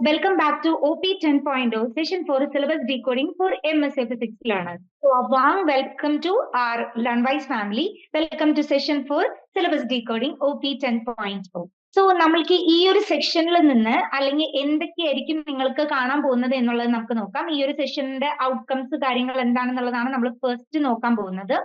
Welcome back to OP 10.0 session for syllabus decoding for MSA Physics learners. So, a warm welcome to our LearnWise family. Welcome to session for syllabus decoding OP 10.0. So നമ്മൾക്ക് ഈ ഒരു സെക്ഷനിൽ നിന്ന് അല്ലെങ്കിൽ എന്തൊക്കെയായിരിക്കും നിങ്ങൾക്ക് കാണാൻ പോകുന്നത് എന്നുള്ളത് നമുക്ക് നോക്കാം. ഈ ഒരു സെഷന്റെ ഔട്ട്കംസ് കാര്യങ്ങൾ എന്താണെന്നുള്ളതാണ് നമ്മൾ ഫസ്റ്റ് നോക്കാൻ പോകുന്നത്.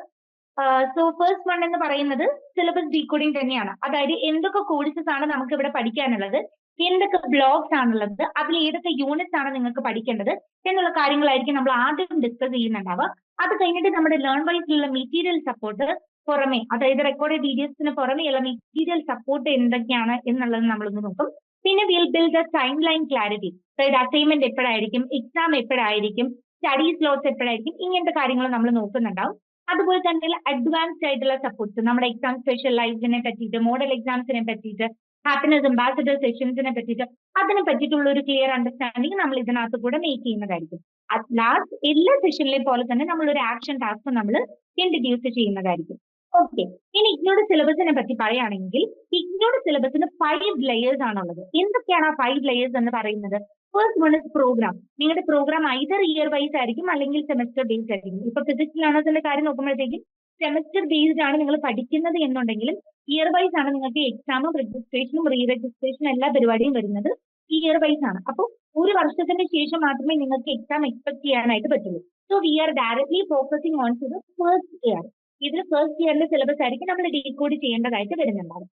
സോ ഫസ്റ്റ് വൺ എന്ന് പറയുന്നത് സിലബസ് ഡീകോഡിംഗ് തന്നെയാണ്. അതായത് എന്തൊക്കെ കോഴ്സസ് ആണ് നമുക്ക് ഇവിടെ പഠിക്കാനുള്ളത്, എന്തൊക്കെ ബ്ലോഗ്സ് ആണുള്ളത്, അതിൽ ഏതൊക്കെ യൂണിറ്റ്സ് ആണ് നിങ്ങൾക്ക് പഠിക്കേണ്ടത് എന്നുള്ള കാര്യങ്ങളായിരിക്കും നമ്മൾ ആദ്യം ഡിസ്കസ് ചെയ്യുന്നുണ്ടാവുക. അത് കഴിഞ്ഞിട്ട് നമ്മുടെ ലേൺ വൈസിലുള്ള മെറ്റീരിയൽ സപ്പോർട്ട് പുറമെ, അതായത് റെക്കോർഡഡ് വീഡിയോസിന് പുറമെയുള്ള മെറ്റീരിയൽ സപ്പോർട്ട് എന്തൊക്കെയാണ് എന്നുള്ളത് നമ്മളൊന്ന് നോക്കും. പിന്നെ will build the time line clarity, അതായത് അസൈൻമെന്റ് എപ്പോഴായിരിക്കും, എക്സാം എപ്പോഴായിരിക്കും, സ്റ്റഡി സ്ലോട്ട്സ് എപ്പോഴായിരിക്കും, ഇങ്ങനത്തെ കാര്യങ്ങൾ നമ്മൾ നോക്കുന്നുണ്ടാവും. അതുപോലെ തന്നെ അഡ്വാൻസ്ഡ് ആയിട്ടുള്ള സപ്പോർട്ട്സ്, നമ്മുടെ എക്സാം സ്പെഷ്യലൈസിനെ പറ്റിയിട്ട്, മോഡൽ എക്സാംസിനെ പറ്റിയിട്ട്, ഹാപ്പിനെസ് അംബാസിഡർ സെഷൻസിനെ പറ്റിയിട്ട്, അതിനെ പറ്റിയിട്ടുള്ള ഒരു ക്ലിയർ അണ്ടർസ്റ്റാൻഡിങ് നമ്മൾ ഇതിനകത്ത് കൂടെ മേക്ക് ചെയ്യുന്നതായിരിക്കും. അറ്റ് ലാസ്റ്റ് എല്ലാ സെഷനിലെയും പോലെ തന്നെ നമ്മൾ ഒരു ആക്ഷൻ ടാസ്ക് നമ്മൾ ഇൻട്രൊഡ്യൂസ് ചെയ്യുന്നതായിരിക്കും. ഓക്കെ, ഇനി ഇഗ്നോയുടെ സിലബസിനെ പറ്റി പറയുകയാണെങ്കിൽ ഇഗ്നോയുടെ സിലബസിന് 5 ലെയേഴ്സ് ആണുള്ളത്. എന്തൊക്കെയാണ് ആ 5 ലെയേഴ്സ് എന്ന് പറയുന്നത്? First one is program. നിങ്ങളുടെ പ്രോഗ്രാം ഐദർ ഇയർ വൈസ് ആയിരിക്കും അല്ലെങ്കിൽ സെമസ്റ്റർ ബേസ്ഡ് ആയിരിക്കും. ഇപ്പൊ ഫിസിക്സ് ലേണേഴ്സിന്റെ കാര്യം നോക്കുമ്പോഴത്തേക്കും സെമസ്റ്റർ ബേസ്ഡ് ആണ് നിങ്ങൾ പഠിക്കുന്നത് എന്നുണ്ടെങ്കിലും ഇയർ വൈസ് ആണ് നിങ്ങൾക്ക് എക്സാമും രജിസ്ട്രേഷനും റീ രജിസ്ട്രേഷനും എല്ലാ പരിപാടിയും വരുന്നത് ഇയർ വൈസ് ആണ്. അപ്പോൾ ഒരു വർഷത്തിന് ശേഷം മാത്രമേ നിങ്ങൾക്ക് എക്സാം എക്സ്പെക്ട് ചെയ്യാനായിട്ട് പറ്റുള്ളൂ. So we are directly focusing on to the first year. ഇതിൽ ഫസ്റ്റ് ഇയറിന്റെ സിലബസ് ആയിരിക്കും നമ്മൾ ഡീകോഡ് ചെയ്യേണ്ടതായിട്ട് വരുന്നുണ്ടാവും.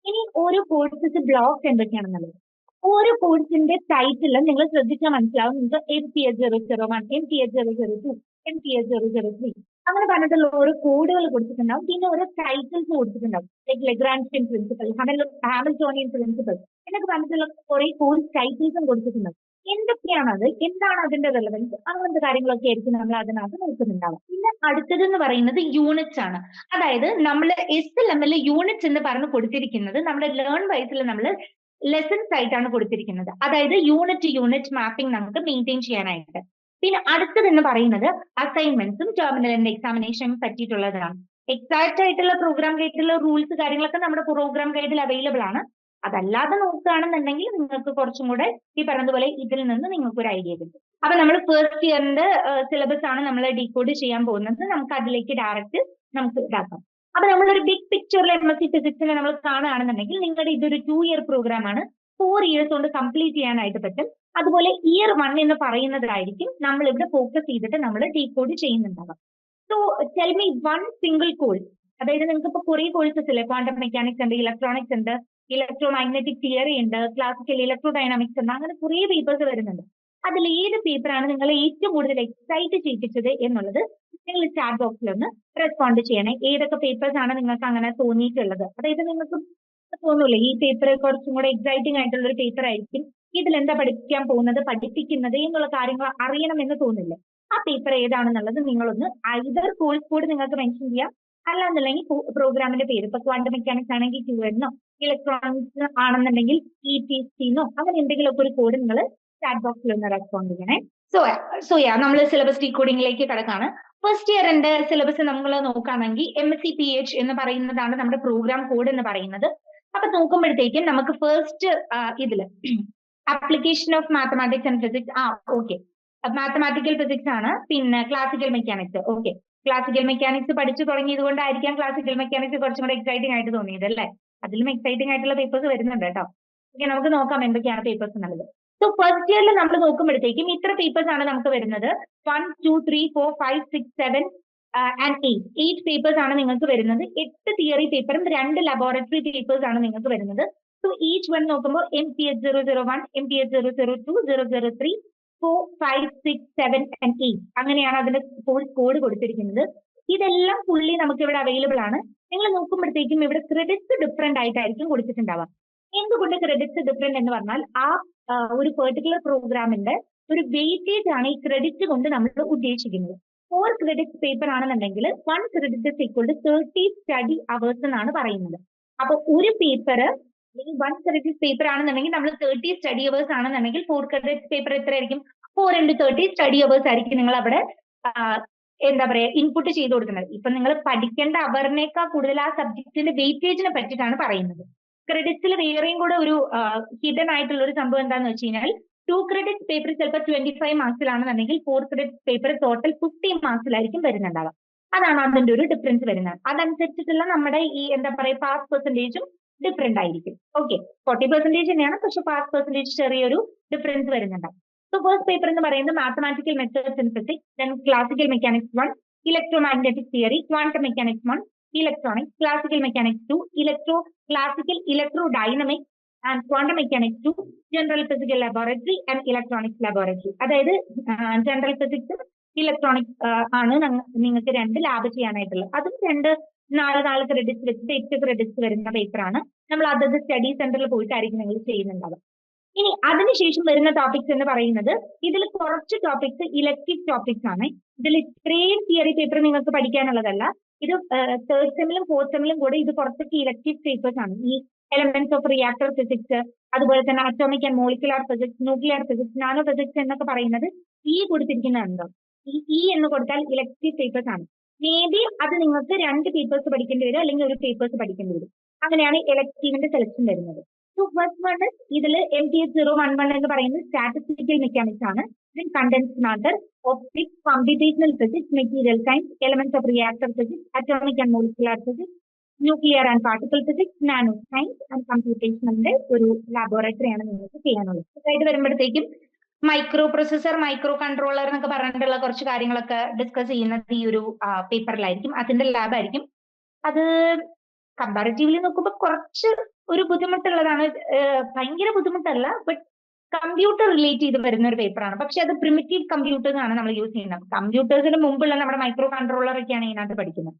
ഇനി ഓരോ കോഴ്സസ് ബ്ലോക്സ് എന്തൊക്കെയാണെന്നുള്ളത്, ഓരോ കോഴ്സിന്റെ ടൈറ്റിൽ നിങ്ങൾ ശ്രദ്ധിച്ചാൽ മനസ്സിലാവും. നിങ്ങൾക്ക് MTS 001, MTS 002, MTS 003 അങ്ങനെ പറഞ്ഞിട്ടുള്ള ഓരോ കോഡുകൾ കൊടുത്തിട്ടുണ്ടാവും. പിന്നെ ഓരോ ടൈറ്റിൽസ് കൊടുത്തിട്ടുണ്ടാവും. Like Lagrangian principle, Hamiltonian principle എന്നൊക്കെ പറഞ്ഞിട്ടുള്ള കുറെ കോഴ്സ് ടൈറ്റിൽസും കൊടുത്തിട്ടുണ്ടാവും. എന്തൊക്കെയാണത്, എന്താണ് അതിന്റെ റെലവൻസ്, അങ്ങനത്തെ കാര്യങ്ങളൊക്കെ ആയിരിക്കും നമ്മൾ അതിനകത്ത് നോക്കുന്നുണ്ടാവും. പിന്നെ അടുത്തതെന്ന് പറയുന്നത് യൂണിറ്റ്സ് ആണ്. അതായത് നമ്മൾ SLM യൂണിറ്റ്സ് എന്ന് പറഞ്ഞ് കൊടുത്തിരിക്കുന്നത് നമ്മുടെ ലേൺ വൈസിൽ നമ്മൾ ലെസൺസ് ആയിട്ടാണ് കൊടുത്തിരിക്കുന്നത്. അതായത് യൂണിറ്റ് മാപ്പിംഗ് നമുക്ക് മെയിൻറ്റെയിൻ ചെയ്യാനായിട്ട്. പിന്നെ അടുത്തതെന്ന് പറയുന്നത് അസൈൻമെന്റ്സും ടെർമിനൽ എക്സാമിനേഷനും പറ്റിയിട്ടുള്ളതാണ്. എക്സാക്ട് ആയിട്ടുള്ള പ്രോഗ്രാം ഗൈഡിലുള്ള റൂൾസ് കാര്യങ്ങളൊക്കെ നമ്മുടെ പ്രോഗ്രാം ഗൈഡിൽ അവൈലബിൾ ആണ്. അതല്ലാതെ നോക്കുകയാണെന്നുണ്ടെങ്കിൽ നിങ്ങൾക്ക് കുറച്ചും കൂടെ ഈ പറഞ്ഞതുപോലെ ഇതിൽ നിന്ന് നിങ്ങൾക്ക് ഒരു ഐഡിയ കിട്ടും. അപ്പൊ നമ്മൾ ഫസ്റ്റ് ഇയറിന്റെ സിലബസ് ആണ് നമ്മൾ ഡീകോഡ് ചെയ്യാൻ പോകുന്നത്. നമുക്ക് അതിലേക്ക് ഡയറക്റ്റ് നമുക്ക് ഇതാക്കാം. അപ്പൊ നമ്മളൊരു ബിഗ് പിക്ചറിൽ MSc ഫിസിക്സിനെ നമ്മൾ കാണുകയാണെന്നുണ്ടെങ്കിൽ നിങ്ങളുടെ ഇതൊരു 2 ഇയർ പ്രോഗ്രാം ആണ്. 4 ഇയേഴ്സ് കൊണ്ട് കംപ്ലീറ്റ് ചെയ്യാനായിട്ട് പറ്റും. അതുപോലെ ഇയർ 1 എന്ന് പറയുന്നതായിരിക്കും നമ്മൾ ഇവിടെ ഫോക്കസ് ചെയ്തിട്ട് നമ്മൾ ഡീകോഡ് ചെയ്യുന്നുണ്ടാവാം. So tell me one single course, അതായത് നിങ്ങൾക്ക് ഇപ്പൊ കുറെ കോഴ്സസ് ഇല്ലേ, ക്വാണ്ടം മെക്കാനിക്സ് ഉണ്ട്, ഇലക്ട്രോണിക്സ് ഉണ്ട്, ഇലക്ട്രോ മാഗ്നറ്റിക് തിയറി ഉണ്ട്, ക്ലാസിക്കൽ ഇലക്ട്രോ ഡൈനാമിക്സ് ഉണ്ട്, അങ്ങനെ കുറെ പേപ്പേഴ്സ് വരുന്നുണ്ട്. അതിൽ ഏത് പേപ്പറാണ് നിങ്ങളെ ഏറ്റവും കൂടുതൽ എക്സൈറ്റ് ചെയ്യിപ്പിച്ചത് എന്നുള്ളത് നിങ്ങൾ ചാറ്റ് ബോക്സിൽ ഒന്ന് റെസ്പോണ്ട് ചെയ്യണേ. ഏതൊക്കെ പേപ്പേഴ്സ് ആണ് നിങ്ങൾക്ക് അങ്ങനെ തോന്നിയിട്ടുള്ളത്, അതായത് നിങ്ങൾക്ക് തോന്നൂല്ലേ ഈ പേപ്പർ കുറച്ചും കൂടെ എക്സൈറ്റിംഗ് ആയിട്ടുള്ള ഒരു പേപ്പർ ആയിരിക്കും, ഇതിൽ എന്താ പഠിക്കാൻ പോകുന്നത്, പഠിപ്പിക്കുന്നത് എന്നുള്ള കാര്യങ്ങൾ അറിയണമെന്ന് തോന്നില്ല. ആ പേപ്പർ ഏതാണെന്നുള്ളത് നിങ്ങളൊന്ന് ഐദർ കോഴ്സ് കോഡ് നിങ്ങൾക്ക് മെൻഷൻ ചെയ്യാം, അല്ലാന്നുണ്ടെങ്കിൽ പ്രോഗ്രാമിന്റെ പേര്. ഇപ്പൊ ക്വാണ്ടം മെക്കാനിക്സ് ആണെങ്കിൽ QNO, ഇലക്ട്രോണിക്സ് ആണെന്നുണ്ടെങ്കിൽ ETC അങ്ങനെ എന്തെങ്കിലുമൊക്കെ ഒരു കോഡ് നിങ്ങൾ ചാറ്റ് ബോക്സിൽ ഒന്ന് റെസ്പോണ്ട് ചെയ്യണേ. സോ നമ്മൾ സിലബസ് ഡീകോഡിംഗിലേക്ക് കിടക്കാണ്. ഫസ്റ്റ് ഇയറിന്റെ സിലബസ് നമ്മൾ നോക്കുകയാണെങ്കിൽ MSc PH എന്ന് പറയുന്നതാണ് നമ്മുടെ പ്രോഗ്രാം കോഡ് എന്ന് പറയുന്നത്. അപ്പൊ നോക്കുമ്പോഴത്തേക്കും നമുക്ക് ഫസ്റ്റ് ഇതില് application of mathematics and physics, okay, mathematical physics ആണ്. പിന്നെ classical mechanics, okay, classical mechanics പഠിച്ചു തുടങ്ങിയത് കൊണ്ടായിരിക്കാം ക്ലാസിക്കൽ മെക്കാനിക്സ് കുറച്ചും കൂടെ എക്സൈറ്റിംഗ് ആയിട്ട് തോന്നിയത് അല്ലേ. അതിലും എക്സൈറ്റിംഗ് ആയിട്ടുള്ള പേപ്പേഴ്സ് വരുന്നുണ്ട് കേട്ടോ. ഓക്കെ, നമുക്ക് നോക്കാം എന്തൊക്കെയാണ് പേപ്പേഴ്സ് എന്നുള്ളത്. സോ ഫസ്റ്റ് ഇയറിൽ നമ്മൾ നോക്കുമ്പോഴത്തേക്കും ഇത്ര പേപ്പേഴ്സ് ആണ് നമുക്ക് വരുന്നത്. 1, 2, 3, 4, 5, 6, 7 and 8 പേപ്പേഴ്സ് ആണ് നിങ്ങൾക്ക് വരുന്നത്. 8 തിയറി പേപ്പറും 2 ലബോറട്ടറി പേപ്പേഴ്സ് ആണ് നിങ്ങൾക്ക് വരുന്നത്. സോ ഈച്ച് വൺ നോക്കുമ്പോൾ MTS 001, MTS 002, 003, 4, 5, 6, 7 and 8 അങ്ങനെയാണ് അതിന്റെ കോഴ്സ് കോഡ് കൊടുത്തിരിക്കുന്നത്. ഇതെല്ലാം ഫുള്ളി നമുക്ക് ഇവിടെ അവൈലബിൾ ആണ്. നിങ്ങൾ നോക്കുമ്പോഴത്തേക്കും ഇവിടെ ക്രെഡിറ്റ്സ് ഡിഫറെന്റ് ആയിട്ടായിരിക്കും കൊടുത്തിട്ടുണ്ടാവാം. എന്തുകൊണ്ട് ക്രെഡിറ്റ്സ് ഡിഫറെന്റ് എന്ന് പറഞ്ഞാൽ ഒരു പെർട്ടിക്കുലർ പ്രോഗ്രാമിന്റെ ഒരു വെയിറ്റേജ് ആണ് ഈ ക്രെഡിറ്റ് കൊണ്ട് നമ്മൾ ഉദ്ദേശിക്കുന്നത്. 4 ക്രെഡിറ്റ് പേപ്പർ ആണെന്നുണ്ടെങ്കിൽ 1 credit is equal to 30 study hours എന്നാണ് പറയുന്നത്. അപ്പൊ ഒരു പേപ്പർ 1 ക്രെഡിറ്റ് പേപ്പർ ആണെന്നുണ്ടെങ്കിൽ നമ്മൾ 30 സ്റ്റഡി അവേഴ്സ് ആണെന്നുണ്ടെങ്കിൽ 4 ക്രെഡിറ്റ് പേപ്പർ എത്രയായിരിക്കും? 4 into 30 സ്റ്റഡി അവേഴ്സ് ആയിരിക്കും നിങ്ങൾ അവിടെ എന്താ പറയാ ഇൻപുട്ട് ചെയ്ത് കൊടുക്കുന്നത്. ഇപ്പൊ നിങ്ങൾ പഠിക്കേണ്ട അവറിനേക്കാൾ കൂടുതൽ ആ സബ്ജക്റ്റിന്റെ വെയിറ്റേജിനെ പറ്റിയിട്ടാണ് പറയുന്നത്. ക്രെഡിറ്റ്സിൽ വേറെയും കൂടെ ഒരു ഹിഡൻ ആയിട്ടുള്ള ഒരു സംഭവം എന്താന്ന് വെച്ച് കഴിഞ്ഞാൽ 2 ക്രെഡിറ്റ് പേപ്പർ ചിലപ്പോൾ 25 മാർക്സിലാണെന്നുണ്ടെങ്കിൽ 4 ക്രെഡിറ്റ് പേപ്പർ ടോട്ടൽ 50 മാർക്സിലായിരിക്കും വരുന്നുണ്ടാവുക. അതാണ് അതിന്റെ ഒരു ഡിഫറൻസ് വരുന്നത്. അതനുസരിച്ചിട്ടുള്ള നമ്മുടെ ഈ എന്താ പറയുക പാസ് പെർസെന്റേജും ഡിഫറെന്റ് ആയിരിക്കും. ഓക്കെ, 40% തന്നെയാണ്, പക്ഷെ പാസ് പെർസെന്റേജ് ചെറിയൊരു ഡിഫറൻസ് വരുന്നുണ്ടാവും. സോ ഫസ്റ്റ് പേപ്പർ എന്ന് പറയുന്നത് mathematical methods in physics, then classical mechanics 1, electromagnetic theory, quantum mechanics 1, electronics, classical mechanics 2, classical electrodynamics and quantum mechanics 2, general physical laboratory and electronics laboratory. അതായത് general physics electronics ആണ് നിങ്ങൾക്ക് 2 lab ചെയ്യാനായിട്ടുള്ളത്. അതും 4 credits വെച്ചിട്ട് 8 credits വരുന്ന പേപ്പറാണ്. നമ്മൾ അതത് study സെന്ററിൽ പോയിട്ടായിരിക്കും നിങ്ങൾ ചെയ്യുന്നുണ്ടാവുക. ഇനി അതിനുശേഷം വരുന്ന ടോപ്പിക്സ് എന്ന് പറയുന്നത് ഇതിൽ കുറച്ച് ടോപ്പിക്സ് ഇലക്ടീവ് ടോപ്പിക്സ് ആണ്. ഇതിൽ ഇത്രയും തിയറി പേപ്പർ നിങ്ങൾക്ക് പഠിക്കാനുള്ളതല്ല. ഇത് തേർഡ് സെമ്മിലും ഫോർത്ത് സെമ്മിലും കൂടെ ഇത് കുറച്ചൊക്കെ ഇലക്ടീവ് പേപ്പേഴ്സ് ആണ്. ഈ എലമെന്റ്സ് ഓഫ് റിയാക്ടർ ഫിസിക്സ്, അതുപോലെ തന്നെ atomic and molecular physics, nuclear physics, nano physics എന്നൊക്കെ പറയുന്നത് ഈ കൊടുത്തിരിക്കുന്നുണ്ടോ, ഈ എന്ന് കൊടുത്താൽ ഇലക്ടീവ് പേപ്പേഴ്സ് ആണ്. മേ ബി അത് നിങ്ങൾക്ക് 2 പേപ്പേഴ്സ് പഠിക്കേണ്ടി വരും, അല്ലെങ്കിൽ ഒരു പേപ്പേഴ്സ് പഠിക്കേണ്ടി വരും. അങ്ങനെയാണ് ഇലക്ടീവിന്റെ സെലക്ഷൻ വരുന്നത്. സോ ഫസ്റ്റ് വൺ ഇതിൽ MTH 011 എന്ന് പറയുന്നത് സ്റ്റാറ്റിസ്റ്റിക്കൽ മെക്കാനിക്സ് ആണ്. Condensed matter, optics, computational physics, material science, elements of reactor physics, atomic and molecular physics, nuclear and particle physics, nano science and computationന്റെ ഒരു ലാബോറട്ടറി ആണ് നിങ്ങൾക്ക് ചെയ്യാനുള്ളത്. അതായത് വരുമ്പോഴത്തേക്കും മൈക്രോ പ്രൊസസർ, മൈക്രോ കൺട്രോളർ എന്നൊക്കെ പറഞ്ഞിട്ടുള്ള കുറച്ച് കാര്യങ്ങളൊക്കെ ഡിസ്കസ് ചെയ്യുന്നത് ഈ ഒരു പേപ്പറിലായിരിക്കും. അതിന്റെ ലാബായിരിക്കും. അത് കമ്പാരിറ്റീവ്ലി നോക്കുമ്പോൾ കുറച്ച് ഒരു ബുദ്ധിമുട്ടുള്ളതാണ്. ഭയങ്കര ബുദ്ധിമുട്ടല്ല, ബട്ട് കമ്പ്യൂട്ടർ റിലേറ്റ് ചെയ്ത് വരുന്ന ഒരു പേപ്പറാണ്. പക്ഷെ അത് പ്രിമിറ്റീവ് കമ്പ്യൂട്ടേഴ്സ് ആണ് നമ്മൾ യൂസ് ചെയ്യുന്നത്. കമ്പ്യൂട്ടേഴ്സിന് മുമ്പുള്ള നമ്മുടെ മൈക്രോ കൺട്രോളർ ഒക്കെയാണ് ഇതിനകത്ത് പഠിക്കുന്നത്.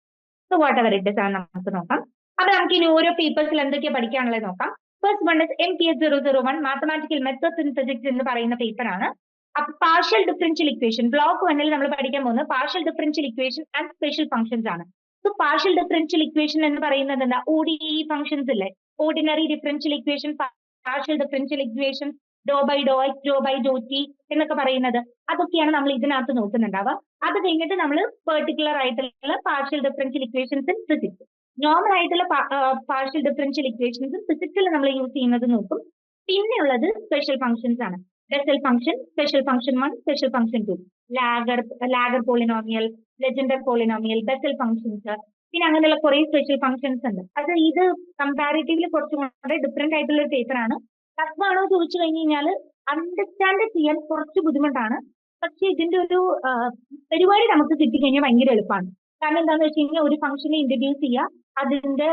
So what ever it is ആണ് നമുക്ക് നോക്കാം. അപ്പൊ നമുക്ക് ഇനി ഓരോ പേപ്പേഴ്സിൽ എന്തൊക്കെയാ പഠിക്കാനുള്ളത് നോക്കാം. First one is MTH 001 mathematical methods in physics എന്ന് പറയുന്ന പേപ്പറാണ്. അപ്പൊ പാർഷ്യൽ ഡിഫറൻഷ്യൽ ഇക്വേഷൻ ബ്ലോക്ക് 1 നമ്മൾ പഠിക്കാൻ പോകുന്നത് partial differential equation and special functions ആണ്. സോ പാർഷ്യൽ ഡിഫറൻഷ്യൽ ഇക്വേഷൻ എന്ന് പറയുന്നത് എന്താ, ODE ഫംഗ്ഷൻസ് ഇല്ലേ, ordinary differential equation, partial differential equation, doe by Dr x, doe by doe t എന്നൊക്കെ പറയുന്നത്, അതൊക്കെയാണ് നമ്മൾ ഇതിനകത്ത് നോക്കുന്നുണ്ടാവുക. അത് കഴിഞ്ഞിട്ട് നമ്മൾ പെർട്ടിക്കുലർ ആയിട്ടുള്ള partial differential equations in physics, normal ആയിട്ടുള്ള പാർഷ്യൽ ഡിഫറൻഷ്യൽ ഇക്വേഷൻസ് ഫിസിക്സിൽ നമ്മൾ യൂസ് ചെയ്യുന്നത് നോക്കും. പിന്നെയുള്ളത് സ്പെഷ്യൽ ഫംഗ്ഷൻസ് ആണ്. Bessel function, special function 1, special function 2, Laguerre polynomial, Legendre polynomial, Bessel functions, പിന്നെ അങ്ങനെയുള്ള കുറെ സ്പെഷ്യൽ ഫംഗ്ഷൻസ് ഉണ്ട്. അത് ഇത് കമ്പാരിറ്റീവ്ലി കുറച്ചും കൂടെ ഡിഫറെന്റ് ആയിട്ടുള്ള ഒരു പേപ്പറാണ്. ടഫാണോ ചോദിച്ചു കഴിഞ്ഞു കഴിഞ്ഞാൽ അണ്ടർസ്റ്റാൻഡ് ചെയ്യാൻ കുറച്ച് ബുദ്ധിമുട്ടാണ്. പക്ഷെ ഇതിന്റെ ഒരു പരിപാടി നമുക്ക് കിട്ടിക്കഴിഞ്ഞാൽ ഭയങ്കര എളുപ്പമാണ്. കാരണം എന്താണെന്ന് വെച്ച് കഴിഞ്ഞാൽ ഒരു ഫംഗ്ഷനെ ഇൻട്രൊഡ്യൂസ് ചെയ്യുക, അതിന്റെ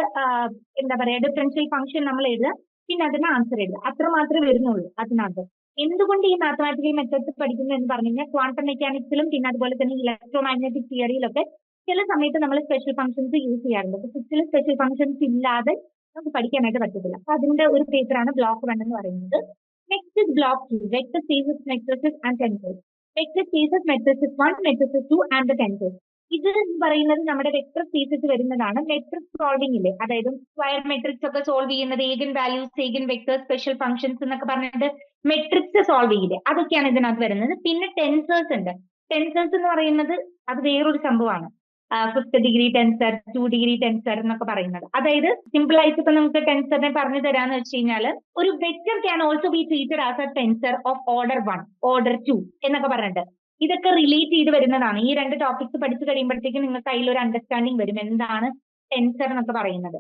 എന്താ പറയാ ഡിഫറൻഷ്യൽ ഫംഗ്ഷൻ നമ്മൾ എഴുതുക, പിന്നെ അതിന് ആൻസർ എഴുതുക, അത്ര മാത്രമേ വരുന്നുള്ളൂ അതിനകത്ത്. എന്തുകൊണ്ട് ഈ മാത്തമാറ്റിക്കൽ മെത്തേഡ്സ് പഠിക്കുന്നു എന്ന് പറഞ്ഞു കഴിഞ്ഞാൽ ക്വാണ്ടം മെക്കാനിക്സിലും പിന്നെ അതുപോലെ തന്നെ ഇലക്ട്രോമാഗ്നറ്റിക് തിയറിയിലൊക്കെ ചില സമയത്ത് നമ്മൾ സ്പെഷ്യൽ ഫംഗ്ഷൻസ് യൂസ് ചെയ്യാറുണ്ട്. ഫിസിക്സിൽ സ്പെഷ്യൽ ഫംഗ്ഷൻസ് ഇല്ലാതെ നമുക്ക് പഠിക്കാനായിട്ട് പറ്റത്തില്ല. അപ്പൊ അതിന്റെ ഒരു പേപ്പറാണ് ബ്ലോക്ക് 1 എന്ന് പറയുന്നത്. Next is block 2, vector spaces, matrices and tensors. Vector spaces, matrices 1, matrices 2 and tensors. ഇത് എന്ന് പറയുന്നത് നമ്മുടെ വെക്ടർ സ്പേസസ് വരുന്നതാണ്. മെട്രിക്സ് സോൾവിംഗ് ഇല്ലേ, അതായത് സ്ക്വയർ മെട്രിക്സ് ഒക്കെ സോൾവ് ചെയ്യുന്നത്, eigenvalues, eigenvector, special functions എന്നൊക്കെ പറഞ്ഞിട്ട് മെട്രിക്സ് സോൾവ് ചെയ്യില്ലേ, അതൊക്കെയാണ് ഇതിനകത്ത് വരുന്നത്. പിന്നെ ടെൻസേഴ്സ് ഉണ്ട്. ടെൻസേഴ്സ് എന്ന് പറയുന്നത് അത് വേറൊരു സംഭവമാണ്. 5th degree tensor, 2 degree tensor എന്നൊക്കെ പറയുന്നത്. അതായത് സിമ്പിൾ ആയിട്ട് ഇപ്പൊ നമുക്ക് ടെൻസറിനെ പറഞ്ഞു തരാന്ന് വെച്ച് കഴിഞ്ഞാൽ, ഒരു vector can also be treated as A tensor of order 1, order 2 എന്നൊക്കെ പറഞ്ഞിട്ട് ഇതൊക്കെ റിലേറ്റ് ചെയ്ത് വരുന്നതാണ്. ഈ 2 ടോപ്പിക്സ് പഠിച്ചു കഴിയുമ്പോഴത്തേക്കും നിങ്ങൾക്ക് അതിലൊരു അണ്ടർസ്റ്റാൻഡിങ് വരും എന്താണ് ടെൻസർ എന്നൊക്കെ പറയുന്നത്.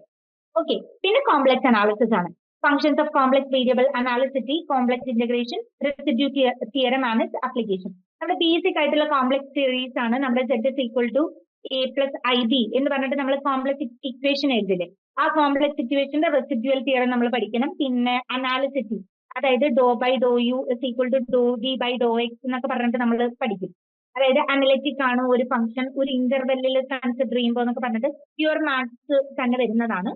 ഓക്കെ, പിന്നെ കോംപ്ലക്സ് അനാലിസിസ് ആണ്. Functions of complex variable, analyticity, complex integration, residue theorem and its application. നമ്മുടെ ബേസിക് ആയിട്ടുള്ള കോംപ്ലക്സ് തിയറീസ് ആണ്. നമ്മുടെ Z=A+IB എന്ന് പറഞ്ഞിട്ട് നമ്മൾ കോംപ്ലക്സ് ഇക്വേഷൻ എഴുതില്ലേ, ആ കോംപ്ലക്സ് ഇക്വേഷന്റെ റെസിഡ്യൂവൽ തിയറം നമ്മൾ പഠിക്കണം. പിന്നെ അനാലിസിറ്റി, അതായത് do by do u do d by Dr x എന്നൊക്കെ പറഞ്ഞിട്ട് നമ്മൾ പഠിക്കും. അതായത് അനലിറ്റിക് ആണ് ഒരു ഫംഗ്ഷൻ ഒരു ഇന്റർവെല്ലിൽ കൺസിഡർ ചെയ്യുമ്പോൾ എന്നൊക്കെ പറഞ്ഞിട്ട് പ്യുവർ മാത്സ് തന്നെ വരുന്നതാണ്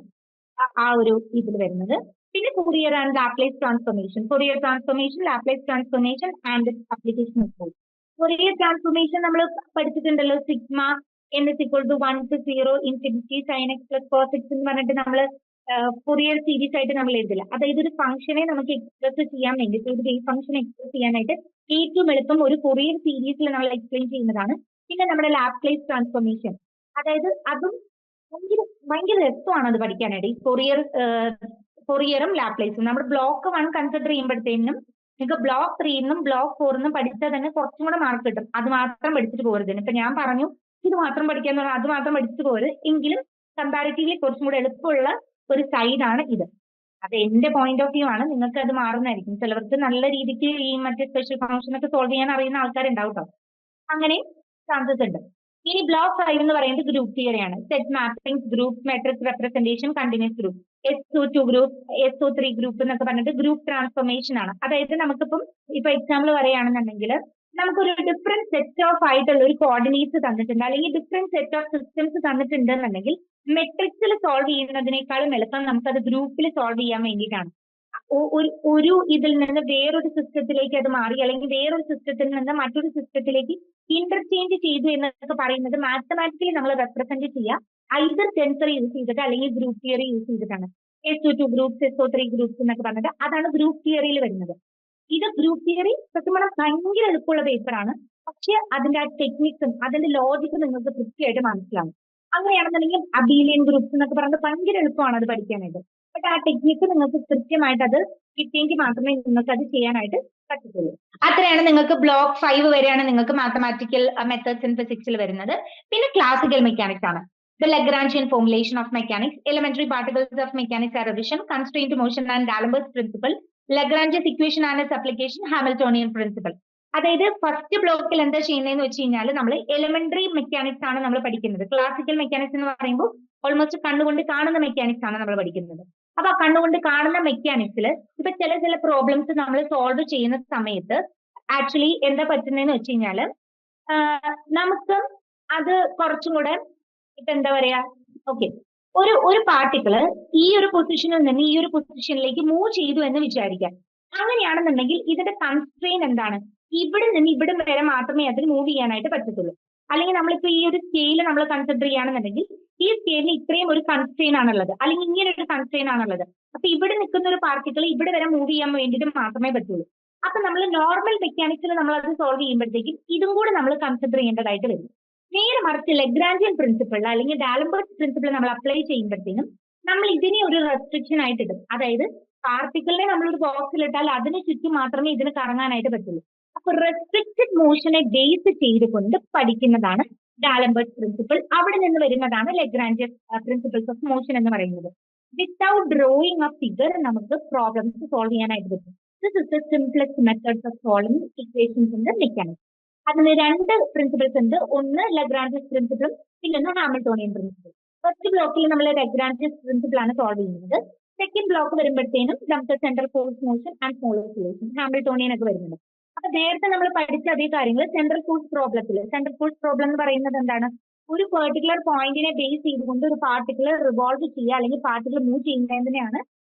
ആ ഒരു ഇതിൽ വരുന്നത്. പിന്നെ Fourier and Laplace transformation, Fourier transformation, Laplace transformation and application of force. Fourier transformation നമ്മൾ പഠിച്ചിട്ടുണ്ടല്ലോ, sigma n=1 to 0 infinity sin x plus cos x എന്ന് പറഞ്ഞിട്ട് നമ്മൾ ഫൂറിയർ സീരീസ് ആയിട്ട് നമ്മൾ എഴുതില്ല. അതായത് ഒരു ഫംഗ്ഷനെ നമുക്ക് എക്സ്പ്രസ് ചെയ്യാൻ വേണ്ടിയിട്ട്, ഒരു വേവ് ഫംഗ്ഷൻ എക്സ്പ്രസ് ചെയ്യാനായിട്ട് ഏറ്റവും എളുപ്പം ഒരു ഫൂറിയർ സീരീസിൽ നമ്മൾ എക്സ്പ്ലെയിൻ ചെയ്യുന്നതാണ്. പിന്നെ നമ്മുടെ ലാപ്ലേസ് ട്രാൻസ്ഫോർമേഷൻ, അതായത് അതും ഭയങ്കര രസമാണ് അത് പഠിക്കാനായിട്ട്. ഈ ഫൊറിയറും ലാപ്ലേസും നമ്മൾ ബ്ലോക്ക് 1 കൺസിഡർ ചെയ്യുമ്പോഴത്തേനും നിങ്ങൾക്ക് ബ്ലോക്ക് 3 ബ്ലോക്ക് 4 പഠിച്ചാൽ തന്നെ കുറച്ചും കൂടെ മാർക്ക് കിട്ടും. അത് മാത്രം പഠിച്ചിട്ട് പോരുത്. ഇപ്പൊ ഞാൻ പറഞ്ഞു ഇത് മാത്രം പഠിക്കാന്ന് പറഞ്ഞാൽ അത് മാത്രം പഠിച്ചിട്ട് പോരുത്. എങ്കിലും കമ്പാരിറ്റീവ്ലി കുറച്ചും കൂടെ എളുപ്പമുള്ള ഒരു സൈഡാണ് ഇത്. അത് എന്റെ പോയിന്റ് ഓഫ് വ്യൂ ആണ്. നിങ്ങൾക്ക് അത് മാറുന്നതായിരിക്കും. ചിലവർക്ക് നല്ല രീതിക്ക് ഈ മറ്റേ സ്പെഷ്യൽ ഫംഗ്ഷൻ ഒക്കെ സോൾവ് ചെയ്യാൻ അറിയുന്ന ആൾക്കാരുണ്ടാവും കേട്ടോ. അങ്ങനെ ചാൻസസ് ഉണ്ട്. ഇനി ബ്ലോക്ക് 5 എന്ന് പറയുന്നത് ഗ്രൂപ്പ് തിയറിയാണ്. Set mapping, group matrix representation, continuous group, SO2 group, SO3 group എന്നൊക്കെ പറഞ്ഞിട്ട് ഗ്രൂപ്പ് ട്രാൻസ്ഫോർമേഷൻ ആണ്. അതായത് നമുക്കിപ്പം ഇപ്പൊ എക്സാമ്പിൾ പറയുകയാണെന്നുണ്ടെങ്കിൽ നമുക്കൊരു ഡിഫറെന്റ് സെറ്റ് ഓഫ് ആയിട്ടുള്ള ഒരു കോർഡിനേറ്റ്സ് തന്നിട്ടുണ്ട്, അല്ലെങ്കിൽ ഡിഫറെന്റ് സെറ്റ് ഓഫ് സിസ്റ്റംസ് തന്നിട്ടുണ്ട് എന്നുണ്ടെങ്കിൽ മെട്രിക്സിൽ സോൾവ് ചെയ്യുന്നതിനേക്കാളും എളുപ്പം നമുക്കത് ഗ്രൂപ്പിൽ സോൾവ് ചെയ്യാൻ വേണ്ടിയിട്ടാണ്. ഒരു ഇതിൽ നിന്ന് വേറൊരു സിസ്റ്റത്തിലേക്ക് അത് മാറി, അല്ലെങ്കിൽ വേറൊരു സിസ്റ്റത്തിൽ നിന്ന് മറ്റൊരു സിസ്റ്റത്തിലേക്ക് ഇന്റർചേഞ്ച് ചെയ്തു എന്നൊക്കെ പറയുന്നത് മാത്തമാറ്റിക്കലി നമ്മൾ റെപ്രസെന്റ് ചെയ്യുക ഐദർ ടെൻസർ യൂസ് ചെയ്തിട്ട് അല്ലെങ്കിൽ ഗ്രൂപ്പ് തിയറി യൂസ് ചെയ്തിട്ടാണ്. SO2 ഗ്രൂപ്പ്സ്, SO3 ഗ്രൂപ്പ്സ് എന്നൊക്കെ പറഞ്ഞിട്ട് അതാണ് ഗ്രൂപ്പ് തിയറിയിൽ വരുന്നത്. ഇത് ഗ്രൂപ്പ് തിയറി സത്യം പറഞ്ഞാൽ ഭയങ്കര എളുപ്പമുള്ള പേപ്പറാണ്. പക്ഷെ അതിന്റെ ആ ടെക്നിക്സും അതിന്റെ ലോജിക്കും നിങ്ങൾക്ക് കൃത്യമായിട്ട് മനസ്സിലാവും. അങ്ങനെയാണെന്നുണ്ടെങ്കിൽ അബീലിയൻ ഗ്രൂപ്പ്സ് എന്നൊക്കെ പറഞ്ഞിട്ട് ഭയങ്കര എളുപ്പമാണ് അത് പഠിക്കാനായിട്ട്. ബട്ട് ആ ടെക്നിക്ക് നിങ്ങൾക്ക് കൃത്യമായിട്ട് അത് കിട്ടിയെങ്കിൽ മാത്രമേ നിങ്ങൾക്ക് അത് ചെയ്യാനായിട്ട് പറ്റത്തുള്ളൂ. അത്രയാണ് നിങ്ങൾക്ക് ബ്ലോക്ക് 5 വരെയാണ് നിങ്ങൾക്ക് മാത്തമാറ്റിക്കൽ മെത്തേഡ്സ് ഇൻ ഫിസിക്സിൽ വരുന്നത്. പിന്നെ ക്ലാസിക്കൽ മെക്കാനിക്സ് ആണ്. The Lagrangian formulation of mechanics, elementary particles of mechanics are revision, constraint motion and D'Alembert's principle, Lagrange's equation and its application, Hamiltonian principle. അതായത് ഫസ്റ്റ് ബ്ലോക്കിൽ എന്താ ചെയ്യുന്നതെന്ന് വെച്ച് കഴിഞ്ഞാൽ നമ്മൾ എലിമെന്ററി മെക്കാനിക്സ് ആണ് നമ്മൾ പഠിക്കുന്നത്. ക്ലാസിക്കൽ മെക്കാനിക്സ് എന്ന് പറയുമ്പോൾ ഓൾമോസ്റ്റ് കണ്ണുകൊണ്ട് കാണുന്ന മെക്കാനിക്സ് ആണ് നമ്മൾ പഠിക്കുന്നത്. അപ്പൊ ആ കണ്ണുകൊണ്ട് കാണുന്ന മെക്കാനിക്സിൽ ഇപ്പൊ ചില പ്രോബ്ലംസ് നമ്മൾ സോൾവ് ചെയ്യുന്ന സമയത്ത് ആക്ച്വലി എന്താ പറ്റുന്നതെന്ന് വെച്ച് കഴിഞ്ഞാൽ നമുക്ക് അത് കുറച്ചും കൂടെ ഇപ്പൊ എന്താ പറയാ, ഓക്കെ, ഒരു പാർട്ടിക്കിള് ഈ ഒരു പൊസിഷനിൽ നിന്ന് ഈ ഒരു പൊസിഷനിലേക്ക് മൂവ് ചെയ്തു എന്ന് വിചാരിക്കാം. അങ്ങനെയാണെന്നുണ്ടെങ്കിൽ ഇതിന്റെ കൺസ്ട്രെയിൻ എന്താണ്? ഇവിടെ നിന്ന് ഇവിടെ വരെ മാത്രമേ അതിന് മൂവ് ചെയ്യാനായിട്ട് പറ്റത്തുള്ളൂ. അല്ലെങ്കിൽ നമ്മളിപ്പോ ഈ ഒരു സ്കെയിൽ നമ്മൾ കൺസിഡർ ചെയ്യുകയാണെന്നുണ്ടെങ്കിൽ ഈ സ്കെയിലിന് ഇത്രയും ഒരു കൺസ്ട്രെയിൻ ആണുള്ളത്, അല്ലെങ്കിൽ ഇങ്ങനെ ഒരു കൺസ്ട്രെയിൻ ആണുള്ളത്. അപ്പൊ ഇവിടെ നിൽക്കുന്ന ഒരു പാർട്ടിക്കിൾ ഇവിടെ വരെ മൂവ് ചെയ്യാൻ വേണ്ടിയിട്ട് മാത്രമേ പറ്റുള്ളൂ. അപ്പൊ നമ്മൾ നോർമൽ മെക്കാനിക്സിൽ നമ്മൾ അത് സോൾവ് ചെയ്യുമ്പോഴത്തേക്കും ഇതും കൂടെ നമ്മൾ കൺസിഡർ ചെയ്യേണ്ടതായിട്ട് വരും. നേരെ മറിച്ച് ലഗ്രാഞ്ചിയൻ പ്രിൻസിപ്പിൾ അല്ലെങ്കിൽ ഡാലംബർട്ട്സ് പ്രിൻസിപ്പിൾ നമ്മൾ അപ്ലൈ ചെയ്യുമ്പോഴത്തേനും നമ്മൾ ഇതിനെ ഒരു റെസ്ട്രിക്ഷൻ ആയിട്ട് ഇടും. അതായത് പാർട്ടിക്കിളിനെ നമ്മളൊരു ബോക്സിൽ ഇട്ടാൽ അതിന് ചുറ്റും മാത്രമേ ഇതിന് കറങ്ങാനായിട്ട് പറ്റുള്ളൂ. അപ്പൊ റെസ്ട്രിക്റ്റഡ് മോഷനെ ബേസ് ചെയ്തുകൊണ്ട് പഠിക്കുന്നതാണ് ഡാലംബർട്ട്സ് പ്രിൻസിപ്പിൾ. അവിടെ നിന്ന് വരുന്നതാണ് ലഗ്രാഞ്ചിയൻ പ്രിൻസിപ്പിൾസ് ഓഫ് മോഷൻ എന്ന് പറയുന്നത്. വിത്തൗട്ട് ഡ്രോയിങ് എ ഫിഗർ നമുക്ക് പ്രോബ്ലംസ് സോൾവ് ചെയ്യാനായിട്ട് പറ്റും. This is the simplest methods of solving equations in the mechanics. അതിന് രണ്ട് പ്രിൻസിപ്പിൾസ് ഉണ്ട്. ഒന്ന് ലഗ്രാഞ്ചിയസ് പ്രിൻസിപ്പിളും പിന്നെ ഹാമിൽട്ടോണിയൻ പ്രിൻസിപ്പിൾ. ഫസ്റ്റ് ബ്ലോക്കിൽ നമ്മൾ ലഗ്രാഞ്ചിയസ് പ്രിൻസിപ്പിൾ ആണ് സോൾവ് ചെയ്യുന്നത്. സെക്കൻഡ് ബ്ലോക്ക് വരുമ്പോഴത്തേനും നമുക്ക് central force motion and small oscillation, Hamiltonian ഒക്കെ വരുന്നുണ്ട്. അപ്പൊ നേരത്തെ നമ്മൾ പഠിച്ച അതേ കാര്യങ്ങൾ സെൻട്രൽ ഫോഴ്സ് പ്രോബ്ലത്തിൽ. സെൻട്രൽ ഫോഴ്സ് പ്രോബ്ലം എന്ന് പറയുന്നത് എന്താണ്? ഒരു പെർട്ടിക്കുലർ പോയിന്റിനെ ബേസ് ചെയ്തുകൊണ്ട് ഒരു പാർട്ടിക്കിൾ റിവോൾവ് ചെയ്യുക അല്ലെങ്കിൽ പാർട്ടിക്കിൾ മൂവ് ചെയ്യുന്നതിനെയാണ്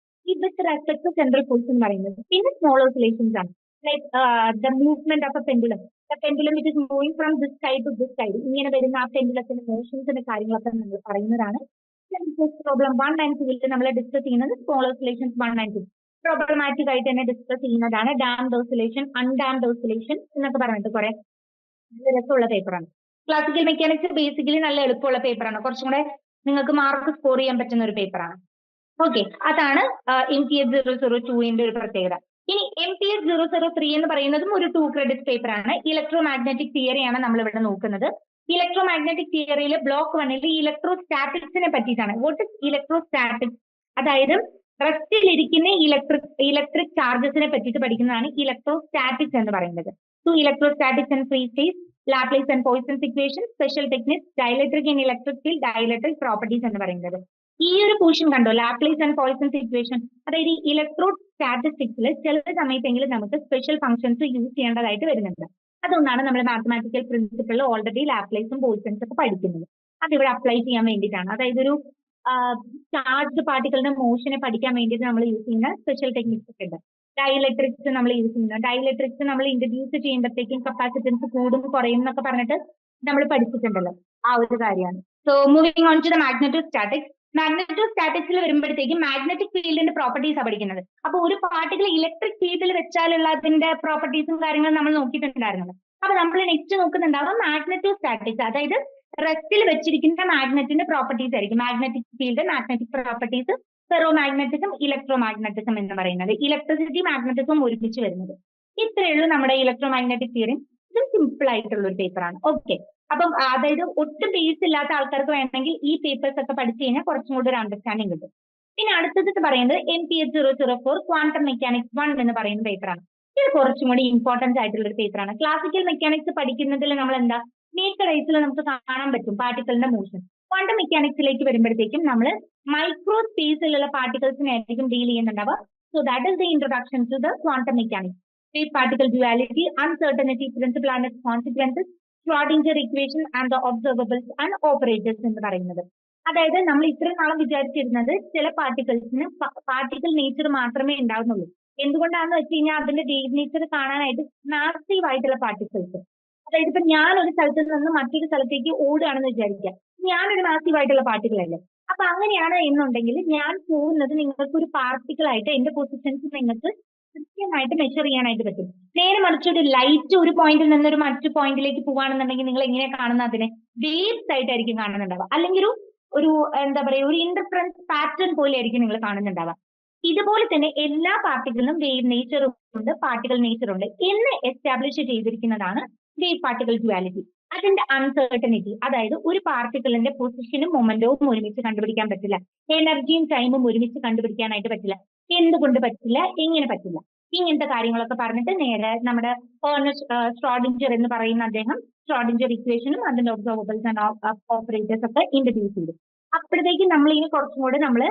ഈ with respect to central force എന്ന് പറയുന്നത്. പിന്നെ സ്മോൾ ഓസിലേഷൻസ് ആണ്, like the movement of a pendulum. Pendulum it is moving from this side to this side. ഇങ്ങനെ വരുന്ന ആ പെൻഡുലത്തിന്റെ മോഷൻസിന്റെ കാര്യങ്ങളൊക്കെ നമ്മൾ പറയുന്നതാണ്. പ്രോബ്ലം 1 and 2 നമ്മൾ ഡിസ്കസ് ചെയ്യുന്നത് സ്മോൾ ഓസിലേഷൻസ് 1 and 2 പ്രോബ്ലമാറ്റിക് ആയിട്ട് തന്നെ ഡിസ്കസ് ചെയ്യുന്നതാണ്. ഡാംഡ് ഓസിലേഷൻ, അൺഡാംഡ് ഓസിലേഷൻ എന്നൊക്കെ പറഞ്ഞിട്ട് കുറെ രസമുള്ള പേപ്പറാണ്. ക്ലാസിക്കൽ മെക്കാനിക്സ് ബേസിക്കലി നല്ല എളുപ്പമുള്ള പേപ്പറാണ്. കുറച്ചും കൂടെ നിങ്ങൾക്ക് മാർക്ക് സ്കോർ ചെയ്യാൻ പറ്റുന്ന ഒരു പേപ്പറാണ്. ഓക്കെ, അതാണ് MTS 002ന്റെ ഒരു പ്രത്യേകത. ഇനി MTS 003 എന്ന് പറയുന്നതും ഒരു 2 ക്രെഡിറ്റ് പേപ്പർ ആണ്. ഇലക്ട്രോ മാഗ്നറ്റിക് തിയറിയാണ് നമ്മൾ ഇവിടെ നോക്കുന്നത്. ഇലക്ട്രോ മാഗ്നറ്റിക് തിയറിയിൽ ബ്ലോക്ക് 1 ഇലക്ട്രോസ്റ്റാറ്റിക്സിനെ പറ്റിയിട്ടാണ്. What is electrostatics? അതായത് റെസ്റ്റിലിരിക്കുന്ന ഇലക്ട്രിക് ചാർജസിനെ പറ്റിയിട്ട് പഠിക്കുന്നതാണ് ഇലക്ട്രോസ്റ്റാറ്റിക്സ് എന്ന് പറയുന്നത്. Electrostatics and free space, Laplace and poisons equation, special techniques, dielectric and electric field, dielectric properties എന്ന് പറയുന്നത്. ഈ ഒരു പോർഷൻ കണ്ടോ, ലാപ്ലേസ് ആൻഡ് പോയ്സൺസ് ഇക്വേഷൻ. അതായത് ഇലക്ട്രോ സ്റ്റാറ്റിസ്റ്റിക്സിൽ ചില സമയത്തെങ്കിലും നമുക്ക് സ്പെഷ്യൽ ഫംഗ്ഷൻസ് യൂസ് ചെയ്യേണ്ടതായിട്ട് വരുന്നുണ്ട്. അതുകൊണ്ടാണ് നമ്മൾ മാത്തമാറ്റിക്കൽ പ്രിൻസിപ്പിളിൽ ഓൾറെഡി ലാപ്ലേസും പോയ്സൺസ് ഒക്കെ പഠിക്കുന്നത്. അതിവിടെ അപ്ലൈ ചെയ്യാൻ വേണ്ടിയിട്ടാണ്. അതായത് ഒരു ചാർജ്ഡ് പാർട്ടിക്കിളിന്റെ മോഷനെ പഠിക്കാൻ വേണ്ടിയിട്ട് നമ്മൾ യൂസ് ചെയ്യുന്ന സ്പെഷ്യൽ ടെക്നിക്സ് ഒക്കെ ഉണ്ട്. ഡൈലക്ട്രിക്സ് നമ്മൾ യൂസ് ചെയ്യുന്നത്. ഡൈലക്ട്രിക്സ് നമ്മൾ ഇൻട്രൊഡ്യൂസ് ചെയ്യുമ്പോഴത്തേക്കും കപ്പാസിറ്റൻസ് കൂടും കുറയും എന്നൊക്കെ പറഞ്ഞിട്ട് നമ്മൾ പഠിച്ചിട്ടുണ്ടല്ലോ, ആ ഒരു കാര്യമാണ്. So moving on to the magnetostatics. മാഗ്നറ്റോസ്റ്റാറ്റിക്സിൽ വരുമ്പോഴത്തേക്കും മാഗ്നറ്റിക് ഫീൽഡിന്റെ പ്രോപ്പർട്ടീസ് ആണ് പഠിക്കുന്നത്. അപ്പൊ ഒരു പാർട്ടിക്കിൾ ഇലക്ട്രിക് ഫീൽഡിൽ വെച്ചാലുള്ള അതിന്റെ പ്രോപ്പർട്ടീസും കാര്യങ്ങളും നമ്മൾ നോക്കിയിട്ടുണ്ടായിരുന്നത്. അപ്പൊ നമ്മൾ നെക്സ്റ്റ് നോക്കുന്നുണ്ടാവും മാഗ്നറ്റോസ്റ്റാറ്റിക്സ്. അതായത് റെസ്റ്റിൽ വെച്ചിരിക്കുന്ന മാഗ്നറ്റിന്റെ പ്രോപ്പർട്ടീസ് ആയിരിക്കും. Magnetic field, magnetic properties, ferro magnetism, electro magnetism എന്ന് പറയുന്നത്. ഇലക്ട്രിസിറ്റി മാഗ്നറ്റിസം ഒരുമിച്ച് വരുന്നത്. ഇത്രയേ ഉള്ളൂ നമ്മുടെ ഇലക്ട്രോ മാഗ്നറ്റിക് തിയറി. ഇത് സിമ്പിൾ ആയിട്ടുള്ള ഒരു പേപ്പറാണ്. ഓക്കെ, അപ്പം അതായത് ഒട്ടും ബേസ് ഇല്ലാത്ത ആൾക്കാർക്ക് വേണമെങ്കിൽ ഈ പേപ്പേഴ്സ് ഒക്കെ പഠിച്ചു കഴിഞ്ഞാൽ കുറച്ചും കൂടി ഒരു അണ്ടർസ്റ്റാൻഡിങ് കിട്ടും. പിന്നെ അടുത്തത് പറയുന്നത് MPH004 ക്വാണ്ടം മെക്കാനിക്സ് 1 എന്ന് പറയുന്ന പേപ്പറാണ്. ഇത് കുറച്ചും കൂടി ഇമ്പോർട്ടൻസ് ആയിട്ടുള്ള ഒരു പേപ്പറാണ്. ക്ലാസിക്കൽ മെക്കാനിക്സ് പഠിക്കുന്നതിൽ നമ്മൾ എന്താ നേക്കഡ് ഐസിൽ നമുക്ക് കാണാൻ പറ്റും പാർട്ടിക്കിളിന്റെ മോഷൻ. ക്വാണ്ടം മെക്കാനിക്സിലേക്ക് വരുമ്പോഴത്തേക്കും നമ്മൾ മൈക്രോ സ്പേസിലുള്ള പാർട്ടിക്കിൾസിനെ ആയിരിക്കും ഡീൽ ചെയ്യുന്നുണ്ടാവുക. So that is the introduction to the quantum mechanics. Phase particle duality, uncertainty principle and its consequences, Schrodinger equation and the observables and operators എന്ന് പറയുന്നത്. അതായത് നമ്മൾ ഇത്രയും നാളും വിചാരിച്ചിരുന്നത് ചില പാർട്ടിക്കിൾസിന് പാർട്ടിക്കിൾ നേച്ചർ മാത്രമേ ഉണ്ടാവുന്നുള്ളൂ. എന്തുകൊണ്ടാണെന്ന് വെച്ച് കഴിഞ്ഞാൽ അതിന്റെ വേവ് നേച്ചർ കാണാനായിട്ട് മാസീവ് ആയിട്ടുള്ള പാർട്ടിക്കിൾസ്. അതായത് ഇപ്പൊ ഞാൻ ഒരു സ്ഥലത്ത് നിന്ന് മറ്റൊരു സ്ഥലത്തേക്ക് ഓടുകയാണെന്ന് വിചാരിക്കുക, ഞാനൊരു മാസീവ് ആയിട്ടുള്ള പാർട്ടിക്കിൾ അല്ലേ. അപ്പൊ അങ്ങനെയാണ് എന്നുണ്ടെങ്കിൽ ഞാൻ പോകുന്നത് നിങ്ങൾക്ക് ഒരു പാർട്ടിക്കിൾ ആയിട്ട് എന്റെ പൊസിഷൻസ് നിങ്ങൾക്ക് കൃത്യമായിട്ട് മെഷർ ചെയ്യാനായിട്ട് പറ്റും. നേരെ മറിച്ച് ഒരു ലൈറ്റ് ഒരു പോയിന്റിൽ നിന്ന് ഒരു മറ്റു പോയിന്റിലേക്ക് പോവാണെന്നുണ്ടെങ്കിൽ നിങ്ങൾ എങ്ങനെ കാണുന്ന അതിനെ വേവ്സ് ആയിട്ടായിരിക്കും കാണുന്നുണ്ടാവുക, അല്ലെങ്കിൽ ഒരു എന്താ പറയുക ഒരു ഇന്റർഫറൻസ് പാറ്റേൺ പോലെ ആയിരിക്കും നിങ്ങൾ കാണുന്നുണ്ടാവുക. ഇതുപോലെ തന്നെ എല്ലാ പാർട്ടിക്കിളിനും വേവ് നേച്ചറും ഉണ്ട്, പാർട്ടിക്കൽ നേച്ചറുണ്ട് എന്ന് എസ്റ്റാബ്ലിഷ് ചെയ്തിരിക്കുന്നതാണ് വേവ് പാർട്ടിക്കൽ ഡ്യുവാലിറ്റി. അതിന്റെ അൺസർട്ടനിറ്റി, അതായത് ഒരു പാർട്ടിക്കിളിന്റെ പൊസിഷനും മൊമെന്റവും ഒരുമിച്ച് കണ്ടുപിടിക്കാൻ പറ്റില്ല, എനർജിയും ടൈമും ഒരുമിച്ച് കണ്ടുപിടിക്കാനായിട്ട് പറ്റില്ല. എന്തുകൊണ്ട് പറ്റില്ല, എങ്ങനെ പറ്റില്ല, ഇങ്ങനത്തെ കാര്യങ്ങളൊക്കെ പറഞ്ഞിട്ട് നേരെ നമ്മുടെ സ്ട്രോഡിഞ്ചർ എന്ന് പറയുന്ന അദ്ദേഹം സ്ട്രോഡിഞ്ചർ ഇക്വേഷനും അതിന്റെ ഒബ്സർവബിൾസ് ആൻഡ് ഓപ്പറേറ്റേഴ്സ് ഒക്കെ ഇൻട്രൊഡ്യൂസ് ചെയ്തു. അപ്പോഴത്തേക്കും നമ്മൾ ഇനി കുറച്ചും കൂടെ നമ്മൾ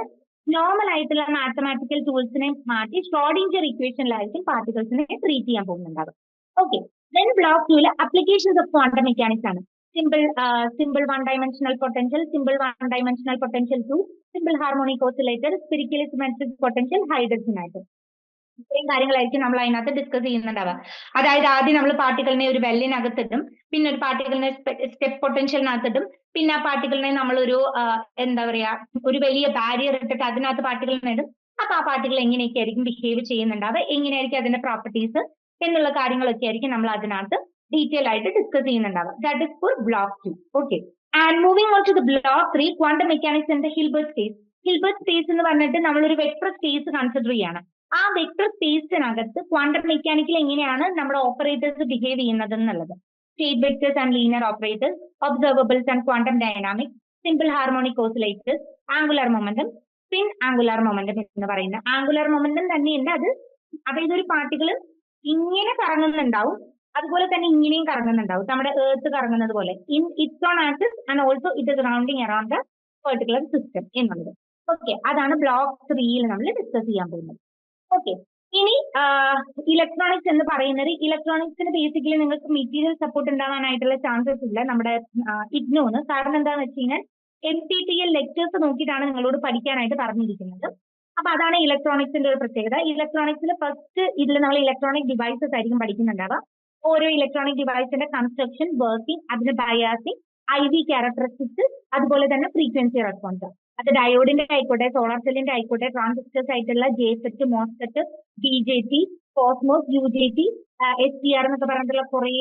നോർമൽ ആയിട്ടുള്ള മാത്തമാറ്റിക്കൽ ടൂൾസിനെ മാറ്റി സ്ട്രോഡിഞ്ചർ ഇക്വേഷനിലായിരിക്കും പാർട്ടിക്കിൾസിനെ ട്രീറ്റ് ചെയ്യാൻ പോകുന്നുണ്ടാവും. Okay, then block 2 applications of quantum mechanics ആണ്. Simple one dimensional potential, simple one dimensional potential 2, simple harmonic oscillator, spherically symmetric potential, hydrogen atom. ഇത്രയും കാര്യങ്ങളായിരിക്കും നമ്മൾ അതിനകത്ത് ഡിസ്കസ് ചെയ്യുന്നുണ്ടാവുക. അതായത് ആദ്യം നമ്മൾ പാർട്ടിക്കിളിനെ ഒരു വെല്ലിനകത്തിട്ടും, പിന്നെ ഒരു പാർട്ടിക്കിളിനെ സ്റ്റെപ്പ് പൊട്ടൻഷ്യലിനകത്തിട്ടും, പിന്നെ ആ പാർട്ടിക്കിളിനെ നമ്മളൊരു എന്താ പറയാ ഒരു വലിയ ബാരിയർ ഇട്ടിട്ട് അതിനകത്ത് പാർട്ടിക്കിളിനെ ഇടും. അപ്പൊ ആ പാർട്ടിക്കിൾ എങ്ങനെയൊക്കെ ആയിരിക്കും ബിഹേവ് ചെയ്യുന്നുണ്ടാവുക, എങ്ങനെയായിരിക്കും അതിന്റെ പ്രോപ്പർട്ടീസ് എന്നുള്ള കാര്യങ്ങളൊക്കെ ആയിരിക്കും നമ്മൾ അതിനകത്ത് ഡീറ്റെയിൽ ആയിട്ട് ഡിസ്കസ് ചെയ്യുന്നുണ്ടാവുക. That is for block 2. Okay, and moving on to the block 3 quantum mechanics in the Hilbert space. Hilbert space എന്ന് പറഞ്ഞിട്ട് നമ്മളൊരു വെക്ടർ സ്പേസ് കൺസിഡർ ചെയ്യാണ്. ആ വെക്ടർ സ്പേസിനകത്ത് ക്വാണ്ടം മെക്കാനിക്കൽ എങ്ങനെയാണ് നമ്മുടെ ഓപ്പറേറ്റേഴ്സ് ബിഹേവ് ചെയ്യുന്നത് എന്നുള്ളത്. State vectors and linear operators, observables and quantum dynamics, simple harmonic oscillators, angular momentum, spin angular momentum എന്ന് പറയുന്ന ആംഗുലർ മൊമെന്റം തന്നെയുണ്ട്. അത് അതായത് ഒരു പാർട്ടിക്കിൾ ഇങ്ങനെ കറങ്ങുന്നുണ്ടാവും, അതുപോലെ തന്നെ ഇങ്ങനെയും കറങ്ങുന്നുണ്ടാവും, നമ്മുടെ ഏർത്ത് കറങ്ങുന്നത് പോലെ in its on axis and also it is rounding around the particular system എന്നുള്ളത്. ഓക്കെ, അതാണ് ബ്ലോക്ക് 3 നമ്മൾ ഡിസ്കസ് ചെയ്യാൻ പോകുന്നത്. ഓക്കെ, ഇനി ഇലക്ട്രോണിക്സ് എന്ന് പറയുന്നത്, ഇലക്ട്രോണിക്സിന് ബേസിക്കലി നിങ്ങൾക്ക് മെറ്റീരിയൽ സപ്പോർട്ട് ഉണ്ടാവാനായിട്ടുള്ള ചാൻസസ് ഇല്ല നമ്മുടെ ഇഗ്നോന്ന്. കാരണം എന്താണെന്ന് വെച്ച് കഴിഞ്ഞാൽ NPTEL ലെക്ചേഴ്സ് നോക്കിയിട്ടാണ് നിങ്ങളോട് പഠിക്കാനായിട്ട് പറഞ്ഞിരിക്കുന്നത്. അപ്പൊ അതാണ് ഇലക്ട്രോണിക്സിന്റെ ഒരു പ്രത്യേകത. ഇലക്ട്രോണിക്സിൽ ഫസ്റ്റ് ഇതിൽ നമ്മൾ ഇലക്ട്രോണിക് ഡിവൈസസ് ആയിരിക്കും പഠിക്കുന്നുണ്ടാവുക. ഓരോ ഇലക്ട്രോണിക് ഡിവൈസിന്റെ കൺസ്ട്രക്ഷൻ, വർക്കിംഗ്, അതിന്റെ ബയാസിംഗ്, IV ക്യാരക്ടറിസ്റ്റിക്സ്, അതുപോലെ തന്നെ ഫ്രീക്വൻസി റെസ്പോൺസ്. അത് ഡയോഡിന്റെ ആയിക്കോട്ടെ, സോളാർ സെല്ലിന്റെ ആയിക്കോട്ടെ, ട്രാൻസിസ്റ്റേഴ്സ് ആയിട്ടുള്ള JFET, MOSFET, BJT, CMOS, UJT, SCR എന്നൊക്കെ പറഞ്ഞിട്ടുള്ള കുറെ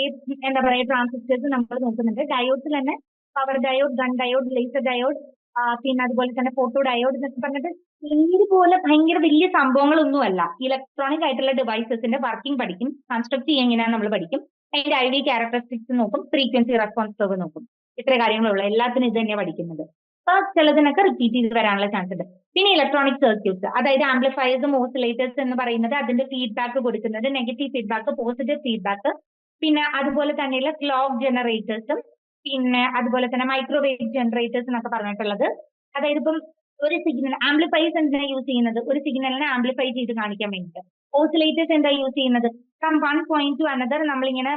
എന്താ പറയുക ട്രാൻസിസ്റ്റേഴ്സ് നമ്മൾ നോക്കുന്നുണ്ട്. ഡയോഡ്സിൽ തന്നെ power diode, gun diode, laser diode, പിന്നെ അതുപോലെ തന്നെ ഫോട്ടോ ഡയോഡ് എന്നൊക്കെ പറഞ്ഞിട്ട് ഇതുപോലെ ഭയങ്കര വലിയ സംഭവങ്ങളൊന്നുമല്ല. ഇലക്ട്രോണിക് ആയിട്ടുള്ള ഡിവൈസസിന്റെ വർക്കിംഗ് പഠിക്കും, കൺസ്ട്രക്ട് ചെയ്യാൻ എങ്ങനെയാണ് നമ്മൾ പഠിക്കും, അതിന്റെ IV ക്യാരക്ടറിസ്റ്റിക്സ് നോക്കും, ഫ്രീക്വൻസി റെസ്പോൺസ് കർവ് നോക്കും. ഇത്ര കാര്യങ്ങളുള്ള എല്ലാത്തിനും ഇത് തന്നെയാണ് പഠിക്കുന്നത്. അപ്പൊ ചിലതിനൊക്കെ റിപ്പീറ്റ് ചെയ്ത് വരാനുള്ള ചാൻസ് ഉണ്ട്. പിന്നെ ഇലക്ട്രോണിക് സർക്യൂട്ട്സ്, അതായത് ആംപ്ലിഫയേഴ്സും ഓസിലേറ്റേഴ്സ് എന്ന് പറയുന്നത് അതിന്റെ ഫീഡ്ബാക്ക് കൊടുക്കുന്നത് നെഗറ്റീവ് ഫീഡ്ബാക്ക്, പോസിറ്റീവ് ഫീഡ്ബാക്ക്, പിന്നെ അതുപോലെ തന്നെയുള്ള ക്ലോക്ക് ജനറേറ്റേഴ്സും, പിന്നെ അതുപോലെ തന്നെ മൈക്രോവേവ് ജനറേറ്റേഴ്സ് എന്നൊക്കെ പറഞ്ഞിട്ടുള്ളത്. അതായത് ഇപ്പം ഒരു സിഗ്നൽ ആംപ്ലിഫയേഴ്സ് എന്തിനാണ് യൂസ് ചെയ്യുന്നത്, ഒരു സിഗ്നലിനെ ആംപ്ലിഫൈ ചെയ്ത് കാണിക്കാൻ വേണ്ടിയിട്ട്. ഓസിലേറ്റേഴ്സ് എന്താ യൂസ് ചെയ്യുന്നത്, from one point two another നമ്മളിങ്ങനെ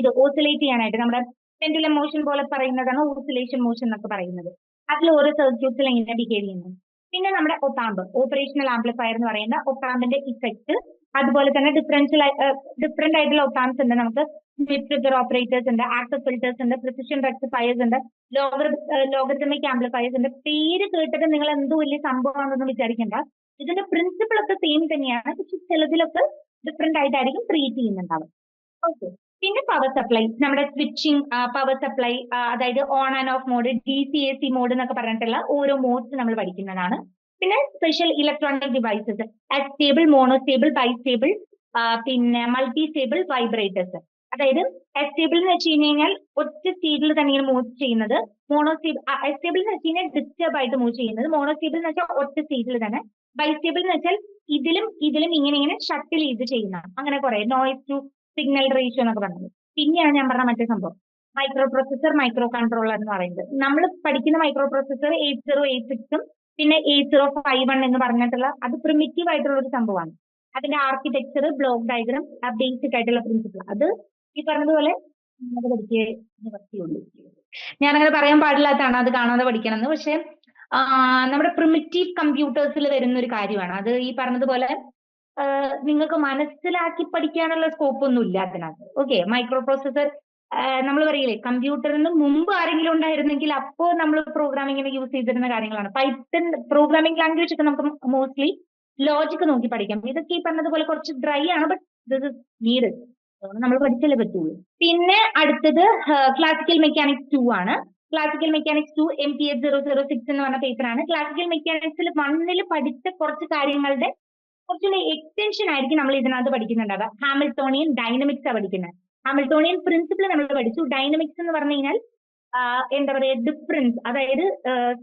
ഇത് ഓസിലേറ്റ് ചെയ്യാനായിട്ട്, നമ്മുടെ പെൻഡുലം മോഷൻ പോലെ പറയുന്നതാണ് ഓസിലേഷൻ മോഷൻ എന്നൊക്കെ പറയുന്നത്. അതിൽ ഓരോ സർക്യൂട്ട്സിൽ എങ്ങനെ ബിഹേവ് ചെയ്യുന്നു. പിന്നെ നമ്മുടെ ഒപ്പാമ്പ്, ഓപ്പറേഷണൽ ആംപ്ലിഫയർ എന്ന് പറയുന്ന ഒപ്പാമ്പിന്റെ ഇഫക്റ്റ്, അതുപോലെ തന്നെ ഡിഫറെന്റ് ആയിട്ടുള്ള ഒപ്പാംസ് ഉണ്ട്. നമുക്ക് സ്മിത്ത് ട്രിഗർ ഓപ്പറേറ്റേഴ്സ് ഉണ്ട്, ആക്റ്റീവ് ഫിൽറ്റേഴ്സ് ഉണ്ട്, പ്രിസിഷൻ റെക്ടിഫയേഴ്സ് ഉണ്ട്, ലോഗരിതമിക് ആംപ്ലിഫയേഴ്സ് ഉണ്ട്. പേര് കേട്ടിട്ട് നിങ്ങൾ എന്തോ വലിയ സംഭവമാണെന്നൊന്നും വിചാരിക്കേണ്ട. ഇതിന്റെ പ്രിൻസിപ്പിൾ ഒക്കെ സെയിം തന്നെയാണ്, പക്ഷെ ചിലതിലൊക്കെ ഡിഫറെന്റ് ആയിട്ടായിരിക്കും ട്രീറ്റ് ചെയ്യുന്നുണ്ടാവും. ഓക്കെ, പിന്നെ പവർ സപ്ലൈ, നമ്മുടെ സ്വിച്ചിങ് പവർ സപ്ലൈ, അതായത് on and off mode, DC AC mode എന്നൊക്കെ പറഞ്ഞിട്ടുള്ള ഓരോ മോഡ്സ് നമ്മൾ പഠിക്കുന്നതാണ്. പിന്നെ special electronic devices, astable, monostable, bistable, പിന്നെ മൾട്ടി സ്റ്റേബിൾ വൈബ്രേറ്റേഴ്സ്. അതായത് എസ്റ്റേബിൾ എന്ന് വെച്ച് കഴിഞ്ഞാൽ ഒറ്റ സ്റ്റേജിൽ തന്നെ ഇങ്ങനെ മൂവ് ചെയ്യുന്നത്. മോണോസ്റ്റേബിൾ എസ്റ്റേബിൾ എന്ന് വെച്ച് കഴിഞ്ഞാൽ ഡിസ്റ്റർബ് ആയിട്ട് മൂവ് ചെയ്യുന്നത്. മോണോസ്റ്റേബിൾ എന്ന് വെച്ചാൽ ഒറ്റ സ്റ്റേജിൽ തന്നെ. ബൈസ്റ്റേബിൾ എന്ന് വെച്ചാൽ ഇതിലും ഇങ്ങനെ ഇങ്ങനെ ഷട്ടിൽ ചെയ്ത് ചെയ്യുന്ന അങ്ങനെ കുറെ നോയിസ് ടു സിഗ്നൽ റേഷ്യോ എന്നൊക്കെ പറഞ്ഞത്. പിന്നെയാണ് ഞാൻ പറഞ്ഞ മറ്റേ സംഭവം മൈക്രോ പ്രോസസർ, മൈക്രോ കൺട്രോളർ എന്ന് പറയുന്നത്. നമ്മൾ പഠിക്കുന്ന മൈക്രോ പ്രോസസർ 8086 പിന്നെ 8051 എന്ന് പറഞ്ഞിട്ടുള്ള അത് പ്രിമിറ്റീവ് ആയിട്ടുള്ള ഒരു സംഭവമാണ്. അതിന്റെ ആർക്കിടെക്ചർ, ബ്ലോക്ക് ഡയഗ്രാം, ബേസിക് ആയിട്ടുള്ള പ്രിൻസിപ്പിൾ അത് ഈ പറഞ്ഞതുപോലെ അത് പഠിക്കേ നിവർത്തിയുള്ളൂ. ഞാനങ്ങനെ പറയാൻ പാടില്ലാത്തതാണ് അത് കാണാതെ പഠിക്കണം എന്ന്. പക്ഷെ നമ്മുടെ പ്രിമിറ്റീവ് കമ്പ്യൂട്ടേഴ്സിൽ വരുന്ന ഒരു കാര്യമാണ് അത്. ഈ പറഞ്ഞതുപോലെ നിങ്ങൾക്ക് മനസ്സിലാക്കി പഠിക്കാനുള്ള സ്കോപ്പ് ഒന്നും ഇല്ല അതിനകത്ത്. ഓക്കെ, മൈക്രോ പ്രോസസർ നമ്മൾ പറയില്ലേ കമ്പ്യൂട്ടറിന് മുമ്പ് ആരെങ്കിലും ഉണ്ടായിരുന്നെങ്കിൽ അപ്പോൾ നമ്മൾ പ്രോഗ്രാമിങ്ങിന് യൂസ് ചെയ്തിരുന്ന കാര്യങ്ങളാണ്. പൈത്തൺ പ്രോഗ്രാമിംഗ് ലാംഗ്വേജ് ഒക്കെ നമുക്ക് മോസ്റ്റ്ലി ലോജിക് നോക്കി പഠിക്കാം. ഇതൊക്കെ ഈ പറഞ്ഞതുപോലെ കുറച്ച് ഡ്രൈ ആണ്, ബട്ട് ദിസ് ഇസ് നീഡഡ്. നമ്മൾ പഠിച്ചാലേ പറ്റുള്ളൂ. പിന്നെ അടുത്തത് ക്ലാസിക്കൽ മെക്കാനിക്സ് 2 ആണ്. ക്ലാസിക്കൽ മെക്കാനിക്സ് 2 MPH006 എന്ന് പറഞ്ഞ പേപ്പറാണ്. ക്ലാസിക്കൽ മെക്കാനിക്സിൽ 1 പഠിച്ച കുറച്ച് കാര്യങ്ങളുടെ കുറച്ചുകൂടി എക്സ്റ്റൻഷൻ ആയിരിക്കും നമ്മൾ ഇതിനകത്ത് പഠിക്കുന്നുണ്ടാവുക. ഹാമിൽട്ടോണിയൻ ഡൈനമിക്സ് ആണ് പഠിക്കുന്നത്. ഹാമിൽട്ടോണിയൻ പ്രിൻസിപ്പിൾ നമ്മൾ പഠിച്ചു. ഡൈനമിക്സ് എന്ന് പറഞ്ഞു കഴിഞ്ഞാൽ എന്താ പറയുക, ഡിഫറൻസ്, അതായത്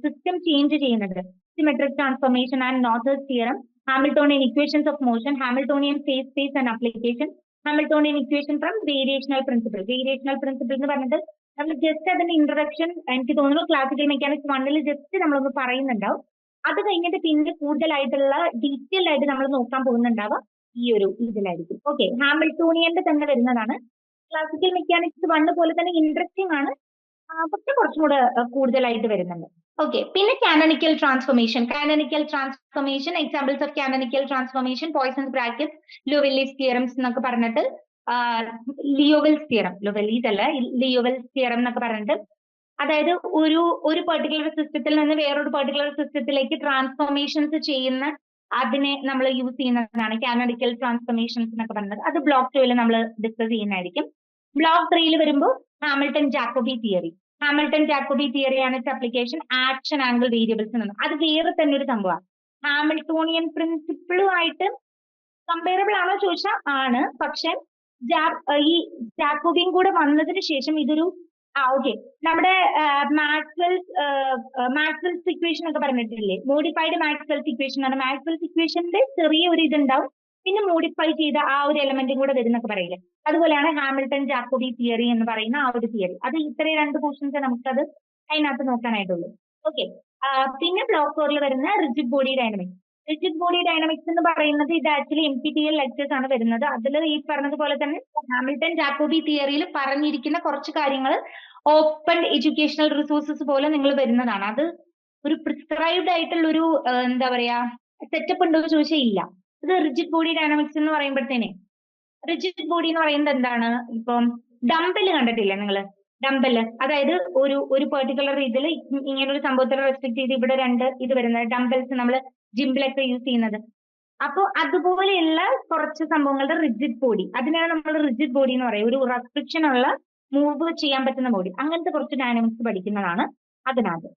സിസ്റ്റം ചേഞ്ച് ചെയ്യുന്നത്, symmetric transformation and Noether's theorem, Hamiltonian equations of motion, Hamiltonian phase space and application, Hamiltonian equation from variational principle. Variational principle എന്ന് പറഞ്ഞിട്ട് നമ്മൾ ജസ്റ്റ് അതിന്റെ ഇൻട്രൊഡക്ഷൻ എനിക്ക് തോന്നുന്നു ക്ലാസിക്കൽ മെക്കാനിക്സ് 1 ജസ്റ്റ് നമ്മളൊന്ന് പറയുന്നുണ്ടാവും. അത് കഴിഞ്ഞിട്ട് പിന്നെ കൂടുതലായിട്ടുള്ള ഡീറ്റെയിൽ ആയിട്ട് നമ്മൾ നോക്കാൻ പോകുന്നുണ്ടാവുക ഈ ഒരു ഇതിലായിരിക്കും. ഓക്കെ, ഹാമിൽട്ടോണിയന്റെ തന്നെ വരുന്നതാണ്. ക്ലാസിക്കൽ മെക്കാനിക്സ് 1 പോലെ തന്നെ ഇൻട്രസ്റ്റിംഗ് ആണ്, പക്ഷെ കുറച്ചും കൂടെ കൂടുതലായിട്ട് വരുന്നുണ്ട്. ഓക്കെ, പിന്നെ canonical transformation. Canonical transformation, examples of canonical transformation, Poisson's bracket, Liouville's theorems എന്നൊക്കെ പറഞ്ഞിട്ട്, ലിയോവെൽസ് തിയറം, ലിയോവെല്ലീസ് അല്ല, ലിയോവെൽസ് തിയറം എന്നൊക്കെ പറഞ്ഞിട്ട്, അതായത് ഒരു പെർട്ടിക്കുലർ സിസ്റ്റത്തിൽ നിന്ന് വേറൊരു പെർട്ടിക്കുലർ സിസ്റ്റത്തിലേക്ക് ട്രാൻസ്ഫോർമേഷൻസ് ചെയ്യുന്ന അതിനെ നമ്മൾ യൂസ് ചെയ്യുന്നതാണ് കാനോനിക്കൽ ട്രാൻസ്ഫോർമേഷൻസ് എന്നൊക്കെ പറയുന്നത്. അത് ബ്ലോക്ക് 2 നമ്മൾ ഡിസ്കസ് ചെയ്യുന്നതായിരിക്കും. ബ്ലോക്ക് 3 വരുമ്പോൾ Hamilton Jacobi theory. Hamilton Jacobi തിയറിയാണ് its application action angle variables എന്ന്. അത് വേറെ തന്നെ ഒരു സംഭവമാണ്. ഹാമിൽട്ടോണിയൻ പ്രിൻസിപ്പിളുമായിട്ട് കമ്പയറബിൾ ആണോ ചോദിച്ചാൽ ആണ്, പക്ഷെ ഈ ജാക്കോബിയും കൂടെ വന്നതിന് ശേഷം ഇതൊരു ഓക്കെ, നമ്മുടെ മാക്സ്വെൽസ് ഇക്വേഷൻ ഒക്കെ പറഞ്ഞിട്ടില്ലേ, മോഡിഫൈഡ് മാക്സ്വെൽസ് ഇക്വേഷൻ ആണ്. മാക്സ്വെൽസ് ഇക്വേഷന്റെ ചെറിയ ഒരു ഇതുണ്ടാവും, പിന്നെ മോഡിഫൈ ചെയ്ത ആ ഒരു എലമെന്റും കൂടെ വരുന്നൊക്കെ പറയില്ലേ, അതുപോലെയാണ് ഹാമിൽട്ടൺ ജാക്കോബി തിയറി എന്ന് പറയുന്ന ആ ഒരു തിയറി. അത് ഇത്രയും 2 പോർഷൻസ് നമുക്കത് അതിനകത്ത് നോക്കാനായിട്ടുള്ളൂ. ഓക്കെ, പിന്നെ ബ്ലോക്ക് 4 വരുന്ന rigid body dynamics. Rigid body dynamics എന്ന് പറയുന്നത് ഇത് ആക്ച്വലി NPTEL ലെക്ചേഴ്സ് ആണ് വരുന്നത്. അതിൽ ഈ പറഞ്ഞതുപോലെ തന്നെ ഹാമിൽട്ടൺ ജാക്കോബി തിയറിയിൽ പറഞ്ഞിരിക്കുന്ന കുറച്ച് കാര്യങ്ങൾ ഓപ്പൺ എഡ്യൂക്കേഷണൽ റിസോഴ്സസ് പോലെ നിങ്ങൾ വരുന്നതാണ്. അത് ഒരു പ്രിസ്ക്രൈബ്ഡ് ആയിട്ടുള്ള ഒരു എന്താ പറയാ സെറ്റപ്പ് ഉണ്ടോ എന്ന് ചോദിച്ചാൽ ഇല്ല. ഇത് റിജിഡ് ബോഡി ഡൈനാമിക്സ് എന്ന് പറയുമ്പോഴത്തേനെ, റിജിഡ് ബോഡി എന്ന് പറയുന്നത് എന്താണ്? ഇപ്പം ഡംബല് കണ്ടിട്ടില്ലേ നിങ്ങള്? ഡംബല്, അതായത് ഒരു പെർട്ടിക്കുലർ ഇതിൽ ഇങ്ങനെ ഒരു സംഭവത്തിൽ റെസ്ട്രിക്ട് ചെയ്ത് ഇവിടെ 2 ഇത് വരുന്നത് ഡംബൽസ് നമ്മൾ ജിമ്പിലൊക്കെ യൂസ് ചെയ്യുന്നത്. അപ്പോൾ അതുപോലെയുള്ള കുറച്ച് സംഭവങ്ങളുടെ റിജിഡ് ബോഡി, അതിനാണ് നമ്മൾ റിജിഡ് ബോഡി എന്ന് പറയുന്നത്. ഒരു റെസ്ട്രിക്ഷൻ ഉള്ള മൂവ് ചെയ്യാൻ പറ്റുന്ന ബോഡി, അങ്ങനത്തെ കുറച്ച് ഡൈനാമിക്സ് പഠിക്കുന്നതാണ് അതിനകത്ത്.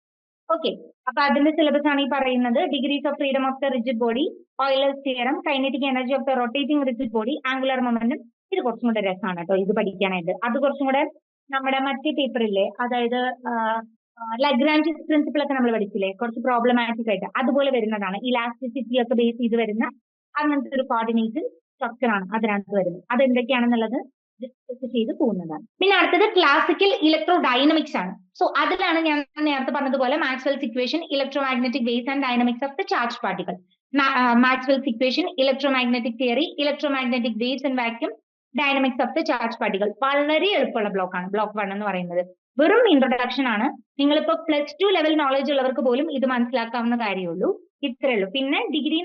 ഓക്കെ, അപ്പൊ അതിന്റെ സിലബസ് ആണ് ഈ പറയുന്നത്. Degrees of freedom of the rigid body, Euler's theorem, kinetic energy of the rotating rigid body, angular momentum. ഇത് കുറച്ചും കൂടെ രസമാണ് കേട്ടോ ഇത് പഠിക്കാനായിട്ട്. അത് കുറച്ചും കൂടെ നമ്മുടെ മറ്റേ പേപ്പറില്ലേ, അതായത് ലഗ്രാഞ്ച് പ്രിൻസിപ്പിൾ ഒക്കെ നമ്മൾ പഠിച്ചില്ലേ, കുറച്ച് പ്രോബ്ലമാറ്റിക് ആയിട്ട് അതുപോലെ വരുന്നതാണ്. ഇലാസ്റ്റിസിറ്റി ഒക്കെ ബേസ് ചെയ്ത് വരുന്ന അങ്ങനത്തെ ഒരു കോർഡിനേറ്റ് സ്ട്രക്ചർ ആണ് അതിനകത്ത് വരുന്നത്. അതെന്തൊക്കെയാണെന്നുള്ളത് ഡിസ്കസ് ചെയ്ത് പോകുന്നതാണ്. പിന്നെ അടുത്തത് ക്ലാസിക്കൽ ഇലക്ട്രോ ഡൈനമിക്സ് ആണ്. സോ അതിലാണ് ഞാൻ നേരത്തെ പറഞ്ഞതുപോലെ Maxwell's equation, electro magnetic waves and dynamics of the charge particle. Maxwell's equation, electro magnetic theory, electro magnetic waves and vacuum, dynamics of the charge particle. വളരെ എളുപ്പമുള്ള ബ്ലോക്കാണ് ബ്ലോക്ക് 1 എന്ന് പറയുന്നത്. വെറും ഇൻട്രൊഡക്ഷൻ ആണ്. നിങ്ങളിപ്പോ +2 ലെവൽ നോളജ് ഉള്ളവർക്ക് പോലും ഇത് മനസ്സിലാക്കാവുന്ന കാര്യമുള്ളൂ. ഇത്രയേ ഉള്ളൂ. പിന്നെ ഡിഗ്രി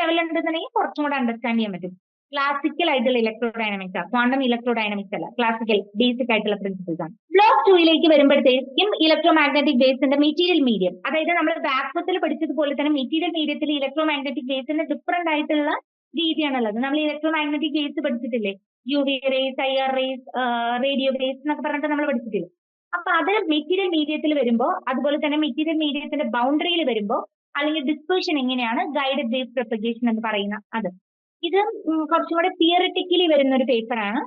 ലെവൽ ഉണ്ടെന്നുണ്ടെങ്കിൽ കുറച്ചും കൂടെ അണ്ടർസ്റ്റാൻഡ് ചെയ്യാൻ പറ്റും. ക്ലാസിക്കൽ ആയിട്ടുള്ള ഇലക്ട്രോ ഡൈനമിക്സ് ആണ്, ക്വാണ്ടം ഇലക്ട്രോ ഡൈനമിക്സ് അല്ല, ക്ലാസിക്കൽ ബേസിക് ആയിട്ടുള്ള പ്രിൻസിപ്പിൾസ് ആണ്. ബ്ലോക്ക് 2 വരുമ്പോഴത്തേക്കും ഇലക്ട്രോ മാഗ്നറ്റിക് വേവ്സിന്റെ മെറ്റീരിയൽ മീഡിയം, അതായത് നമ്മൾ വാക്വത്തിൽ പഠിച്ചതുപോലെ തന്നെ മെറ്റീരിയൽ മീഡിയത്തിൽ ഇലക്ട്രോ മാഗ്നറ്റിക് വേവ്സിന്റെ ഡിഫറെന്റ് ആയിട്ടുള്ള രീതിയാണുള്ളത്. നമ്മൾ ഇലക്ട്രോ മാഗ്നറ്റിക് വേവ്സ് പഠിച്ചിട്ടില്ലേ, UV rays, IR rays, radio waves എന്നൊക്കെ പറഞ്ഞിട്ട് നമ്മൾ പഠിച്ചിട്ടില്ല. അപ്പൊ അത് മെറ്റീരിയൽ മീഡിയത്തിൽ വരുമ്പോൾ, അതുപോലെ തന്നെ മെറ്റീരിയൽ മീഡിയത്തിന്റെ ബൗണ്ടറിയിൽ വരുമ്പോൾ, അല്ലെങ്കിൽ ഡിസ്പേർഷൻ എങ്ങനെയാണ്, ഗൈഡഡ് വേവ് പ്രൊപ്പഗേഷൻ എന്ന് പറയുന്ന അത്. ഇത് കുറച്ചും കൂടെ തിയറിറ്റിക്കലി വരുന്ന ഒരു പേപ്പറാണ്.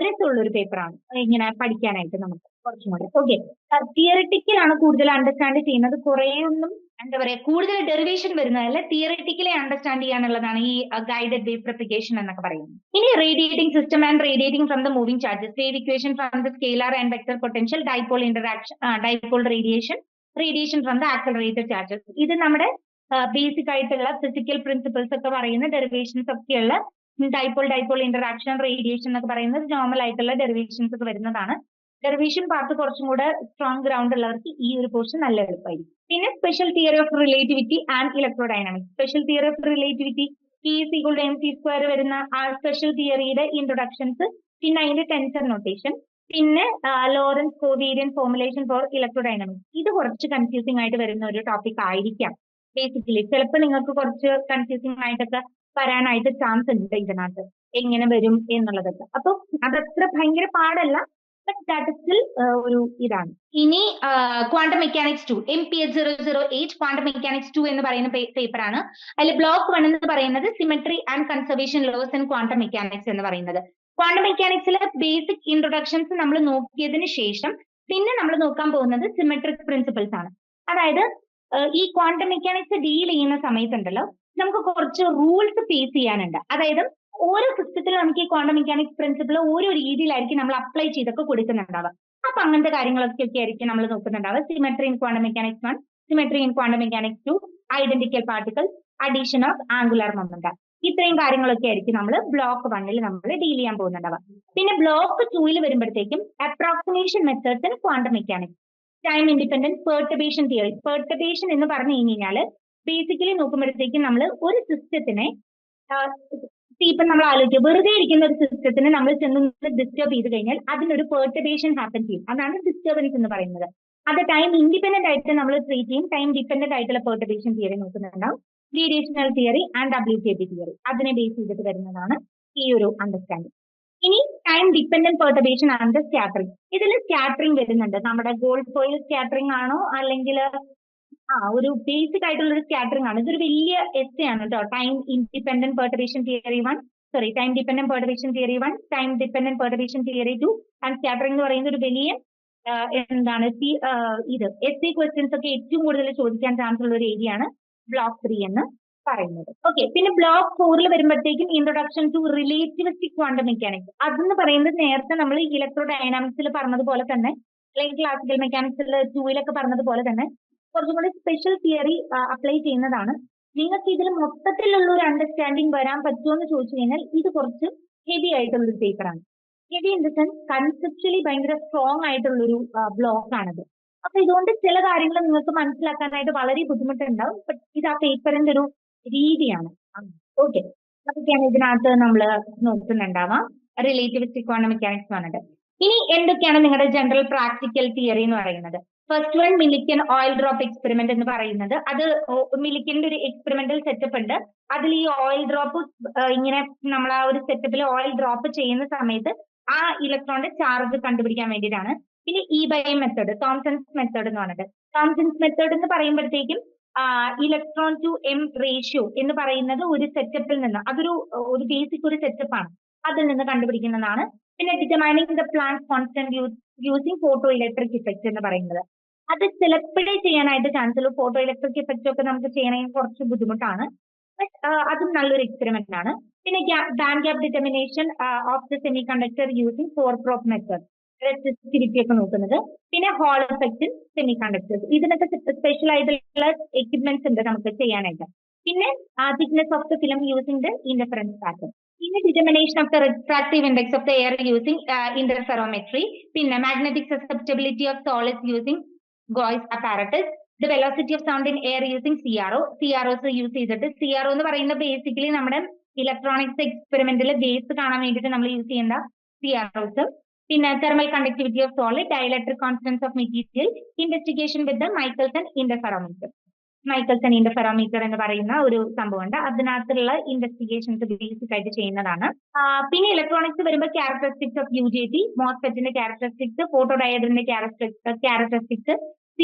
രസമുള്ള ഒരു പേപ്പറാണ് ഇങ്ങനെ പഠിക്കാനായിട്ട് നമുക്ക് കുറച്ചും കൂടെ. ഓക്കെ, തിയറിറ്റിക്കൽ ആണ് കൂടുതൽ അണ്ടർസ്റ്റാൻഡ് ചെയ്യുന്നത്. കുറെ ഒന്നും എന്താ പറയാ കൂടുതൽ ഡെറിവേഷൻ വരുന്നതല്ല, തിയറിറ്റിക്കലി അണ്ടർസ്റ്റാൻഡ് ചെയ്യാനുള്ളതാണ് ഈ ഗൈഡഡ് വേവ് പ്രൊപ്പഗേഷൻ എന്നൊക്കെ പറയുന്നത്. ഇനി radiating system and radiating from the moving charges, wave equation from the scalar and vector potential, dipole interaction, dipole radiation, radiation from the accelerated charges. ഇത് നമ്മുടെ basic ആയിട്ടുള്ള physical principles ഒക്കെ പറയുന്ന derivations ഒക്കെയുള്ള dipole interaction, radiation എന്നൊക്കെ പറയുന്നത് normal ആയിട്ടുള്ള derivations ഒക്കെ വരുന്നതാണ്. ഡെറിവേഷൻ പാർട്ട് കുറച്ചും കൂടെ സ്ട്രോങ് ഗ്രൗണ്ട് ഉള്ളവർക്ക് ഈ ഒരു പോർഷൻ നല്ല എളുപ്പമായിരിക്കും. പിന്നെ special theory of relativity and electrodynamics. Special theory of relativity, E=mc² വരുന്ന ആ സ്പെഷ്യൽ തിയറിയുടെ ഇൻട്രൊഡക്ഷൻസ്, പിന്നെ അതിന്റെ ടെൻസർ നൊട്ടേഷൻ, പിന്നെ ലോറൻസ് കോവേരിയന്റ് ഫോർമുലേഷൻ ഫോർ ഇലക്ട്രോഡൈനാമിക്സ്. ഇത് കുറച്ച് കൺഫ്യൂസിംഗ് ആയിട്ട് വരുന്ന ഒരു ടോപ്പിക് ആയിരിക്കാം ബേസിക്കലി. ചിലപ്പോൾ നിങ്ങൾക്ക് കുറച്ച് കൺഫ്യൂസിംഗ് ആയിട്ടൊക്കെ വരാനായിട്ട് ചാൻസ് ഉണ്ട് ഇതിനകത്ത്, എങ്ങനെ വരും എന്നുള്ളതൊക്കെ. അപ്പൊ അതത്ര ഭയങ്കര പാടല്ല, ബട്ട് ദാറ്റ് സ്റ്റിൽ ഒരു ഇതാണ്. ഇനി quantum mechanics 2, MPH008 quantum mechanics 2 എന്ന് പറയുന്ന പേപ്പറാണ്. അതിൽ ബ്ലോക്ക് 1 എന്ന് പറയുന്നത് symmetry and conservation loss in quantum mechanics എന്ന് പറയുന്നത്. ക്വാണ്ടം മെക്കാനിക്സിലെ ബേസിക് ഇൻട്രൊഡക്ഷൻസ് നമ്മൾ നോക്കിയതിന് ശേഷം പിന്നെ നമ്മൾ നോക്കാൻ പോകുന്നത് സിമെട്രിക് പ്രിൻസിപ്പിൾസ് ആണ്. അതായത് ഈ ക്വാണ്ടം മെക്കാനിക്സ് ഡീൽ ചെയ്യുന്ന സമയത്തുണ്ടല്ലോ, നമുക്ക് കുറച്ച് റൂൾസ് ഫേസ് ചെയ്യാനുണ്ട്. അതായത് ഓരോ സിസ്റ്റത്തിലും നമുക്ക് ഈ ക്വാണ്ടം മെക്കാനിക്സ് പ്രിൻസിപ്പിൾ ഓരോ രീതിയിലായിരിക്കും നമ്മൾ അപ്ലൈ ചെയ്തൊക്കെ കൊടുക്കുന്നുണ്ടാവുക. അപ്പൊ അങ്ങനത്തെ കാര്യങ്ങളൊക്കെ ആയിരിക്കും നമ്മൾ നോക്കുന്നുണ്ടാവുക. Symmetry in quantum mechanics 1, symmetry in quantum mechanics 2, identical particle, addition of angular momentum, ഇത്രയും കാര്യങ്ങളൊക്കെ ആയിരിക്കും നമ്മൾ ബ്ലോക്ക് 1 നമ്മൾ ഡീൽ ചെയ്യാൻ പോകുന്നുണ്ടാവുക. പിന്നെ ബ്ലോക്ക് 2 വരുമ്പോഴത്തേക്കും approximation methods in quantum mechanics, time independent perturbation theory. Perturbation എന്ന് പറഞ്ഞു കഴിഞ്ഞാൽ ബേസിക്കലി നോക്കുമ്പോഴത്തേക്കും നമ്മൾ ഒരു സിസ്റ്റത്തിനെ ഇപ്പം നമ്മൾ ആലോചിക്കുക, വെറുതെ ഇരിക്കുന്ന ഒരു സിസ്റ്റത്തിന് നമ്മൾ ചെന്ന് ഡിസ്റ്റർബ് ചെയ്ത് കഴിഞ്ഞാൽ അതിനൊരു പെർട്ടർബേഷൻ ഹാപ്പൻ ചെയ്യും. അതാണ് ഡിസ്റ്റർബൻസ് എന്ന് പറയുന്നത്. അത് ടൈം ഇൻഡിപെൻഡന്റ് ആയിട്ട് നമ്മൾ ട്രീറ്റ് ചെയ്യും. ടൈം ഡിപെൻഡന്റ് ആയിട്ടുള്ള പെർട്ടർബേഷൻ തിയറി നോക്കുന്നുണ്ടാവും. Variational theory and WKB theory, അതിനെ ബേസ് ചെയ്തിട്ട് വരുന്നതാണ് ഈ ഒരു അണ്ടർസ്റ്റാൻഡിങ്. ഇനി time dependent perturbation and scattering. ഇതിൽ സ്കാറ്ററിംഗ് വരുന്നുണ്ട്. നമ്മുടെ ഗോൾഡ് ഫോയിൽ സ്കാറ്ററിംഗ് ആണോ അല്ലെങ്കിൽ ഒരു ബേസിക് ആയിട്ടുള്ള ഒരു സ്കാറ്ററിംഗ് ആണ്. ഇതൊരു വലിയ എസ്സേ ആണ് കേട്ടോ. Time independent perturbation theory 1, time dependent perturbation theory 1, time dependent perturbation theory 2 and scattering എന്ന് പറയുന്ന ഒരു വലിയ എന്താണ് ഇത് എസ്സേ ക്വസ്റ്റ്യൻസ് ഒക്കെ ഏറ്റവും കൂടുതൽ ചോദിക്കാൻ ചാൻസ് ഉള്ള ഒരു ഏരിയ ആണ് ബ്ലോക്ക് 3 എന്ന് പറയുന്നത്. ഓക്കെ, പിന്നെ ബ്ലോക്ക് 4 വരുമ്പോഴത്തേക്കും introduction to relativistic quantum mechanics. അതെന്ന് പറയുന്നത് നേരത്തെ നമ്മൾ ഇലക്ട്രോ ഡൈനാമിക്സിൽ പറഞ്ഞതുപോലെ തന്നെ, അല്ലെങ്കിൽ ക്ലാസിക്കൽ മെക്കാനിക്സിൽ 2 പറഞ്ഞതുപോലെ തന്നെ കുറച്ചും കൂടി സ്പെഷ്യൽ തിയറി അപ്ലൈ ചെയ്യുന്നതാണ്. നിങ്ങൾക്ക് ഇതിൽ മൊത്തത്തിലുള്ള ഒരു അണ്ടർസ്റ്റാൻഡിങ് വരാൻ പറ്റുമോ എന്ന് ചോദിച്ചു കഴിഞ്ഞാൽ ഇത് കുറച്ച് ഹെവി ആയിട്ടുള്ള ഒരു പേപ്പറാണ്. Heavy in the sense conceptually ഭയങ്കര സ്ട്രോങ് ആയിട്ടുള്ളൊരു ബ്ലോക്ക് ആണിത്. അപ്പൊ ഇതുകൊണ്ട് ചില കാര്യങ്ങൾ നിങ്ങൾക്ക് മനസ്സിലാക്കാനായിട്ട് വളരെ ബുദ്ധിമുട്ടുണ്ടാവും. ബട്ട് ഇത് ആ പേപ്പറിന്റെ ഒരു രീതിയാണ്. ഓക്കെ, അതൊക്കെയാണ് ഇതിനകത്ത് നമ്മൾ നോക്കുന്നുണ്ടാവാം റിലേറ്റിവിസ്റ്റിക് ക്വാണ്ടം മെക്കാനിക്സ് പറഞ്ഞിട്ട്. ഇനി എന്തൊക്കെയാണ് നിങ്ങളുടെ ജനറൽ പ്രാക്ടിക്കൽ തിയറി എന്ന് പറയുന്നത്? First one Millikan oil drop experiment എന്ന് പറയുന്നത്. അത് മില്ലിക്കന്റെ ഒരു എക്സ്പെരിമെന്റൽ സെറ്റപ്പ് ഉണ്ട്. അതിൽ ഈ ഓയിൽ ഡ്രോപ്പ് ഇങ്ങനെ നമ്മൾ ആ ഒരു സെറ്റപ്പിൽ ഓയിൽ ഡ്രോപ്പ് ചെയ്യുന്ന സമയത്ത് ആ ഇലക്ട്രോണിന്റെ ചാർജ് കണ്ടുപിടിക്കാൻ വേണ്ടിയിട്ടാണ്. പിന്നെ E/M മെത്തേഡ്, തോംസൺസ് മെത്തേഡ് എന്ന് പറഞ്ഞിട്ട്. തോംസൺസ് മെത്തേഡ് എന്ന് പറയുമ്പോഴത്തേക്കും ഇലക്ട്രോൺ ടു M റേഷ്യോ എന്ന് പറയുന്നത് ഒരു സെറ്റപ്പിൽ നിന്ന്, അതൊരു ബേസിക് ഒരു സെറ്റപ്പാണ്, അതിൽ നിന്ന് കണ്ടുപിടിക്കുന്നതാണ്. പിന്നെ determining the plant constant using photo electric effect എന്ന് പറയുന്നത്. അത് ചിലപ്പോഴേ ചെയ്യാനായിട്ട് ചാൻസ് ഉള്ളൂ. ഫോട്ടോ ഇലക്ട്രിക് ഇഫക്റ്റ് ഒക്കെ നമുക്ക് ചെയ്യണമെങ്കിൽ കുറച്ച് ബുദ്ധിമുട്ടാണ്. ബട്ട് അതും നല്ലൊരു എക്സ്പെരിമെന്റ് ആണ്. പിന്നെ band gap determination of the semiconductor using 4-prop method, resistivity ഒക്കെ നോക്കുന്നത്. പിന്നെ hall effect in semiconductors, ഇതിനൊക്കെ സ്പെഷ്യൽ ആയിട്ടുള്ള എക്യുപ്മെന്റ്സ് ഉണ്ട് നമുക്ക് ചെയ്യാനായിട്ട്. പിന്നെ thickness of the film using the interference pattern. പിന്നെ determination of the refractive index of the air using interferometry. പിന്നെ magnetic susceptibility of solids using Gouy's apparatus. The velocity of sound in air using CROs use ചെയ്തിട്ട്. CRO എന്ന് പറയുന്നത് basically നമ്മുടെ electronics എക്സ്പെരിമെന്റിൽ base കാണാൻ വേണ്ടിയിട്ട് നമ്മൾ use ചെയ്യുന്ന CROs. പിന്നെ thermal conductivity of solid, dielectric constants of material, investigation with Mikaelson interferometer. Mikaelson interferometer എന്ന് പറയുന്ന ഒരു സംഭവമുണ്ട്. അതിനകത്തുള്ള ഇൻവെസ്റ്റിഗേഷൻസ് ബേസിക് ആയിട്ട് ചെയ്യുന്നതാണ്. പിന്നെ ഇലക്ട്രോണിക്സ് വരുമ്പോൾ ക്യാരക്ടറിസ്റ്റിക്സ് ഓഫ് UJT, മോസ്ഫെറ്റിന്റെ ക്യാരക്ടറിസ്റ്റിക്സ്, ഫോട്ടോ ഡയോഡിന്റെ ക്യാരക്ടറിസ്റ്റിക്സ്,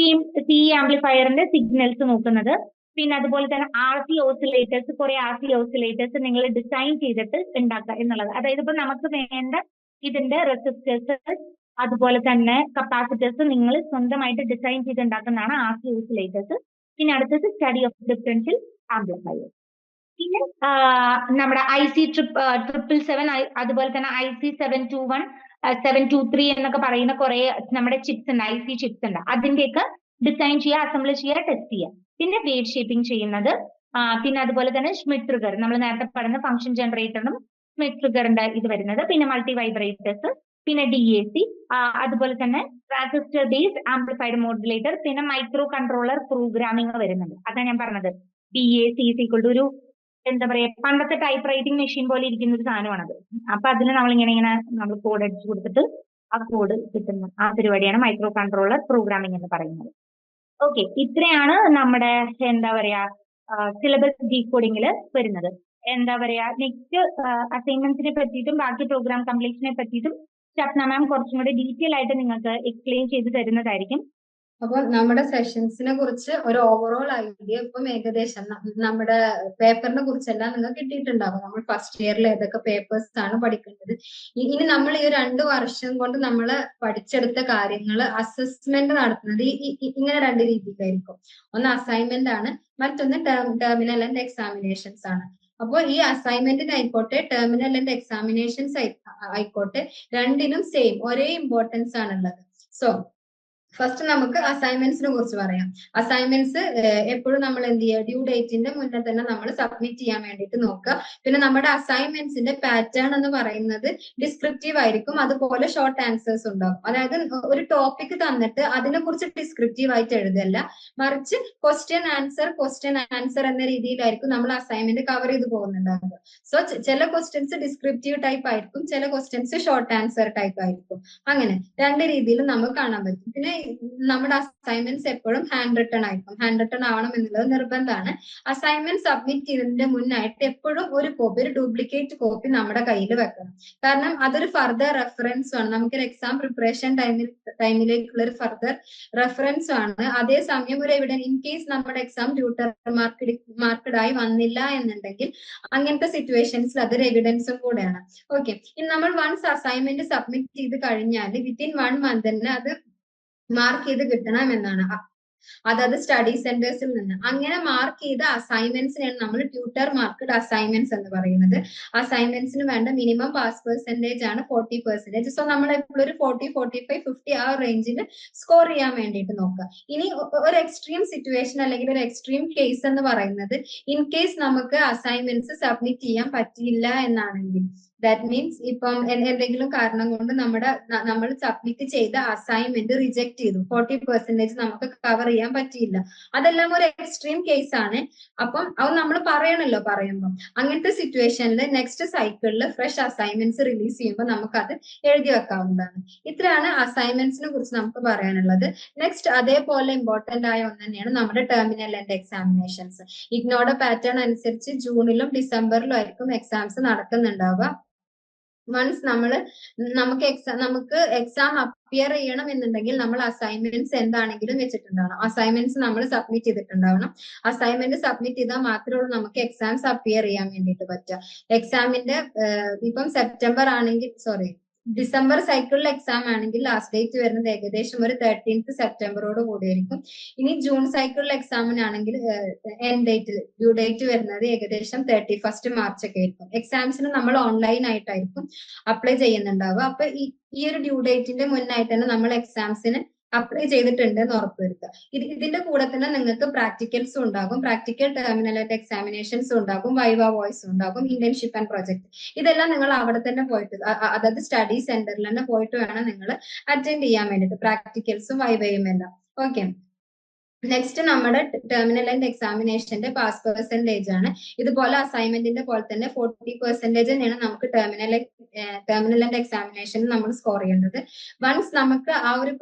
CE ആംപ്ലിഫയറിന്റെ സിഗ്നൽസ് നോക്കുന്നത്. പിന്നെ അതുപോലെ തന്നെ RC ഓസിലേറ്റേഴ്സ്, കുറെ RC ഓസിലേറ്റേഴ്സ് നിങ്ങൾ ഡിസൈൻ ചെയ്തിട്ട് ഉണ്ടാക്കുക എന്നുള്ളത്. അതായത് ഇപ്പൊ നമുക്ക് വേണ്ട ഇതിന്റെ റെസിസ്റ്റേഴ്സ് അതുപോലെ തന്നെ കപ്പാസിറ്റേഴ്സ് നിങ്ങൾ സ്വന്തമായിട്ട് ഡിസൈൻ ചെയ്ത് ഉണ്ടാക്കുന്നതാണ് RC ഓസിലേറ്റേഴ്സ്. പിന്നെ അടുത്തത് സ്റ്റഡി ഓഫ് ഡിഫറൻഷ്യൽ ആംപ്ലിഫയേഴ്സ്. പിന്നെ നമ്മുടെ IC 777, അതുപോലെ തന്നെ IC 721, 723 എന്നൊക്കെ പറയുന്ന കുറെ നമ്മുടെ ചിപ്സ് ഉണ്ട്, IC ചിപ്സ് ഉണ്ട്. അതിന്റെയൊക്കെ ഡിസൈൻ ചെയ്യുക, അസംബിൾ ചെയ്യുക, ടെസ്റ്റ് ചെയ്യുക. പിന്നെ വേവ് ഷേപ്പിംഗ് ചെയ്യുന്നത്, പിന്നെ അതുപോലെ തന്നെ ഷ്മിഡ് ട്രിഗർ, നമ്മൾ നേരത്തെ പറഞ്ഞ ഫംഗ്ഷൻ ജനറേറ്ററിനും ഷ്മിഡ് ട്രിഗറിന്റെ ഇത് വരുന്നത്. പിന്നെ മൾട്ടി വൈബ്രേറ്റേഴ്സ്, പിന്നെ DAC, അതുപോലെ തന്നെ ട്രാൻസിസ്റ്റർ ബേസ്ഡ് ആംപ്ലിഫൈഡ് മോഡുലേറ്റർ, പിന്നെ മൈക്രോ കൺട്രോളർ പ്രോഗ്രാമിംഗ് വരുന്നുണ്ട്. അതാണ് ഞാൻ പറഞ്ഞത്. DAC ഒരു എന്താ പറയാ, പണ്ടത്തെ ടൈപ്പ് റൈറ്റിംഗ് മെഷീൻ പോലെ ഇരിക്കുന്ന ഒരു സാധനമാണത്. അപ്പൊ അതിന് നമ്മളിങ്ങനെ നമ്മൾ കോഡ് അടിച്ചു കൊടുത്തിട്ട് ആ കോഡ് കിട്ടുന്ന ആ പരിപാടിയാണ് മൈക്രോ കൺട്രോളർ പ്രോഗ്രാമിംഗ് എന്ന് പറയുന്നത്. ഓക്കെ, ഇത്രയാണ് നമ്മുടെ എന്താ പറയാ സിലബസ് ഡീകോഡിങ്ങിൽ വരുന്നത്. എന്താ പറയാ, നെക്സ്റ്റ് അസൈൻമെന്റ്സിനെ പറ്റിയിട്ടും ബാക്കി പ്രോഗ്രാം കംപ്ലീഷനെ പറ്റിയിട്ടും ഷപ്ന മാം കുറച്ചും കൂടി ഡീറ്റെയിൽ ആയിട്ട് നിങ്ങൾക്ക് എക്സ്പ്ലെയിൻ ചെയ്ത് തരുന്നതായിരിക്കും. അപ്പൊ നമ്മുടെ സെഷൻസിനെ കുറിച്ച് ഒരു ഓവറോൾ ഐഡിയ ഇപ്പം ഏകദേശം നമ്മുടെ പേപ്പറിനെ കുറിച്ചെല്ലാം നിങ്ങൾക്ക് കിട്ടിയിട്ടുണ്ടാവും. നമ്മൾ ഫസ്റ്റ് ഇയറിൽ ഏതൊക്കെ പേപ്പേഴ്സ് ആണ് പഠിക്കേണ്ടത്. ഇനി നമ്മൾ ഈ 2 വർഷം കൊണ്ട് നമ്മൾ പഠിച്ചെടുത്ത കാര്യങ്ങൾ അസസ്മെന്റ് നടത്തുന്നത് ഇങ്ങനെ 2 രീതിയിലായിരിക്കും. ഒന്ന് അസൈൻമെന്റ് ആണ്, മറ്റൊന്ന് ടെർമിനൽ ആൻഡ് എക്സാമിനേഷൻസ് ആണ്. അപ്പോൾ ഈ അസൈൻമെന്റിനായിക്കോട്ടെ ടെർമിനൽ ആൻഡ് എക്സാമിനേഷൻസ് ആയിക്കോട്ടെ, രണ്ടിനും സെയിം ഒരേ ഇമ്പോർട്ടൻസ് ആണുള്ളത്. സോ ഫസ്റ്റ് നമുക്ക് അസൈൻമെന്റ്സിനെ കുറിച്ച് പറയാം. അസൈൻമെന്റ്സ് എപ്പോഴും നമ്മൾ എന്ത് ചെയ്യുക, ഡ്യൂ ഡേറ്റിന്റെ മുന്നേ തന്നെ നമ്മൾ സബ്മിറ്റ് ചെയ്യാൻ വേണ്ടിയിട്ട് നോക്കുക. പിന്നെ നമ്മുടെ അസൈൻമെന്റ്സിന്റെ പാറ്റേൺ എന്ന് പറയുന്നത് ഡിസ്ക്രിപ്റ്റീവ് ആയിരിക്കും, അതുപോലെ ഷോർട്ട് ആൻസേഴ്സ് ഉണ്ടാകും. അതായത് ഒരു ടോപ്പിക് തന്നിട്ട് അതിനെ കുറിച്ച് ഡിസ്ക്രിപ്റ്റീവ് ആയിട്ട് എഴുതല്ല, മറിച്ച് ക്വസ്റ്റ്യൻ ആൻസർ എന്ന രീതിയിലായിരിക്കും നമ്മൾ അസൈൻമെന്റ് കവർ ചെയ്ത് പോകുന്നുണ്ടാകുക. സോ ചില ക്വസ്റ്റ്യൻസ് ഡിസ്ക്രിപ്റ്റീവ് ടൈപ്പ് ആയിരിക്കും, ചില ക്വസ്റ്റ്യൻസ് ഷോർട്ട് ആൻസർ ടൈപ്പ് ആയിരിക്കും. അങ്ങനെ 2 രീതിയിലും നമുക്ക് കാണാൻ പറ്റും. പിന്നെ നമ്മുടെ അസൈൻമെന്റ്സ് എപ്പോഴും ഹാൻഡ് റിട്ടൺ ആയിരിക്കും. ഹാൻഡ് റിട്ടൺ ആവണം എന്നുള്ളത് നിർബന്ധമാണ്. അസൈൻമെന്റ് സബ്മിറ്റ് ചെയ്യുന്നതിന്റെ മുന്നായിട്ട് എപ്പോഴും ഒരു ഡ്യൂപ്ലിക്കേറ്റ് കോപ്പി നമ്മുടെ കയ്യിൽ വെക്കണം. കാരണം അതൊരു ഫർദർ റെഫറൻസ് ആണ്, നമുക്കൊരു എക്സാം പ്രിപ്പറേഷൻ ടൈമിലേക്കുള്ള ഒരു ഫർദർ റെഫറൻസ് ആണ്. അതേസമയം ഒരു എവിഡൻസ്, ഇൻ കേസ് നമ്മുടെ എക്സാം ട്യൂട്ടർ മാർക്കഡ് ആയി വന്നില്ല എന്നുണ്ടെങ്കിൽ അങ്ങനത്തെ സിറ്റുവേഷൻസിൽ അതൊരു എവിഡൻസും കൂടെയാണ്. ഓക്കെ, ഇനി നമ്മൾ വൺസ് അസൈൻമെന്റ് സബ്മിറ്റ് ചെയ്ത് കഴിഞ്ഞാൽ വിത്തിൻ 1 month തന്നെ അത് മാർക്ക് ചെയ്ത് കിട്ടണം എന്നാണ്. അതായത് സ്റ്റഡി സെന്റേഴ്സിൽ നിന്ന് അങ്ങനെ മാർക്ക് ചെയ്ത അസൈൻമെന്റ്സിനാണ് നമ്മൾ ട്യൂട്ടർ മാർക്ക്ഡ് അസൈൻമെന്റ്സ് എന്ന് പറയുന്നത്. അസൈൻമെന്റ്സിന് വേണ്ട മിനിമം പാസ് പെർസെന്റേജ് ആണ് 40%. സോ നമ്മൾ എപ്പോഴും ഒരു 40, 45, 50 ആ റേഞ്ചിൽ സ്കോർ ചെയ്യാൻ വേണ്ടിയിട്ട് നോക്കുക. ഇനി ഒരു എക്സ്ട്രീം സിറ്റുവേഷൻ അല്ലെങ്കിൽ ഒരു എക്സ്ട്രീം കേസ് എന്ന് പറയുന്നത്, ഇൻ കേസ് നമുക്ക് അസൈൻമെന്റ്സ് സബ്മിറ്റ് ചെയ്യാൻ പറ്റിയില്ല എന്നാണെങ്കിൽ, ദാറ്റ് മീൻസ് ഇപ്പം എന്തെങ്കിലും കാരണം കൊണ്ട് നമ്മൾ സബ്മിറ്റ് ചെയ്ത അസൈൻമെന്റ് റിജക്ട് ചെയ്തു, 40% നമുക്ക് കവർ ചെയ്യാൻ പറ്റിയില്ല, അതെല്ലാം ഒരു എക്സ്ട്രീം കേസ് ആണ്. അപ്പം അത് നമ്മൾ പറയണല്ലോ പറയുമ്പോൾ. അങ്ങനത്തെ സിറ്റുവേഷനിൽ നെക്സ്റ്റ് സൈക്കിളിൽ ഫ്രഷ് അസൈൻമെന്റ്സ് റിലീസ് ചെയ്യുമ്പോൾ നമുക്കത് എഴുതി വെക്കാവുന്നതാണ്. ഇത്രയാണ് അസൈൻമെന്റ്സിനെ കുറിച്ച് നമുക്ക് പറയാനുള്ളത്. നെക്സ്റ്റ് അതേപോലെ ഇമ്പോർട്ടന്റ് ആയ ഒന്ന് തന്നെയാണ് നമ്മുടെ ടെർമിനൽ ആൻഡ് എക്സാമിനേഷൻസ്. ഇഗ്നോയുടെ പാറ്റേൺ അനുസരിച്ച് ജൂണിലും ഡിസംബറിലും ആയിരിക്കും എക്സാംസ് നടക്കുന്നുണ്ടാവുക. വൺസ് നമുക്ക് എക്സാം അപ്പിയർ ചെയ്യണം എന്നുണ്ടെങ്കിൽ നമ്മൾ അസൈൻമെന്റ്സ് എന്താണെങ്കിലും വെച്ചിട്ടുണ്ടാവണം. അസൈൻമെന്റ്സ് നമ്മൾ സബ്മിറ്റ് ചെയ്തിട്ടുണ്ടാവണം. അസൈൻമെന്റ് സബ്മിറ്റ് ചെയ്താൽ മാത്രമേ ഉള്ളൂ നമുക്ക് എക്സാംസ് അപ്പിയർ ചെയ്യാൻ വേണ്ടിയിട്ട് പറ്റുക. എക്സാമിന്റെ ഇപ്പം ഡിസംബർ സൈക്കിളിൽ എക്സാം ആണെങ്കിൽ ലാസ്റ്റ് ഡേറ്റ് വരുന്നത് ഏകദേശം ഒരു 13th സെപ്റ്റംബറോട് കൂടിയായിരിക്കും. ഇനി ജൂൺ സൈക്കിളിൽ എക്സാമിനാണെങ്കിൽ ഡ്യൂ ഡേറ്റ് വരുന്നത് ഏകദേശം 31st March ഒക്കെ ആയിരിക്കും. എക്സാംസിന് നമ്മൾ ഓൺലൈൻ ആയിട്ടായിരിക്കും അപ്ലൈ ചെയ്യുന്നുണ്ടാവുക. അപ്പൊ ഈ ഒരു ഡ്യൂ ഡേറ്റിന്റെ മുന്നായിട്ട് തന്നെ നമ്മൾ എക്സാംസിന് അപ്ലൈ ചെയ്തിട്ടുണ്ട് എന്ന് ഉറപ്പുവരുത്തുക. ഇതിന്റെ കൂടെ തന്നെ നിങ്ങൾക്ക് പ്രാക്ടിക്കൽസും ഉണ്ടാകും, പ്രാക്ടിക്കൽ ടെർമിനൽ ആൻഡ് എക്സാമിനേഷൻസും ഉണ്ടാകും, വൈവ വോയിസ് ഉണ്ടാകും, ഇന്റേൺഷിപ്പ് ആൻഡ് പ്രൊജക്ട്. ഇതെല്ലാം നിങ്ങൾ അവിടെ തന്നെ പോയിട്ട്, അതായത് സ്റ്റഡി സെന്ററിൽ തന്നെ പോയിട്ട് വേണം നിങ്ങൾ അറ്റൻഡ് ചെയ്യാൻ വേണ്ടിയിട്ട്, പ്രാക്ടിക്കൽസും വൈവയും എല്ലാം. ഓക്കെ, നെക്സ്റ്റ് നമ്മുടെ ടെർമിനൽ ആൻഡ് എക്സാമിനേഷന്റെ പാസ് പെർസെന്റേജ് ആണ്. ഇതുപോലെ അസൈൻമെന്റിന്റെ പോലെ തന്നെ 40% തന്നെയാണ് നമുക്ക് ടെർമിനൽ ആൻഡ് എക്സാമിനേഷൻ നമ്മൾ സ്കോർ ചെയ്യേണ്ടത്. വൺസ് നമുക്ക് ആ ഒരു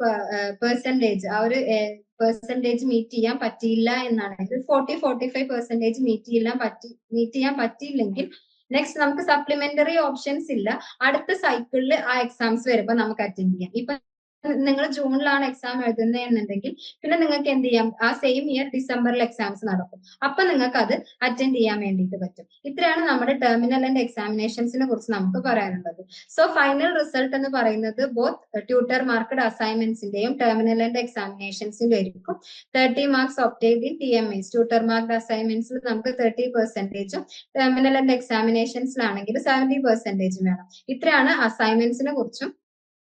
പെർസെന്റേജ് മീറ്റ് ചെയ്യാൻ പറ്റിയില്ല എന്നാണെങ്കിൽ, 40-45% മീറ്റ് ചെയ്യാൻ പറ്റിയില്ലെങ്കിൽ നെക്സ്റ്റ് നമുക്ക് സപ്ലിമെന്ററി ഓപ്ഷൻസ് ഇല്ല. അടുത്ത സൈക്കിളിൽ ആ എക്സാംസ് വരുമ്പോൾ നമുക്ക് അറ്റൻഡ് ചെയ്യാം. ഇപ്പൊ നിങ്ങൾ ജൂണിലാണ് എക്സാം എഴുതുന്നത് എന്നുണ്ടെങ്കിൽ പിന്നെ നിങ്ങൾക്ക് എന്ത് ചെയ്യാം, ആ സെയിം ഇയർ ഡിസംബറിൽ എക്സാംസ് നടക്കും. അപ്പൊ നിങ്ങൾക്ക് അത് അറ്റൻഡ് ചെയ്യാൻ വേണ്ടിയിട്ട് പറ്റും. ഇത്രയാണ് നമ്മുടെ ടെർമിനൽ ആൻഡ് എക്സാമിനേഷൻസിനെ കുറിച്ച് നമുക്ക് പറയാനുള്ളത്. സോ ഫൈനൽ റിസൾട്ട് എന്ന് പറയുന്നത് ബോത്ത് ട്യൂട്ടർ മാർക്കഡ് അസൈൻമെന്റ്സിന്റെയും ടെർമിനൽ ആൻഡ് എക്സാമിനേഷൻസിന്റെ ആയിരിക്കും. 30 marks obtained in TMAs, tutor marked അസൈൻമെന്റ്സിൽ നമുക്ക് 30%, ടെർമിനൽ ആൻഡ് എക്സാമിനേഷൻസിലാണെങ്കിൽ 70% വേണം. ഇത്രയാണ് അസൈൻമെന്റ്സിനെ കുറിച്ചും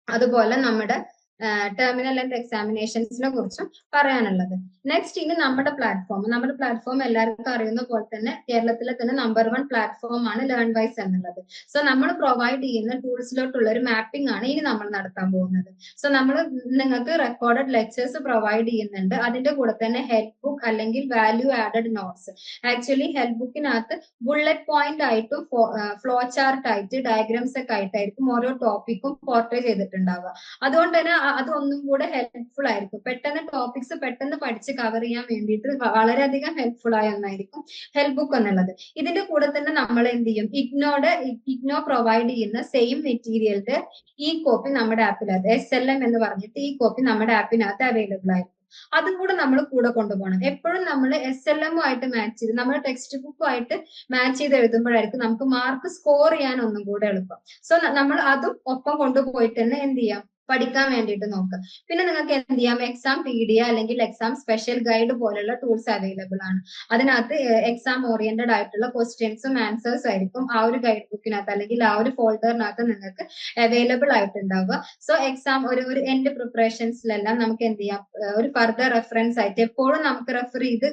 അതുപോലെ നമ്മുടെ ടെർമിനൽ ആൻഡ് എക്സാമിനേഷൻസിനെ കുറിച്ചും പറയാനുള്ളത്. നെക്സ്റ്റ് ഇനി നമ്മുടെ പ്ലാറ്റ്ഫോം എല്ലാവർക്കും അറിയുന്ന പോലെ തന്നെ കേരളത്തിലെ തന്നെ നമ്പർ 1 പ്ലാറ്റ്ഫോം ആണ് ലേൺവൈസ് എന്നുള്ളത്. സോ നമ്മൾ പ്രൊവൈഡ് ചെയ്യുന്ന ടൂൾസിലോട്ടുള്ള ഒരു മാപ്പിംഗ് ആണ് ഇനി നമ്മൾ നടത്താൻ പോകുന്നത്. സോ നമ്മൾ നിങ്ങൾക്ക് റെക്കോർഡഡ് ലെക്ചേഴ്സ് പ്രൊവൈഡ് ചെയ്യുന്നുണ്ട്. അതിന്റെ കൂടെ തന്നെ ഹെൽപ്പ് ബുക്ക് അല്ലെങ്കിൽ value added notes. Actually help ബുക്കിനകത്ത് ബുള്ളറ്റ് പോയിന്റ് ആയിട്ടും ഫ്ലോ ചാർട്ട് ആയിട്ട് ഡയഗ്രാംസ് ഒക്കെ ആയിട്ടായിരിക്കും ഓരോ ടോപ്പിക്കും പോർട്രേ ചെയ്തിട്ടുണ്ടാവുക. അതുകൊണ്ട് തന്നെ അതൊന്നും കൂടെ ഹെൽപ്ഫുൾ ആയിരിക്കും. പെട്ടെന്ന് ടോപ്പിക്സ് പെട്ടെന്ന് പഠിച്ച് കവർ ചെയ്യാൻ വേണ്ടിയിട്ട് വളരെയധികം ഹെൽപ്ഫുൾ ആയ ഒന്നായിരിക്കും ഹെൽപ്പ് ബുക്ക് എന്നുള്ളത്. ഇതിന്റെ കൂടെ തന്നെ നമ്മൾ എന്ത് ചെയ്യും, ഇഗ്നോ പ്രൊവൈഡ് ചെയ്യുന്ന സെയിം മെറ്റീരിയലിന്റെ ഈ കോപ്പി നമ്മുടെ ആപ്പിനകത്ത് SLM എന്ന് പറഞ്ഞിട്ട് ഈ കോപ്പി നമ്മുടെ ആപ്പിനകത്ത് അവൈലബിൾ ആയിരിക്കും. അതും കൂടെ നമ്മൾ കൂടെ കൊണ്ടുപോകണം. എപ്പോഴും നമ്മൾ SLM ആയിട്ട് മാച്ച് ചെയ്ത് നമ്മുടെ ടെക്സ്റ്റ് ബുക്കുമായിട്ട് മാച്ച് ചെയ്ത് എഴുതുമ്പോഴായിരിക്കും നമുക്ക് മാർക്ക് സ്കോർ ചെയ്യാൻ ഒന്നും കൂടെ എളുപ്പം. സോ നമ്മൾ അതും ഒപ്പം കൊണ്ടുപോയിട്ട് തന്നെ എന്ത് ചെയ്യാം, പഠിക്കാൻ വേണ്ടിയിട്ട് നോക്കുക. പിന്നെ നിങ്ങൾക്ക് എന്ത് ചെയ്യാം, എക്സാം PDF അല്ലെങ്കിൽ എക്സാം സ്പെഷ്യൽ ഗൈഡ് പോലുള്ള ടൂൾസ് അവൈലബിൾ ആണ്. അതിനകത്ത് എക്സാം ഓറിയന്റഡ് ആയിട്ടുള്ള ക്വസ്റ്റ്യൻസും ആൻസേഴ്സും ആയിരിക്കും ആ ഒരു ഗൈഡ് ബുക്കിനകത്ത് അല്ലെങ്കിൽ ആ ഒരു ഫോൾഡറിനകത്ത് നിങ്ങൾക്ക് അവൈലബിൾ ആയിട്ടുണ്ടാവുക. സോ എക്സാം ഒരു എൻഡ് പ്രിപ്പറേഷൻസിലെല്ലാം നമുക്ക് എന്ത് ചെയ്യാം, ഒരു ഫർദർ റെഫറൻസ് ആയിട്ട് എപ്പോഴും നമുക്ക് റെഫർ ചെയ്ത്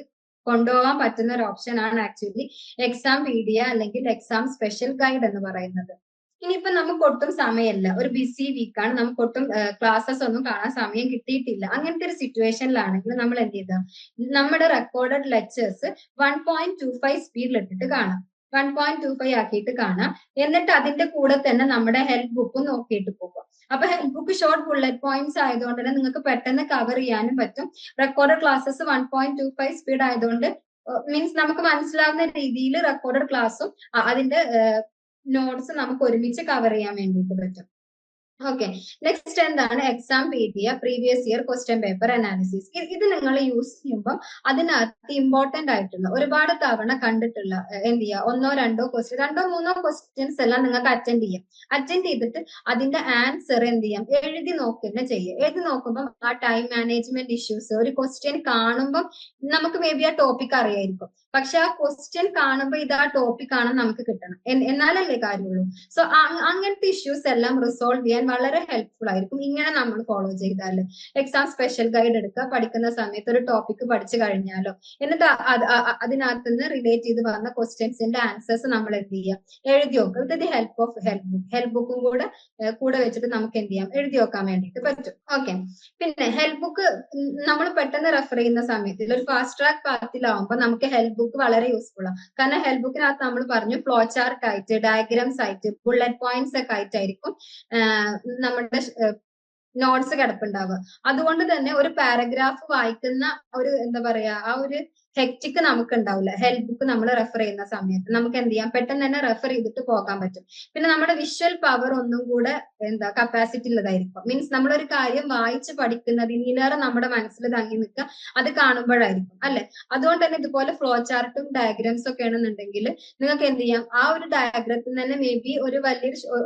കൊണ്ടുപോകാൻ പറ്റുന്ന ഒരു ഓപ്ഷൻ ആണ് ആക്ച്വലി എക്സാം PDF അല്ലെങ്കിൽ എക്സാം സ്പെഷ്യൽ ഗൈഡ് എന്ന് പറയുന്നത്. ഇനിയിപ്പോ നമുക്ക് ഒട്ടും സമയമില്ല, ഒരു ബിസി വീക്കാണ്, നമുക്ക് ഒട്ടും ക്ലാസ്സസ് ഒന്നും കാണാൻ സമയം കിട്ടിയിട്ടില്ല. അങ്ങനത്തെ ഒരു സിറ്റുവേഷനിലാണെങ്കിൽ നമ്മൾ എന്ത് ചെയ്താ, നമ്മുടെ റെക്കോർഡഡ് ലെക്ചേഴ്സ് 1.25 സ്പീഡിൽ ഇട്ടിട്ട് കാണാം, 1.25 ആക്കിയിട്ട് കാണാം. എന്നിട്ട് അതിന്റെ കൂടെ തന്നെ നമ്മുടെ ഹെൽപ്പ് ബുക്കും നോക്കിയിട്ട് പോകുക. അപ്പൊ help book short bullet points ആയതുകൊണ്ട് തന്നെ നിങ്ങൾക്ക് പെട്ടെന്ന് കവർ ചെയ്യാനും പറ്റും. റെക്കോർഡഡ് ക്ലാസ്സസ് 1.25 സ്പീഡ് ആയതുകൊണ്ട് മീൻസ് നമുക്ക് മനസ്സിലാവുന്ന രീതിയിൽ റെക്കോർഡഡ് ക്ലാസ്സും അതിന്റെ നോട്ട്സ് നമുക്ക് ഒരുമിച്ച് കവർ ചെയ്യാൻ വേണ്ടിയിട്ട് പറ്റും. ഓക്കെ, നെക്സ്റ്റ് എന്താണ് exam PDF previous year question paper analysis. ഇത് നിങ്ങൾ യൂസ് ചെയ്യുമ്പോൾ അതിനകത്ത് ഇമ്പോർട്ടന്റ് ആയിട്ടുള്ള ഒരുപാട് തവണ കണ്ടിട്ടുള്ള എന്ത് ചെയ്യുക, 1-2 ക്വസ്റ്റ്യൻ 2-3 ക്വസ്റ്റ്യൻസ് എല്ലാം നിങ്ങൾക്ക് അറ്റൻഡ് ചെയ്തിട്ട് അതിന്റെ ആൻസർ എന്ത് ചെയ്യാം, എഴുതി നോക്കുക ചെയ്യുക. എഴുതി നോക്കുമ്പോൾ ആ ടൈം മാനേജ്മെന്റ് ഇഷ്യൂസ്, ഒരു ക്വസ്റ്റ്യൻ കാണുമ്പോൾ നമുക്ക് മേ ബി ആ ടോപ്പിക് അറിയായിരിക്കും, പക്ഷെ ആ ക്വസ്റ്റ്യൻ കാണുമ്പോൾ ഇത് ആ ടോപ്പിക് ആണെന്ന് നമുക്ക് കിട്ടണം, എന്നാലല്ലേ കാര്യമുള്ളൂ. സോ അങ്ങനത്തെ ഇഷ്യൂസ് എല്ലാം റിസോൾവ് ചെയ്യാൻ വളരെ ഹെൽപ്ഫുൾ ആയിരിക്കും ഇങ്ങനെ നമ്മൾ ഫോളോ ചെയ്താൽ. എക്സാം സ്പെഷ്യൽ ഗൈഡ് എടുക്കുക, പഠിക്കുന്ന സമയത്ത് ഒരു ടോപ്പിക് പഠിച്ചു കഴിഞ്ഞാലോ എന്നിട്ട് അതിനകത്ത് നിന്ന് റിലേറ്റ് ചെയ്ത് വന്ന ക്വസ്റ്റ്യൻസിന്റെ ആൻസേഴ്സ് നമ്മൾ എന്ത് ചെയ്യാം, എഴുതി നോക്കുക. With the help of help ബുക്കും കൂടെ വെച്ചിട്ട് നമുക്ക് എന്ത് ചെയ്യാം, എഴുതി നോക്കാൻ വേണ്ടിയിട്ട് പറ്റും. ഓക്കെ, പിന്നെ ഹെൽപ്പ് ബുക്ക് നമ്മൾ പെട്ടെന്ന് റെഫർ ചെയ്യുന്ന സമയത്ത് ഒരു ഫാസ്റ്റ് ട്രാക്ക് പാത്തിലാവുമ്പോൾ നമുക്ക് ഹെൽപ്പ് ബുക്ക് വളരെ യൂസ്ഫുൾ ആണ്. കാരണം ഹെൽപ്പ് ബുക്കിനകത്ത് നമ്മൾ പറഞ്ഞു ഫ്ലോ ചാർട്ട് ആയിട്ട് ഡയഗ്രാംസ് ആയിട്ട് ബുള്ളറ്റ് പോയിന്റ്സ് ഒക്കെ ആയിട്ടായിരിക്കും നമ്മുടെ നോട്ട്സ് കിടപ്പുണ്ടാവുക. അതുകൊണ്ട് തന്നെ ഒരു പാരഗ്രാഫ് വായിക്കുന്ന ഒരു എന്താ പറയാ ആ ഒരു ഹെക്റ്റിക് നമുക്ക് ഉണ്ടാവില്ല. ഹെൽപ്പ് ബുക്ക് നമ്മൾ റെഫർ ചെയ്യുന്ന സമയത്ത് നമുക്ക് എന്ത് ചെയ്യാം, പെട്ടെന്ന് തന്നെ റെഫർ ചെയ്തിട്ട് പോകാൻ പറ്റും. പിന്നെ നമ്മുടെ വിഷ്വൽ പവർ ഒന്നും കൂടെ കപ്പാസിറ്റി ഉള്ളതായിരിക്കും. മീൻസ് നമ്മളൊരു കാര്യം വായിച്ച് പഠിക്കുന്നതിനേറെ നമ്മുടെ മനസ്സിൽ തങ്ങി നിൽക്കുക അത് കാണുമ്പോഴായിരിക്കും അല്ലെ. അതുകൊണ്ട് തന്നെ ഇതുപോലെ ഫ്ലോ ചാർട്ടും ഡയഗ്രാംസും ഒക്കെ ആണെന്നുണ്ടെങ്കിൽ നിങ്ങൾക്ക് എന്ത് ചെയ്യാം, ആ ഒരു ഡയഗ്രത്തിൽ തന്നെ മേ ബി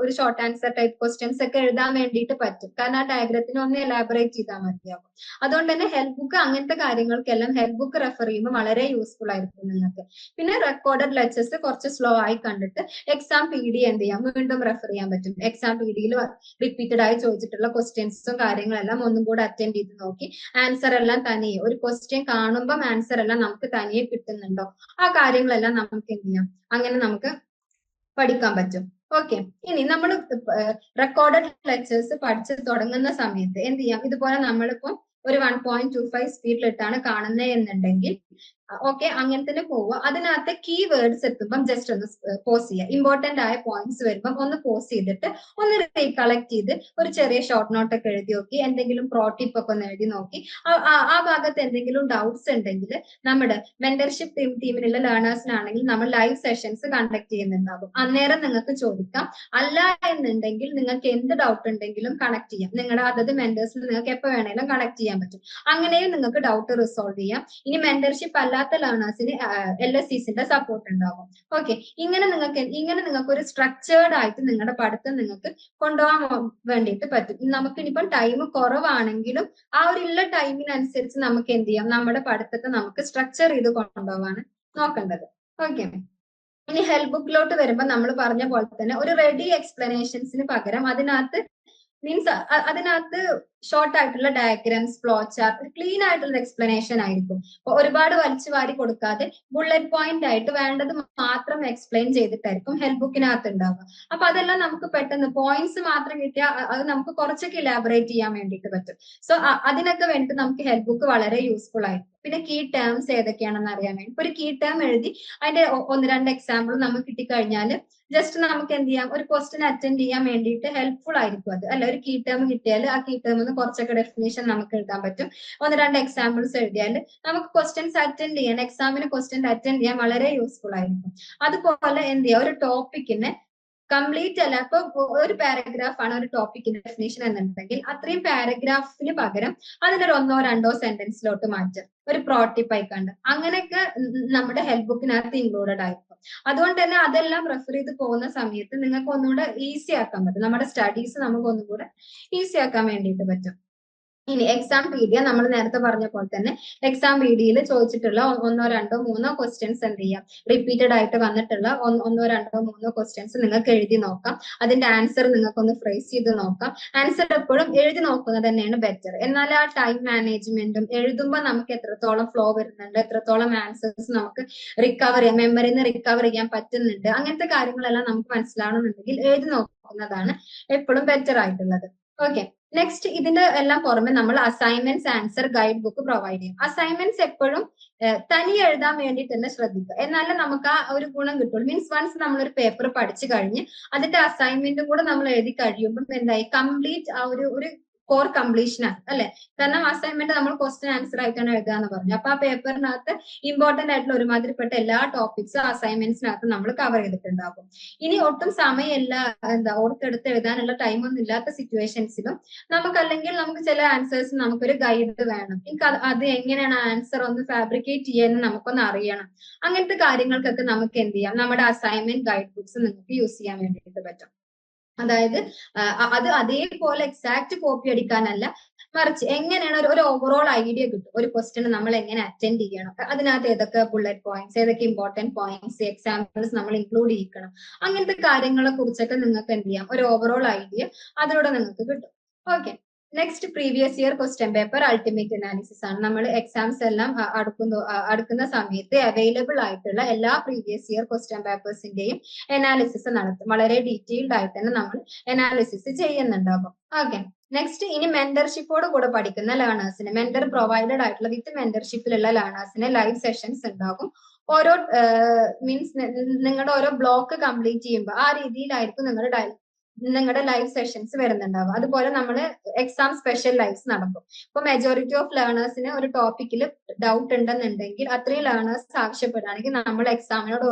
ഒരു ഷോർട്ട് ആൻസർ ടൈപ്പ് ക്വസ്റ്റ്യൻസ് ഒക്കെ എഴുതാൻ വേണ്ടിയിട്ട് പറ്റും. കാരണം ആ ഡയഗ്രത്തിന് ഒന്ന് എലാബറേറ്റ് ചെയ്താൽ മതിയാവും. അതുകൊണ്ട് തന്നെ ഹെൽപ്പ് ബുക്ക് അങ്ങനത്തെ കാര്യങ്ങൾക്കെല്ലാം ഹെൽപ്പ് ബുക്ക് റെഫർ ചെയ്യുമ്പോൾ വളരെ യൂസ്ഫുൾ ആയിരിക്കും നിങ്ങൾക്ക്. പിന്നെ റെക്കോർഡഡ് ലെക്ചേഴ്സ് കുറച്ച് സ്ലോ ആയി കണ്ടിട്ട് എക്സാം PD എന്ത് ചെയ്യാം, വീണ്ടും റെഫർ ചെയ്യാൻ പറ്റും. എക്സാം PDയിൽ റിപ്പീറ്റഡ് ആയി ചോദിച്ചിട്ടുള്ള ക്വസ്റ്റ്യൻസും കാര്യങ്ങളെല്ലാം ഒന്നും കൂടെ അറ്റൻഡ് ചെയ്ത് നോക്കി ആൻസർ എല്ലാം തനിയെ, ഒരു ക്വസ്റ്റ്യൻ കാണുമ്പോൾ ആൻസർ എല്ലാം നമുക്ക് തനിയെ കിട്ടുന്നുണ്ടോ, ആ കാര്യങ്ങളെല്ലാം നമുക്ക് എന്ത് ചെയ്യാം, അങ്ങനെ നമുക്ക് പഠിക്കാൻ പറ്റും. ഓക്കെ, ഇനി നമ്മൾ റെക്കോർഡഡ് ലെക്ചേഴ്സ് പഠിച്ച് തുടങ്ങുന്ന സമയത്ത് എന്ത് ചെയ്യാം, ഇതുപോലെ നമ്മളിപ്പോ ഒരു 1.25 സ്പീഡിലിട്ടാണ് കാണുന്നത് എന്നുണ്ടെങ്കിൽ ഓക്കെ, അങ്ങനെ തന്നെ പോവുക. അതിനകത്ത് കീവേഡ്സ് എത്തുമ്പം ജസ്റ്റ് ഒന്ന് പോസ് ചെയ്യുക. ഇമ്പോർട്ടന്റ് ആയ പോയിന്റ്സ് വരുമ്പം ഒന്ന് പോസ് ചെയ്തിട്ട് ഒന്ന് റീകളക്ട് ചെയ്ത് ഒരു ചെറിയ ഷോർട്ട് നോട്ട് ഒക്കെ എഴുതി നോക്കി, എന്തെങ്കിലും പ്രോ ടിപ്പ് ഒക്കെ ഒന്ന് എഴുതി നോക്കി. ആ ഭാഗത്ത് എന്തെങ്കിലും ഡൗട്ട്സ് ഉണ്ടെങ്കിൽ നമ്മുടെ മെന്റർഷിപ്പ് ടീമിലുള്ള ലേണേഴ്സിനാണെങ്കിൽ നമ്മൾ ലൈവ് സെഷൻസ് കണ്ടക്ട് ചെയ്യുന്നുണ്ടാകും. അന്നേരം നിങ്ങൾക്ക് ചോദിക്കാം. അല്ല എന്നുണ്ടെങ്കിൽ നിങ്ങൾക്ക് എന്ത് ഡൗട്ട് ഉണ്ടെങ്കിലും കണക്ട് ചെയ്യാം. നിങ്ങളുടെ അതത് മെന്റേഴ്സിൽ നിങ്ങൾക്ക് എപ്പോൾ വേണമെങ്കിലും കണക്ട് ചെയ്യാൻ പറ്റും. അങ്ങനെയും നിങ്ങൾക്ക് ഡൗട്ട് റിസോൾവ് ചെയ്യാം. ഇനി മെന്റർഷിപ്പ് അല്ലാത്ത ലേണേഴ്സിന് LSCസിന്റെ സപ്പോർട്ട് ഉണ്ടാകും. ഓക്കെ, ഇങ്ങനെ നിങ്ങൾക്ക് ഒരു സ്ട്രക്ചേർഡ് ആയിട്ട് നിങ്ങളുടെ പഠിത്തം നിങ്ങൾക്ക് കൊണ്ടുപോകാൻ വേണ്ടിയിട്ട് പറ്റും. നമുക്ക് ഇനിയിപ്പം ടൈം കുറവാണെങ്കിലും ആ ഒരു ഉള്ള ടൈമിനനുസരിച്ച് നമുക്ക് എന്ത് ചെയ്യാം, നമ്മുടെ പഠിത്തത്തെ നമുക്ക് സ്ട്രക്ചർ ചെയ്ത് കൊണ്ടുപോകാണ് നോക്കേണ്ടത്. ഓക്കെ, ഇനി ഹെൽപ്പ് ബുക്കിലോട്ട് വരുമ്പോൾ നമ്മൾ പറഞ്ഞ പോലെ തന്നെ ഒരു റെഡി എക്സ്പ്ലനേഷൻസിന് പകരം അതിനകത്ത് അതിനകത്ത് ഷോർട്ട് ആയിട്ടുള്ള ഡയഗ്രാംസ്, ഫ്ലോ ചാർട്ട്, ക്ലീൻ ആയിട്ടുള്ള എക്സ്പ്ലനേഷൻ ആയിരിക്കും. ഒരുപാട് വലിച്ചു വാരി കൊടുക്കാതെ ബുള്ളറ്റ് പോയിന്റ് ആയിട്ട് വേണ്ടത് മാത്രം എക്സ്പ്ലെയിൻ ചെയ്തിട്ടായിരിക്കും ഹെൽപ്പ് ബുക്കിനകത്ത് ഉണ്ടാവുക. അപ്പൊ അതെല്ലാം നമുക്ക് പെട്ടെന്ന് പോയിന്റ്സ് മാത്രം കിട്ടിയാൽ അത് നമുക്ക് കുറച്ചൊക്കെ ഇലാബറേറ്റ് ചെയ്യാൻ വേണ്ടിയിട്ട് പറ്റും. സോ അതിനൊക്കെ വേണ്ടിയിട്ട് നമുക്ക് ഹെൽപ്പ് ബുക്ക് വളരെ യൂസ്ഫുൾ ആയിരിക്കും. പിന്നെ കീ ടേംസ് ഏതൊക്കെയാണെന്ന് അറിയാൻ വേണ്ടി ഒരു കീ ടേം എഴുതി അതിന്റെ 1-2 എക്സാമ്പിൾ നമുക്ക് കിട്ടിക്കഴിഞ്ഞാൽ ജസ്റ്റ് നമുക്ക് എന്ത് ചെയ്യാം, ഒരു ക്വസ്റ്റ്യൻ അറ്റൻഡ് ചെയ്യാൻ വേണ്ടിയിട്ട് ഹെൽപ്ഫുൾ ആയിരിക്കും അത്. അല്ല, ഒരു കീ ടേം കിട്ടിയാൽ ആ കീ ടേമിന് കുറച്ചൊക്കെ ഡെഫിനേഷൻ നമുക്ക് എഴുതാൻ പറ്റും. 1-2 എക്സാമ്പിൾസ് എഴുതിയാൽ നമുക്ക് ക്വസ്റ്റ്യൻസ് അറ്റൻഡ് ചെയ്യാൻ, എക്സാമിന് ക്വസ്റ്റ്യൻ അറ്റൻഡ് ചെയ്യാൻ വളരെ യൂസ്ഫുൾ ആയിരിക്കും. അതുപോലെ എന്ത് ചെയ്യാം, ഒരു ടോപ്പിക്കിന് കംപ്ലീറ്റ് അല്ല, ഇപ്പൊ ഒരു പാരഗ്രാഫ് ആണ് ഒരു ടോപ്പിക്കിന്റെ ഡെഫിനേഷൻ എന്നുണ്ടെങ്കിൽ അത്രയും പാരഗ്രാഫിന് പകരം അതിനൊരു 1-2 സെന്റൻസിലോട്ട് മാറ്റുക, ഒരു പ്രോട്ടിപ്പ് ആയിക്കണ്ട്. അങ്ങനെയൊക്കെ നമ്മുടെ ഹെൽപ്പ് ബുക്കിനകത്ത് ഇൻക്ലൂഡഡ് ആയിരിക്കും. അതുകൊണ്ട് തന്നെ അതെല്ലാം റെഫർ ചെയ്ത് പോകുന്ന സമയത്ത് നിങ്ങൾക്ക് ഒന്നുകൂടെ ഈസി ആക്കാൻ പറ്റും. നമ്മുടെ സ്റ്റഡീസ് നമുക്ക് ഒന്നുകൂടെ ഈസി ആക്കാൻ വേണ്ടിയിട്ട് പറ്റും. ഇനി എക്സാം പീഡിയ നമ്മൾ നേരത്തെ പറഞ്ഞ പോലെ തന്നെ എക്സാം പീഡിയയിൽ ചോദിച്ചിട്ടുള്ള 1-2-3 ക്വസ്റ്റ്യൻസ് എന്ത് ചെയ്യാം, റിപ്പീറ്റഡ് ആയിട്ട് വന്നിട്ടുള്ള 1-2-3 ക്വസ്റ്റ്യൻസ് നിങ്ങൾക്ക് എഴുതി നോക്കാം. അതിന്റെ ആൻസർ നിങ്ങൾക്കൊന്ന് ഫ്രേസ് ചെയ്ത് നോക്കാം. ആൻസർ എപ്പോഴും എഴുതി നോക്കുന്നത് തന്നെയാണ് ബെറ്റർ. എന്നാൽ ആ ടൈം മാനേജ്മെന്റും എഴുതുമ്പോൾ നമുക്ക് എത്രത്തോളം ഫ്ലോ വരുന്നുണ്ട്, എത്രത്തോളം ആൻസേഴ്സ് നമുക്ക് റിക്കവർ ചെയ്യാം, മെമ്മറിയിൽ നിന്ന് റിക്കവർ ചെയ്യാൻ പറ്റുന്നുണ്ട്, അങ്ങനത്തെ കാര്യങ്ങളെല്ലാം നമുക്ക് മനസ്സിലാവണമെന്നുണ്ടെങ്കിൽ എഴുതി നോക്കുന്നതാണ് എപ്പോഴും ബെറ്റർ ആയിട്ടുള്ളത്. ഓക്കെ, നെക്സ്റ്റ് ഇതിന്റെ എല്ലാം പുറമെ നമ്മൾ assignments, answer guide book provide ചെയ്യും. അസൈൻമെന്റ്സ് എപ്പോഴും തനി എഴുതാൻ വേണ്ടി തന്നെ ശ്രദ്ധിക്കുക, എന്നാലും നമുക്ക് ആ ഒരു ഗുണം കിട്ടുള്ളൂ. മീൻസ് വൺസ് നമ്മളൊരു പേപ്പർ പഠിച്ചു കഴിഞ്ഞ് അതിന്റെ അസൈൻമെന്റും കൂടെ നമ്മൾ എഴുതി കഴിയുമ്പോൾ എന്തായി, കംപ്ലീറ്റ് ആ ഒരു കോർ കംപ്ലീഷൻ ആണ് അല്ലെ. കാരണം അസൈൻമെന്റ് നമ്മൾ ക്വസ്റ്റ്യൻ ആൻസർ ആയിട്ടാണ് എഴുതുക എന്ന് പറഞ്ഞു. അപ്പൊ ആ പേപ്പറിനകത്ത് ഇമ്പോർട്ടന്റ് ആയിട്ടുള്ള ഒരുമാതിരിപ്പെട്ട എല്ലാ ടോപ്പിക്സും അസൈൻമെന്റ്സിനകത്ത് നമ്മൾ കവർ ചെയ്തിട്ടുണ്ടാകും. ഇനി ഒട്ടും സമയമില്ല, ഓർത്തെടുത്ത് എഴുതാനുള്ള ടൈമൊന്നും ഇല്ലാത്ത സിറ്റുവേഷൻസിലും അല്ലെങ്കിൽ നമുക്ക് ചില ആൻസേഴ്സ് നമുക്കൊരു ഗൈഡ് വേണം. അത് എങ്ങനെയാണ് ആൻസർ ഒന്ന് ഫാബ്രിക്കേറ്റ് ചെയ്യാന്ന് നമുക്കൊന്ന് അറിയണം. അങ്ങനത്തെ കാര്യങ്ങൾക്കൊക്കെ നമുക്ക് എന്ത് ചെയ്യാം, നമ്മുടെ അസൈൻമെന്റ് ഗൈഡ് ബുക്സ് നിങ്ങൾക്ക് യൂസ് ചെയ്യാൻ വേണ്ടിയിട്ട് പറ്റും. അതായത് അത് അതേപോലെ എക്സാക്ട് കോപ്പി അടിക്കാനല്ല, മറിച്ച് എങ്ങനെയാണ് ഒരു ഓവറോൾ ഐഡിയ കിട്ടും. ഒരു ക്വസ്റ്റ്യൻ നമ്മൾ എങ്ങനെ അറ്റൻഡ് ചെയ്യണം, അതിനകത്ത് ഏതൊക്കെ ബുള്ളറ്റ് പോയിന്റ്സ്, ഏതൊക്കെ ഇമ്പോർട്ടന്റ് പോയിന്റ്സ്, എക്സാമ്പിൾസ് നമ്മൾ ഇൻക്ലൂഡ് ചെയ്യിക്കണം, അങ്ങനത്തെ കാര്യങ്ങളെ കുറിച്ചൊക്കെ നിങ്ങൾക്ക് എന്ത് ചെയ്യാം, ഒരു ഓവറോൾ ഐഡിയ അതിലൂടെ നിങ്ങൾക്ക് കിട്ടും. Okay, next previous year question paper ultimate analysis ആണ്. നമ്മൾ എക്സാംസ് എല്ലാം അടുക്കുന്ന സമയത്ത് അവൈലബിൾ ആയിട്ടുള്ള എല്ലാ പ്രീവിയസ് ഇയർ ക്വസ്റ്റ്യൻ പേപ്പേഴ്സിന്റെയും അനാലിസിസ് നടത്തും. വളരെ ഡീറ്റെയിൽഡ് ആയിട്ട് തന്നെ നമ്മൾ അനാലിസിസ് ചെയ്യുന്നുണ്ടാകും. ഓക്കെ, നെക്സ്റ്റ് ഇനി മെന്റർഷിപ്പോട് കൂടെ പഠിക്കുന്ന ലേണേഴ്സിന്, മെന്റർ പ്രൊവൈഡഡ് ആയിട്ടുള്ള വിത്ത് മെന്റർഷിപ്പിലുള്ള ലേണേഴ്സിന് ലൈവ് സെഷൻസ് ഉണ്ടാകും. ഓരോ മീൻസ് നിങ്ങളുടെ ഓരോ ബ്ലോക്ക് കംപ്ലീറ്റ് ചെയ്യുമ്പോൾ ആ രീതിയിലായിരിക്കും നിങ്ങളുടെ ലൈവ് സെഷൻസ് വരുന്നുണ്ടാവും. അതുപോലെ നമ്മൾ എക്സാം സ്പെഷ്യൽ ലൈവ്സ് നടക്കും. ഇപ്പൊ മെജോറിറ്റി ഓഫ് ലേണേഴ്സിന് ഒരു ടോപ്പിക്കിൽ ഡൗട്ട് ഉണ്ടെന്നുണ്ടെങ്കിൽ അത്രയും ലേണേഴ്സ് ആവശ്യപ്പെടുകയാണെങ്കിൽ നമ്മൾ എക്സാമിനോട്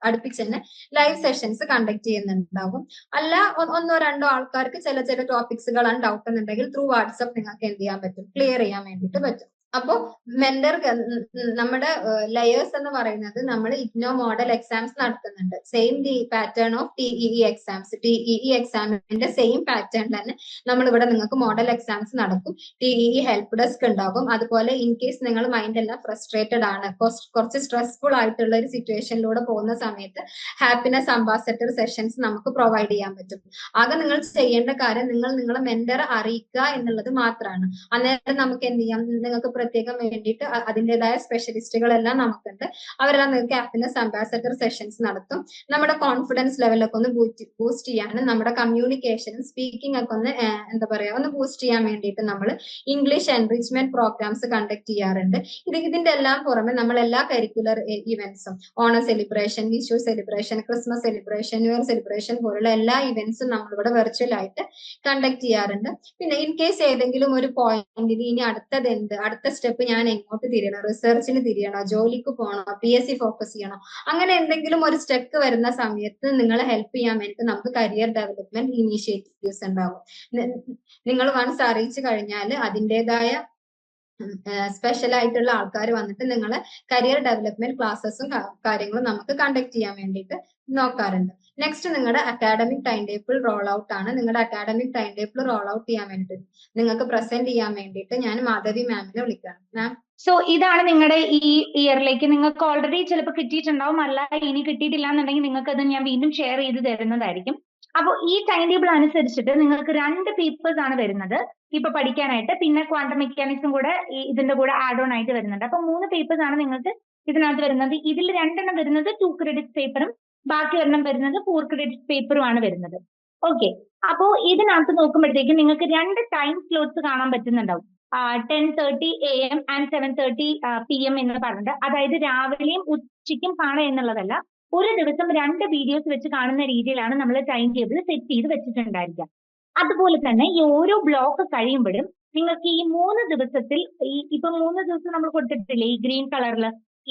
അടുപ്പിച്ച് തന്നെ ലൈവ് സെഷൻസ് കണ്ടക്ട് ചെയ്യുന്നുണ്ടാവും. അല്ല 1-2 ആൾക്കാർക്ക് ചില ടോപ്പിക്സുകളാണ് ഡൗട്ട് എന്നുണ്ടെങ്കിൽ ത്രൂ വാട്സപ്പ് നിങ്ങൾക്ക് എന്ത് ചെയ്യാൻ പറ്റും, ക്ലിയർ ചെയ്യാൻ വേണ്ടിയിട്ട് പറ്റും. അപ്പോ മെന്റർ നമ്മുടെ ലെയേഴ്സ് എന്ന് പറയുന്നത് നമ്മൾ ഇഗ്നോ മോഡൽ എക്സാംസ് നടത്തുന്നുണ്ട്. Same the pattern of TEE exams, TEE എക്സാമിന്റെ സെയിം പാറ്റേൺ തന്നെ നമ്മൾ ഇവിടെ നിങ്ങൾക്ക് മോഡൽ എക്സാംസ് നടക്കും. TEE ഹെൽപ്പ് ഡെസ്ക് ഉണ്ടാകും. അതുപോലെ ഇൻ കേസ് നിങ്ങൾ മൈൻഡ് എല്ലാം ഫ്രസ്ട്രേറ്റഡ് ആണ്, കുറച്ച് സ്ട്രെസ്ഫുൾ ആയിട്ടുള്ള ഒരു സിറ്റുവേഷനിലൂടെ പോകുന്ന സമയത്ത് ഹാപ്പിനെസ് അംബാസഡർ സെഷൻസ് നമുക്ക് പ്രൊവൈഡ് ചെയ്യാൻ പറ്റും. ആകെ നിങ്ങൾ ചെയ്യേണ്ട കാര്യം നിങ്ങളെ മെന്ററെ അറിയിക്കുക എന്നുള്ളത് മാത്രമാണ്. അന്നേരം നമുക്ക് എന്ത് ചെയ്യാം, നിങ്ങൾക്ക് പ്രത്യേകം വേണ്ടിയിട്ട് അതിൻ്റെതായ സ്പെഷ്യലിസ്റ്റുകളെല്ലാം നമുക്കുണ്ട്. അവരെല്ലാം നിങ്ങൾക്ക് ഹാപ്പിനെസ് അംബാസഡർ സെഷൻസ് നടത്തും. നമ്മുടെ കോൺഫിഡൻസ് ലെവലൊക്കെ ഒന്ന് ബൂസ്റ്റ് ചെയ്യാനും നമ്മുടെ കമ്മ്യൂണിക്കേഷനും സ്പീക്കിംഗ് ഒക്കെ ഒന്ന് എന്താ പറയാ ഒന്ന് ബൂസ്റ്റ് ചെയ്യാൻ വേണ്ടിയിട്ട് നമ്മൾ ഇംഗ്ലീഷ് എൻറിച്ച്മെന്റ് പ്രോഗ്രാംസ് കണ്ടക്ട് ചെയ്യാറുണ്ട്. ഇതിന്റെ എല്ലാം പുറമെ നമ്മൾ എല്ലാ കരിക്കുലർ ഇവന്റ്സും Onam celebration, Vishu celebration, Christmas celebration, new year celebration പോലുള്ള എല്ലാ ഇവന്റ്സും നമ്മളിവിടെ വെർച്വൽ ആയിട്ട് കണ്ടക്ട് ചെയ്യാറുണ്ട്. പിന്നെ ഇൻ കേസ് ഏതെങ്കിലും ഒരു പോയിന്റിൽ ഇനി അടുത്തത് അടുത്ത സ്റ്റെപ്പ് ഞാൻ എങ്ങോട്ട് തിരിയണോ, റിസർച്ചിന് തിരിയണോ, ജോലിക്ക് പോകണോ, PSC ഫോക്കസ് ചെയ്യണോ, അങ്ങനെ എന്തെങ്കിലും ഒരു സ്റ്റെപ്പ് വരുന്ന സമയത്ത് നിങ്ങളെ ഹെൽപ്പ് ചെയ്യാൻ വേണ്ടി നമുക്ക് കരിയർ ഡെവലപ്മെന്റ് ഇനീഷ്യേറ്റീവ്സ് ഉണ്ടാവും. നിങ്ങൾ വൺസ് അറിയിച്ചു കഴിഞ്ഞാൽ അതിൻ്റെതായ സ്പെഷ്യൽ ആയിട്ടുള്ള ആൾക്കാർ വന്നിട്ട് നിങ്ങളെ കരിയർ ഡെവലപ്മെന്റ് ക്ലാസ്സസും കാര്യങ്ങളും നമുക്ക് കണ്ടക്ട് ചെയ്യാൻ വേണ്ടിയിട്ട് നോക്കാറുണ്ട്. നെക്സ്റ്റ് നിങ്ങളുടെ academic time table role out ആണ്. നിങ്ങളുടെ academic time table role out ചെയ്യാൻ വേണ്ടിയിട്ട് നിങ്ങൾക്ക് പ്രസന്റ് ചെയ്യാൻ വേണ്ടിയിട്ട് ഞാൻ മാധവി മാമിനെ വിളിക്കണം. മാം, സോ ഇതാണ് നിങ്ങളുടെ ഈ ഇയറിലേക്ക് നിങ്ങൾക്ക് ഓൾറെഡി ചിലപ്പോൾ കിട്ടിയിട്ടുണ്ടാവും, അല്ല ഇനി കിട്ടിയിട്ടില്ല എന്നുണ്ടെങ്കിൽ നിങ്ങൾക്ക് അത് ഞാൻ വീണ്ടും ഷെയർ ചെയ്ത് തരുന്നതായിരിക്കും. അപ്പോൾ ഈ ടൈം ടേബിൾ അനുസരിച്ചിട്ട് നിങ്ങൾക്ക് 2 പേപ്പേഴ്സ് ആണ് വരുന്നത് ഇപ്പൊ പഠിക്കാനായിട്ട്. പിന്നെ ക്വാണ്ടം മെക്കാനിക്സും കൂടെ ഇതിന്റെ കൂടെ ആഡ് ഓൺ ആയിട്ട് വരുന്നുണ്ട്. അപ്പൊ 3 പേപ്പേഴ്സ് ആണ് നിങ്ങൾക്ക് ഇതിനകത്ത് വരുന്നത്. ഇതിൽ 2 വരുന്നത് 2 ക്രെഡിറ്റ് പേപ്പറും ബാക്കി ഒരെണ്ണം വരുന്നത് 4 ക്രെഡിറ്റ് പേപ്പറും ആണ് വരുന്നത്. ഓക്കെ, അപ്പോ ഇതിനകത്ത് നോക്കുമ്പോഴത്തേക്കും നിങ്ങൾക്ക് 2 ടൈം സ്ലോട്ട്സ് കാണാൻ പറ്റുന്നുണ്ടാവും. 10:30 AM ആൻഡ് 7:30 PM എന്ന് പറഞ്ഞിട്ട്, അതായത് രാവിലെയും ഉച്ചയ്ക്കും കാണുക എന്നുള്ളതല്ല, ഒരു ദിവസം 2 വീഡിയോസ് വെച്ച് കാണുന്ന രീതിയിലാണ് നമ്മൾ ടൈം ടേബിൾ സെറ്റ് ചെയ്ത് വെച്ചിട്ടുണ്ടായിരിക്കുക. അതുപോലെ തന്നെ ഈ ഓരോ ബ്ലോക്ക് കഴിയുമ്പോഴും നിങ്ങൾക്ക് ഈ 3 ദിവസത്തിൽ ഇപ്പൊ 3 ദിവസം നമ്മൾ കൊടുത്തിട്ടില്ലേ ഈ ഗ്രീൻ കളറിൽ,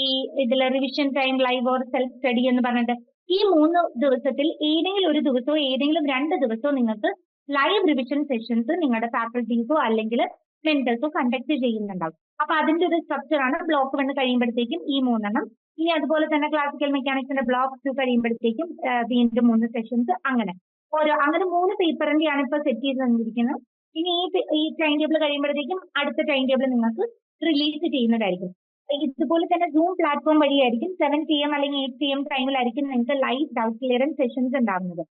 ഈ ഇതിൽ revision time, live or self study എന്ന് പറഞ്ഞിട്ട്, ഈ 3 ദിവസത്തിൽ ഏതെങ്കിലും ഒരു ദിവസമോ ഏതെങ്കിലും 2 ദിവസമോ നിങ്ങൾക്ക് ലൈവ് റിവിഷൻ സെഷൻസ് നിങ്ങളുടെ ഫാക്കൽറ്റീസോ അല്ലെങ്കിൽ മെന്റേഴ്സോ കണ്ടക്ട് ചെയ്യുന്നുണ്ടാവും. അപ്പൊ അതിന്റെ ഒരു സ്ട്രക്ചർ ആണ് ബ്ലോക്ക് 1 കഴിയുമ്പോഴത്തേക്കും ഈ 3 ഇനി അതുപോലെ തന്നെ ക്ലാസിക്കൽ മെക്കാനിക്സിന്റെ ബ്ലോക്ക് 2 കഴിയുമ്പോഴത്തേക്കും വീണ്ടും 3 സെഷൻസ്, അങ്ങനെ 3 പേപ്പറിന്റെയാണ് ഇപ്പൊ സെറ്റ് ചെയ്ത് തന്നിരിക്കുന്നത്. ഇനി ഈ ടൈം ടേബിൾ കഴിയുമ്പോഴത്തേക്കും അടുത്ത ടൈം ടേബിൾ നിങ്ങൾക്ക് റിലീസ് ചെയ്യുന്നതായിരിക്കും. ഇതുപോലെ തന്നെ സൂം പ്ലാറ്റ്ഫോം വഴിയായിരിക്കും 7 PM അല്ലെങ്കിൽ 8 PM ടൈമിലായിരിക്കും നിങ്ങൾക്ക് ലൈവ് ഡൗട്ട് ക്ലിയറൻസ് സെഷൻസ് ഉണ്ടാകുന്നത്.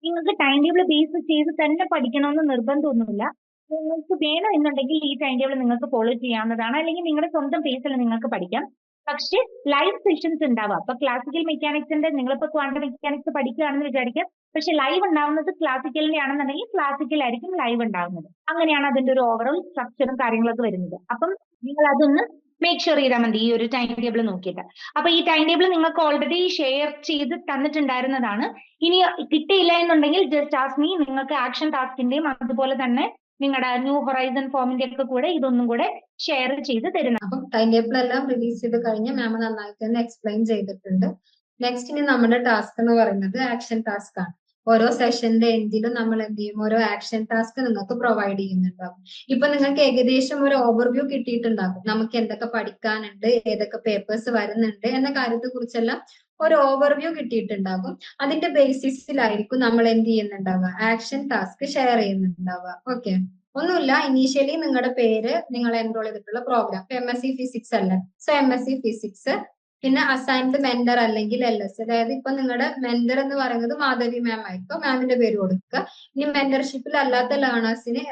നിങ്ങൾക്ക് ടൈം ടേബിൾ ബേസ് ചെയ്ത് തന്നെ പഠിക്കണമെന്ന് നിർബന്ധമൊന്നുമില്ല. നിങ്ങൾക്ക് വേണം എന്നുണ്ടെങ്കിൽ ഈ ടൈം ടേബിൾ നിങ്ങൾക്ക് ഫോളോ ചെയ്യാവുന്നതാണ്, അല്ലെങ്കിൽ നിങ്ങളുടെ സ്വന്തം പേസിൽ നിങ്ങൾക്ക് പഠിക്കാം. പക്ഷേ ലൈവ് സെഷൻസ് ഉണ്ടാവുക, അപ്പൊ ക്ലാസിക്കൽ മെക്കാനിക്സിന്റെ നിങ്ങളിപ്പോ ക്വാണ്ടം മെക്കാനിക്സ് പഠിക്കുകയാണെന്ന് വിചാരിക്കാം, പക്ഷെ ലൈവ് ഉണ്ടാവുന്നത് ക്ലാസിക്കലിന്റെ ആണെന്നുണ്ടെങ്കിൽ ക്ലാസിക്കലായിരിക്കും ലൈവ് ഉണ്ടാവുന്നത്. അങ്ങനെയാണ് അതിന്റെ ഒരു ഓവറോൾ സ്ട്രക്ചറും കാര്യങ്ങളൊക്കെ വരുന്നത്. അപ്പം നിങ്ങൾ അതൊന്ന് മേക്ക് ഷുവർ ചെയ്താൽ മതി ഈ ഒരു ടൈം ടേബിൾ നോക്കിയിട്ട്. അപ്പൊ ഈ ടൈം ടേബിൾ നിങ്ങൾക്ക് ഓൾറെഡി ഷെയർ ചെയ്ത് തന്നിട്ടുണ്ടായിരുന്നതാണ്. ഇനി കിട്ടിയില്ല എന്നുണ്ടെങ്കിൽ ജസ്റ്റ് ആസ്ക് മീ, നിങ്ങൾക്ക് ആക്ഷൻ ടാസ്കിന്റെയും അതുപോലെ തന്നെ നിങ്ങളുടെ ന്യൂ ഹൊറൈസൺ ഫോമിന്റെ ഒക്കെ കൂടെ ഇതൊന്നും കൂടെ ഷെയർ ചെയ്ത് തരുന്നത്. അപ്പം ടൈം ടേബിൾ എല്ലാം റിലീസ് ചെയ്ത് കഴിഞ്ഞ് മാം നന്നായിട്ട് തന്നെ എക്സ്പ്ലെയിൻ ചെയ്തിട്ടുണ്ട്. നെക്സ്റ്റ് ഇനി നമ്മുടെ ടാസ്ക് എന്ന് പറയുന്നത് ആക്ഷൻ ടാസ്ക് ആണ്. ഓരോ സെഷന്റെ എൻഡിലും നമ്മൾ എന്ത് ചെയ്യും, ഓരോ ആക്ഷൻ ടാസ്ക് നിങ്ങൾക്ക് പ്രൊവൈഡ് ചെയ്യുന്നുണ്ടാകും. ഇപ്പൊ നിങ്ങൾക്ക് ഏകദേശം ഒരു ഓവർവ്യൂ കിട്ടിയിട്ടുണ്ടാകും, നമുക്ക് എന്തൊക്കെ പഠിക്കാനുണ്ട്, ഏതൊക്കെ പേപ്പേഴ്സ് വരുന്നുണ്ട് എന്ന കാര്യത്തെ കുറിച്ചെല്ലാം ഒരു ഓവർവ്യൂ കിട്ടിയിട്ടുണ്ടാകും. അതിന്റെ ബേസിസിലായിരിക്കും നമ്മൾ എന്ത് ചെയ്യുന്നുണ്ടാവുക, ആക്ഷൻ ടാസ്ക് ഷെയർ ചെയ്യുന്നുണ്ടാവുക. ഓക്കെ, ഒന്നുമില്ല, ഇനീഷ്യലി നിങ്ങളുടെ പേര്, നിങ്ങൾ എൻറോൾ ചെയ്തിട്ടുള്ള പ്രോഗ്രാം, MSc ഫിസിക്സ് അല്ല, സോ MSc ഫിസിക്സ്, പിന്നെ അസൈൻഡ് മെന്റർ അല്ലെങ്കിൽ LS, അതായത് ഇപ്പൊ നിങ്ങളുടെ മെന്റർ എന്ന് പറയുന്നത് മാധവി മാം ആയിരിക്കും, മാമിന്റെ പേര് കൊടുക്കുക. ഇനി മെന്റർഷിപ്പിൽ അല്ലാത്ത ലേണേഴ്സിന്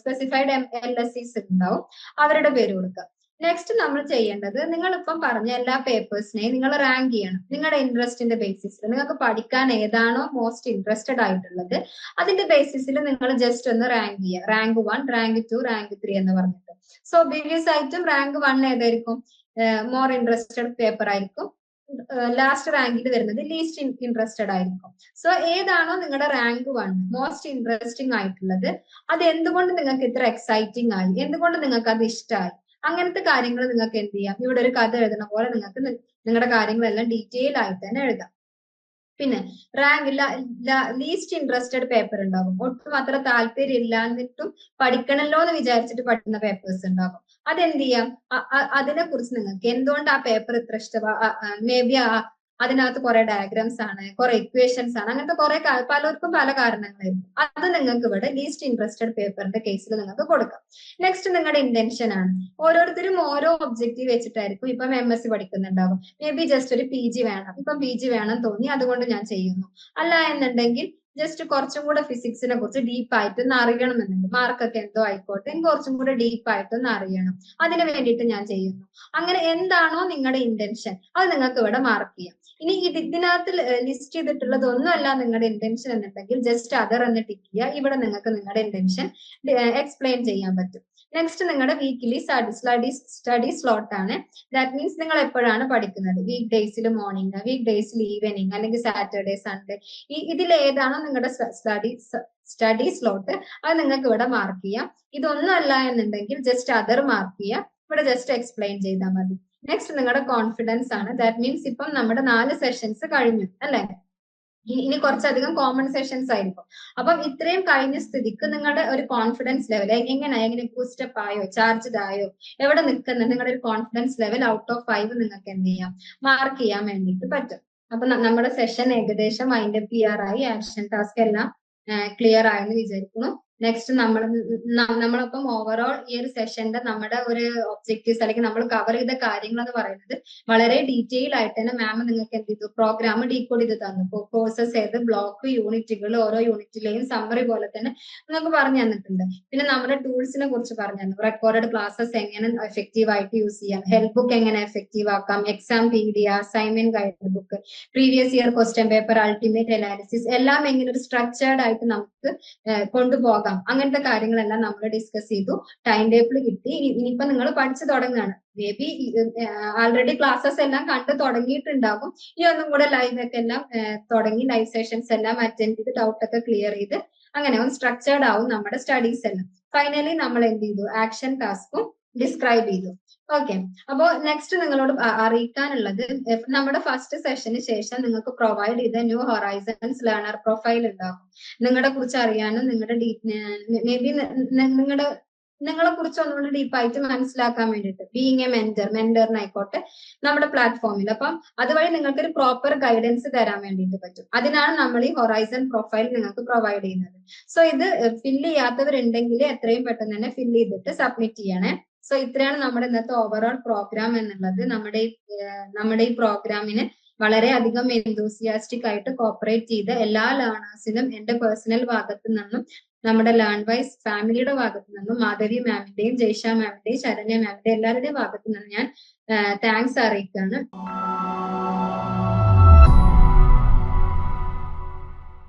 സ്പെസിഫൈഡ് LSCs ഉണ്ടാവും, അവരുടെ പേര് കൊടുക്കുക. നെക്സ്റ്റ് നമ്മൾ ചെയ്യേണ്ടത്, നിങ്ങൾ ഇപ്പം പറഞ്ഞ എല്ലാ പേപ്പേഴ്സിനെയും നിങ്ങൾ റാങ്ക് ചെയ്യണം. നിങ്ങളുടെ ഇൻട്രസ്റ്റിന്റെ ബേസിസിൽ നിങ്ങൾക്ക് പഠിക്കാൻ ഏതാണോ മോസ്റ്റ് ഇൻട്രസ്റ്റഡ് ആയിട്ടുള്ളത് അതിന്റെ ബേസിസിൽ നിങ്ങൾ ജസ്റ്റ് ഒന്ന് റാങ്ക് ചെയ്യുക. റാങ്ക് 1, റാങ്ക് 2, റാങ്ക് 3 എന്ന് പറഞ്ഞിട്ട്. സോ ഒബിയസ് ആയിട്ടും റാങ്ക് 1 ഏതായിരിക്കും, മോർ ഇൻട്രസ്റ്റഡ് പേപ്പർ ആയിരിക്കും. ലാസ്റ്റ് റാങ്കിൽ വരുന്നത് ലീസ്റ്റ് ഇൻട്രസ്റ്റഡ് ആയിരിക്കും. സോ ഏതാണോ നിങ്ങളുടെ റാങ്ക് 1 മോസ്റ്റ് ഇൻട്രസ്റ്റിംഗ് ആയിട്ടുള്ളത്, അത് എന്തുകൊണ്ട് നിങ്ങൾക്ക് ഇത്ര എക്സൈറ്റിംഗ് ആയി, എന്തുകൊണ്ട് നിങ്ങൾക്ക് അത് ഇഷ്ടമായി, അങ്ങനത്തെ കാര്യങ്ങൾ നിങ്ങൾക്ക് എന്ത് ചെയ്യാം, ഇവിടെ ഒരു കഥ എഴുതുന്ന പോലെ നിങ്ങൾക്ക് നിങ്ങളുടെ കാര്യങ്ങളെല്ലാം ഡീറ്റെയിൽ ആയിട്ട് തന്നെ എഴുതാം. പിന്നെ റാങ്ക് ലീസ്റ്റ് ഇൻട്രസ്റ്റഡ് പേപ്പർ ഉണ്ടാകും, ഒട്ടും അത്ര താല്പര്യം ഇല്ലാന്നിട്ടും പഠിക്കണല്ലോ എന്ന് വിചാരിച്ചിട്ട് പഠിക്കുന്ന പേപ്പേഴ്സ് ഉണ്ടാകും. അതെന്ത് ചെയ്യാം, അതിനെ കുറിച്ച് നിങ്ങൾക്ക് എന്തുകൊണ്ട് ആ പേപ്പർ ഇത്ര ഇഷ്ടമാണ്, മേ ബി അതിനകത്ത് കുറെ ഡയഗ്രാംസ് ആണ്, കുറെ ഇക്വേഷൻസ് ആണ്, അങ്ങനത്തെ കുറെ പലർക്കും പല കാരണങ്ങളായിരിക്കും. അത് നിങ്ങൾക്ക് ഇവിടെ ലീസ്റ്റ് ഇൻട്രസ്റ്റഡ് പേപ്പറിന്റെ കേസിൽ നിങ്ങൾക്ക് കൊടുക്കാം. നെക്സ്റ്റ് നിങ്ങളുടെ ഇന്റൻഷൻ ആണ്. ഓരോരുത്തരും ഓരോ ഒബ്ജക്റ്റീവ് വെച്ചിട്ടായിരിക്കും. ഇപ്പം MSc പഠിക്കുന്നുണ്ടാവും, മേ ബി ജസ്റ്റ് ഒരു PG വേണം, ഇപ്പം PG വേണം തോന്നി അതുകൊണ്ട് ഞാൻ ചെയ്യുന്നു. അല്ല എന്നുണ്ടെങ്കിൽ ജസ്റ്റ് കുറച്ചും കൂടെ ഫിസിക്സിനെ കുറിച്ച് ഡീപ്പായിട്ട് ഒന്ന് അറിയണമെന്നുണ്ട്. മാർക്കൊക്കെ എന്തോ ആയിക്കോട്ടെ, എനിക്ക് കുറച്ചും കൂടെ ഡീപ്പായിട്ട് ഒന്ന് അറിയണം, അതിന് വേണ്ടിയിട്ട് ഞാൻ ചെയ്യുന്നു. അങ്ങനെ എന്താണോ നിങ്ങളുടെ ഇന്റൻഷൻ അത് നിങ്ങൾക്ക് ഇവിടെ മാർക്ക് ചെയ്യാം. ഇനി ഇതിനകത്ത് ലിസ്റ്റ് ചെയ്തിട്ടുള്ളത് ഒന്നുമല്ല നിങ്ങളുടെ ഇന്റൻഷൻ എന്നുണ്ടെങ്കിൽ ജസ്റ്റ് അതർ എന്ന് ടിക്ക് ചെയ്യുക. ഇവിടെ നിങ്ങൾക്ക് നിങ്ങളുടെ ഇന്റൻഷൻ എക്സ്പ്ലെയിൻ ചെയ്യാൻ പറ്റും. നെക്സ്റ്റ് നിങ്ങളുടെ വീക്കിലി സ്റ്റഡി സ്ലോട്ട് ആണ്. ദാറ്റ് മീൻസ് നിങ്ങൾ എപ്പോഴാണ് പഠിക്കുന്നത്, വീക്ക് ഡേയ്സിൽ മോർണിംഗ്, വീക്ക് ഡേയ്സിൽ ഈവനിങ്, അല്ലെങ്കിൽ സാറ്റർഡേ സൺഡേ, ഇതിൽ ഏതാണോ നിങ്ങളുടെ സ്റ്റഡി സ്ലോട്ട് അത് നിങ്ങൾക്ക് ഇവിടെ മാർക്ക് ചെയ്യാം. ഇതൊന്നും അല്ല എന്നുണ്ടെങ്കിൽ ജസ്റ്റ് അതർ മാർക്ക് ചെയ്യാം, ഇവിടെ ജസ്റ്റ് എക്സ്പ്ലെയിൻ ചെയ്താൽ മതി. നെക്സ്റ്റ് നിങ്ങളുടെ കോൺഫിഡൻസ് ആണ്. ദാറ്റ് മീൻസ് ഇപ്പം നമ്മുടെ 4 സെഷൻസ് കഴിഞ്ഞു അല്ലെ, ഇനി കുറച്ചധികം കോമൺ സെഷൻസ് ആയിരിക്കും. അപ്പം ഇത്രയും കഴിഞ്ഞ സ്ഥിതിക്ക് നിങ്ങളുടെ ഒരു കോൺഫിഡൻസ് ലെവൽ എങ്ങനെ ബൂസ്റ്റപ്പ് ആയോ, ചാർജ്ഡ് ആയോ, എവിടെ നിൽക്കുന്നത്, നിങ്ങളുടെ ഒരു കോൺഫിഡൻസ് ലെവൽ ഔട്ട് ഓഫ് 5 നിങ്ങൾക്ക് എന്ത് ചെയ്യാം, മാർക്ക് ചെയ്യാൻ വേണ്ടിയിട്ട് പറ്റും. അപ്പൊ നമ്മുടെ സെഷൻ ഏകദേശം വൈൻഡ് അപ്പ് ചെയ്യാറായി. ആക്ഷൻ ടാസ്ക് എല്ലാം ക്ലിയർ ആയെന്ന് വിചാരിക്കുന്നു. നെക്സ്റ്റ് നമ്മളൊപ്പം ഓവറോൾ ഈ ഒരു സെഷന്റെ നമ്മുടെ ഒരു ഒബ്ജക്റ്റീവ്സ് അല്ലെങ്കിൽ നമ്മൾ കവർ ചെയ്ത കാര്യങ്ങൾ എന്ന് പറയുന്നത് വളരെ ഡീറ്റെയിൽ ആയിട്ട് തന്നെ മാം നിങ്ങൾക്ക് എന്ത് ചെയ്തു, പ്രോഗ്രാം ഡീകോഡ് ചെയ്ത് തന്നു. കോഴ്സസ് ഏത്, ബ്ലോക്ക്, യൂണിറ്റുകൾ, ഓരോ യൂണിറ്റിലെയും സമ്മറി പോലെ തന്നെ നിങ്ങൾക്ക് പറഞ്ഞു തന്നിട്ടുണ്ട്. പിന്നെ നമ്മുടെ ടൂൾസിനെ കുറിച്ച് പറഞ്ഞു തന്നു. റെക്കോർഡഡ് ക്ലാസ്സസ് എങ്ങനെ എഫക്റ്റീവ് ആയിട്ട് യൂസ് ചെയ്യാം, ഹെൽപ്പ് ബുക്ക് എങ്ങനെ എഫക്റ്റീവ് ആക്കാം, exam pedia, assignment guide book, previous year question paper, ultimate analysis, എല്ലാം എങ്ങനെ ഒരു സ്ട്രക്ചേർഡ് ആയിട്ട് നമുക്ക് കൊണ്ടുപോകാം, അങ്ങനത്തെ കാര്യങ്ങളെല്ലാം നമ്മൾ ഡിസ്കസ് ചെയ്തു. ടൈം ടേബിൾ കിട്ടി. ഇനിയിപ്പോ നിങ്ങൾ പഠിച്ചു തുടങ്ങുകയാണ്. മേ ബി ആൾറെഡി ക്ലാസ്സസ് എല്ലാം കണ്ടു തുടങ്ങിയിട്ടുണ്ടാകും. ഈ ഒന്നും കൂടെ ലൈവ് ഒക്കെ എല്ലാം തുടങ്ങി, ലൈവ് സെഷൻസ് എല്ലാം അറ്റൻഡ് ചെയ്ത് ഡൗട്ട് ഒക്കെ ക്ലിയർ ചെയ്ത് അങ്ങനെ ഒന്ന് സ്ട്രക്ചേർഡ് ആവും നമ്മുടെ സ്റ്റഡീസ് എല്ലാം. ഫൈനലി നമ്മൾ എന്ത് ചെയ്തു, ആക്ഷൻ ടാസ്കും ഡിസ്ക്രൈബ് ചെയ്തു. ഓക്കെ, അപ്പോ നെക്സ്റ്റ് നിങ്ങളോട് അറിയിക്കാനുള്ളത്, നമ്മുടെ ഫസ്റ്റ് സെഷന് ശേഷം നിങ്ങൾക്ക് പ്രൊവൈഡ് ചെയ്ത ന്യൂ ഹൊറൈസൺസ് ലേണർ പ്രൊഫൈൽ ഉണ്ടാകും. നിങ്ങളെ കുറിച്ച് അറിയാനും നിങ്ങളുടെ മേ ബി നിങ്ങളെ കുറിച്ച് ഒന്നുകൂടി ഡീപ്പായിട്ട് മനസ്സിലാക്കാൻ വേണ്ടിയിട്ട്, ബീങ് എ മെന്ററിനായിക്കോട്ടെ നമ്മുടെ പ്ലാറ്റ്ഫോമിൽ. അപ്പം അതുവഴി നിങ്ങൾക്ക് ഒരു പ്രോപ്പർ ഗൈഡൻസ് തരാൻ വേണ്ടിയിട്ട് പറ്റും. അതിനാണ് നമ്മൾ ഈ ഹൊറൈസൺ പ്രൊഫൈൽ നിങ്ങൾക്ക് പ്രൊവൈഡ് ചെയ്യുന്നത്. സോ ഇത് ഫില്ല് ചെയ്യാത്തവരുണ്ടെങ്കിൽ എത്രയും പെട്ടെന്ന് തന്നെ ഫില്ല് ചെയ്തിട്ട് സബ്മിറ്റ് ചെയ്യണേ. സോ ഇത്രയാണ് നമ്മുടെ ഇന്നത്തെ ഓവറോൾ പ്രോഗ്രാം എന്നുള്ളത്. നമ്മുടെ ഈ പ്രോഗ്രാമിന് വളരെയധികം എന്തൂസിയാസ്റ്റിക് ആയിട്ട് കോപ്പറേറ്റ് ചെയ്ത എല്ലാ ലേണേഴ്സിനും എന്റെ പേഴ്സണൽ ഭാഗത്തു നിന്നും, നമ്മുടെ ലേൺ വൈസ് ഫാമിലിയുടെ ഭാഗത്തു നിന്നും, മാധവി മാമിന്റെയും ജയ്ഷ മാമിന്റെയും ശരണ്യ മാമിന്റെയും എല്ലാവരുടെയും ഭാഗത്തു നിന്നും ഞാൻ താങ്ക്സ് അറിയിക്കുകയാണ്.